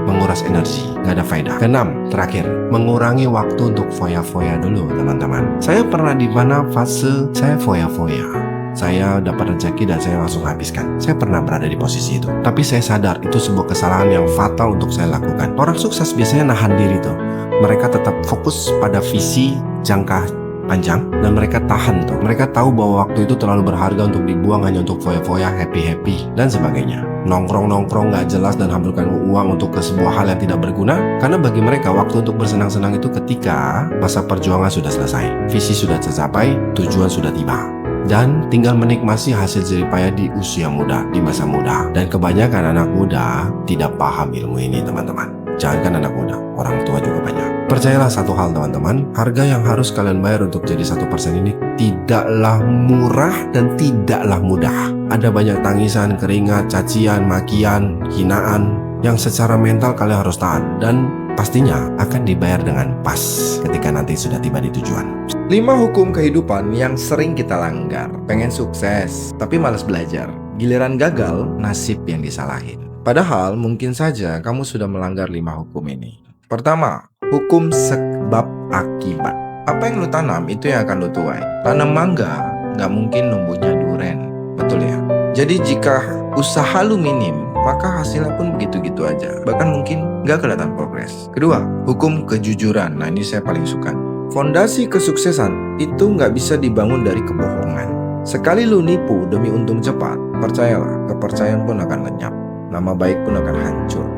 menguras energi, gak ada faedah. Keenam, terakhir, mengurangi waktu untuk foya-foya dulu, teman-teman. Saya pernah di mana fase saya foya-foya. Saya dapat rezeki dan saya langsung habiskan. Saya pernah berada di posisi itu. Tapi saya sadar itu sebuah kesalahan yang fatal untuk saya lakukan. Orang sukses biasanya nahan diri tuh. Mereka tetap fokus pada visi jangka panjang dan mereka tahan tuh. Mereka tahu bahwa waktu itu terlalu berharga untuk dibuang hanya untuk foya-foya, happy-happy dan sebagainya. Nongkrong-nongkrong gak jelas dan hamburkan uang untuk ke sebuah hal yang tidak berguna. Karena bagi mereka waktu untuk bersenang-senang itu ketika masa perjuangan sudah selesai, visi sudah tercapai, tujuan sudah tiba, dan tinggal menikmati hasil jeripaya di usia muda, di masa muda. Dan kebanyakan anak muda tidak paham ilmu ini, teman-teman. Jangankan anak muda, orang tua juga banyak. Percayalah satu hal, teman-teman, harga yang harus kalian bayar untuk jadi 1% ini tidaklah murah dan tidaklah mudah. Ada banyak tangisan, keringat, cacian, makian, hinaan yang secara mental kalian harus tahan dan pastinya akan dibayar dengan pas ketika nanti sudah tiba di tujuan. 5 hukum kehidupan yang sering kita langgar. Pengen sukses, tapi malas belajar. Giliran gagal, nasib yang disalahin. Padahal mungkin saja kamu sudah melanggar 5 hukum ini. Pertama, hukum sebab akibat. Apa yang lu tanam itu yang akan lu tuai. Tanam mangga gak mungkin numbuhnya duren. Betul ya? Jadi jika usaha lu minim, maka hasilnya pun begitu-gitu aja. Bahkan mungkin gak kelihatan progres. Kedua, hukum kejujuran. Nah, ini saya paling suka. Fondasi kesuksesan itu gak bisa dibangun dari kebohongan. Sekali lu nipu demi untung cepat, percayalah, kepercayaan pun akan lenyap. Nama baik pun akan hancur.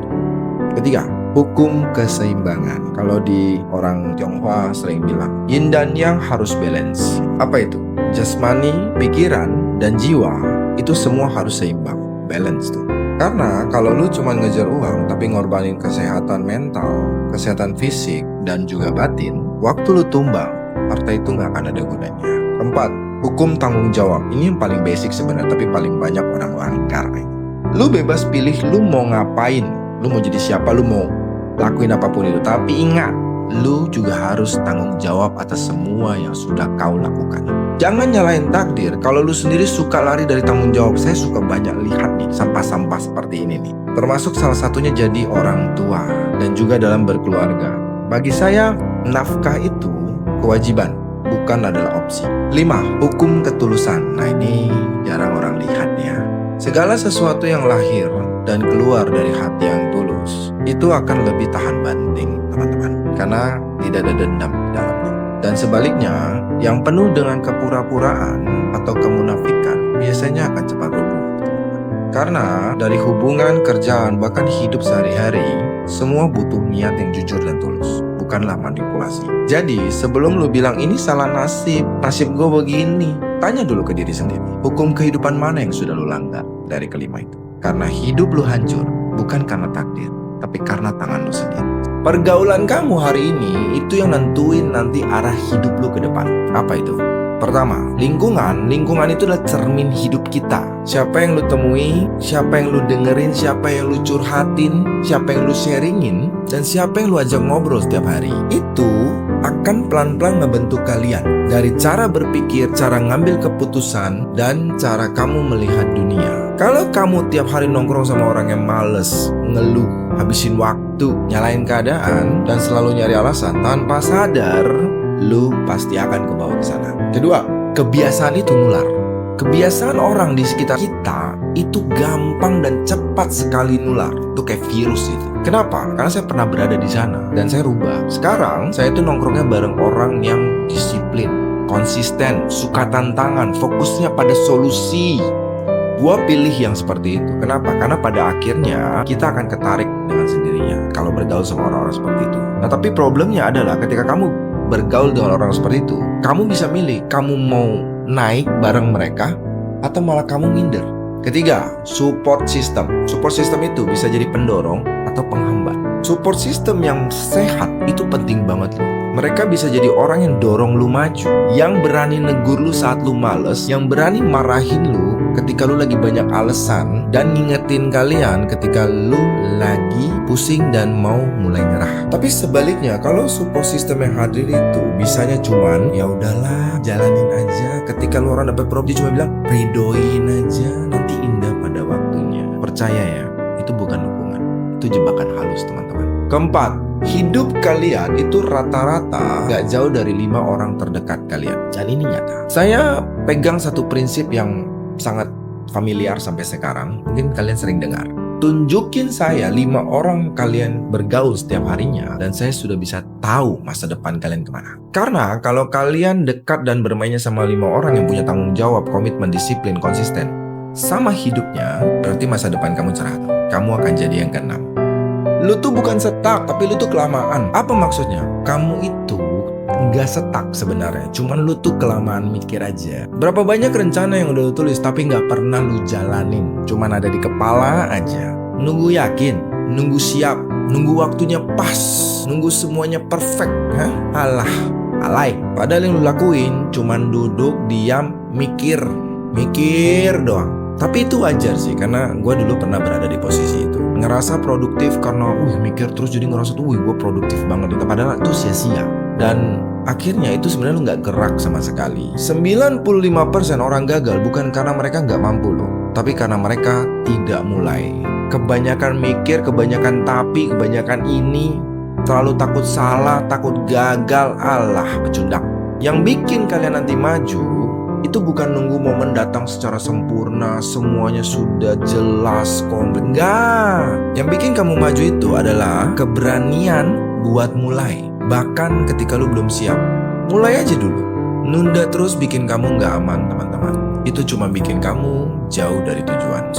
Ketiga, hukum keseimbangan. Kalau di orang Tionghoa sering bilang, yin dan yang harus balance. Apa itu? Jasmani, pikiran, dan jiwa itu semua harus seimbang, balance tuh. Karena kalau lu cuma ngejar uang tapi ngorbanin kesehatan mental, kesehatan fisik, dan juga batin, waktu lu tumbang, harta itu nggak akan ada gunanya. Keempat, hukum tanggung jawab. Ini yang paling basic sebenarnya, tapi paling banyak orang langgar. Lu bebas pilih lu mau ngapain, lu mau jadi siapa, lu mau lakuin apapun itu. Tapi ingat, lu juga harus tanggung jawab atas semua yang sudah kau lakukan. Jangan nyalain takdir kalau lu sendiri suka lari dari tanggung jawab. Saya suka banyak lihat nih sampah-sampah seperti ini nih. Termasuk salah satunya jadi orang tua dan juga dalam berkeluarga. Bagi saya, nafkah itu kewajiban, bukan adalah opsi. 5. Hukum ketulusan. Nah, ini jarang orang lihat ya. Segala sesuatu yang lahir dan keluar dari hati yang tulus itu akan lebih tahan banting, teman-teman, karena tidak ada dendam di dalamnya. Dan sebaliknya, yang penuh dengan kepura-puraan atau kemunafikan biasanya akan cepat rubuh, teman-teman. Karena dari hubungan, kerjaan, bahkan hidup sehari-hari, semua butuh niat yang jujur dan tulus, bukanlah manipulasi. Jadi sebelum lu bilang ini salah nasib gue begini, tanya dulu ke diri sendiri, hukum kehidupan mana yang sudah lu langgar dari kelima itu. Karena hidup lu hancur bukan karena takdir, tapi karena tangan lu sendiri. Pergaulan kamu hari ini itu yang nentuin nanti arah hidup lu ke depan. Apa itu? Pertama, lingkungan itu adalah cermin hidup kita. Siapa yang lu temui, siapa yang lu dengerin, siapa yang lu curhatin, siapa yang lu sharingin, dan siapa yang lu ajak ngobrol setiap hari. Itu akan pelan-pelan ngebentuk kalian. Dari cara berpikir, cara ngambil keputusan, dan cara kamu melihat dunia. Kalau kamu tiap hari nongkrong sama orang yang males, ngeluh, habisin waktu, nyalain keadaan, dan selalu nyari alasan tanpa sadar, lu pasti akan kebawa ke sana. Kedua, kebiasaan itu nular. Kebiasaan orang di sekitar kita itu gampang dan cepat sekali nular. Itu kayak virus itu. Kenapa? Karena saya pernah berada di sana dan saya rubah. Sekarang saya itu nongkrongnya bareng orang yang disiplin, konsisten, suka tantangan, fokusnya pada solusi. Gua pilih yang seperti itu. Kenapa? Karena pada akhirnya kita akan ketarik dengan sendirinya kalau bergaul sama orang-orang seperti itu. Nah, tapi problemnya adalah ketika kamu bergaul dengan orang seperti itu, kamu bisa milih kamu mau naik bareng mereka atau malah kamu minder. Ketiga, support system. Support system itu bisa jadi pendorong atau penghambat. Support system yang sehat itu penting banget loh. Mereka bisa jadi orang yang dorong lu maju, yang berani negur lu saat lu males, yang berani marahin lu ketika lu lagi banyak alasan, dan ngingetin kalian ketika lu lagi pusing dan mau mulai nyerah. Tapi sebaliknya, kalau support system yang hadir itu bisanya cuman ya udahlah, jalanin aja. Ketika lu orang dapet problem, dia cuma bilang ridoin aja, nanti indah pada waktunya. Percaya ya, itu bukan dukungan, itu jebakan halus teman-teman. Keempat, hidup kalian itu rata-rata gak jauh dari 5 orang terdekat kalian. Dan ini nyata. Saya pegang satu prinsip yang sangat familiar sampai sekarang. Mungkin kalian sering dengar. Tunjukin saya 5 orang kalian bergaul setiap harinya, dan saya sudah bisa tahu masa depan kalian kemana. Karena kalau kalian dekat dan bermainnya sama 5 orang yang punya tanggung jawab, komitmen, disiplin, konsisten sama hidupnya, berarti masa depan kamu cerah. Kamu akan jadi yang keenam. Lu tuh bukan stuck, tapi lu tuh kelamaan. Apa maksudnya? Kamu itu nggak stuck sebenarnya, cuman lu tuh kelamaan mikir aja. Berapa banyak rencana yang udah lu tulis tapi nggak pernah lu jalanin, cuman ada di kepala aja. Nunggu yakin, nunggu siap, nunggu waktunya pas, nunggu semuanya perfect. Alah, alay. Padahal yang lu lakuin cuman duduk, diam, mikir doang. Tapi itu wajar sih, karena gue dulu pernah berada di posisi itu. Ngerasa produktif karena mikir terus, jadi ngerasa tuh gue produktif banget. Padahal itu sia-sia. Dan akhirnya itu sebenarnya lu gak gerak sama sekali. 95% orang gagal bukan karena mereka gak mampu loh, tapi karena mereka tidak mulai. Kebanyakan mikir, kebanyakan tapi, kebanyakan ini, terlalu takut salah, takut gagal, alah pecundang. Yang bikin kalian nanti maju itu bukan nunggu momen datang secara sempurna, semuanya sudah jelas, komplit. Enggak. Yang bikin kamu maju itu adalah keberanian buat mulai. Bahkan ketika lu belum siap, mulai aja dulu. Nunda terus bikin kamu nggak aman teman-teman. Itu cuma bikin kamu jauh dari tujuan.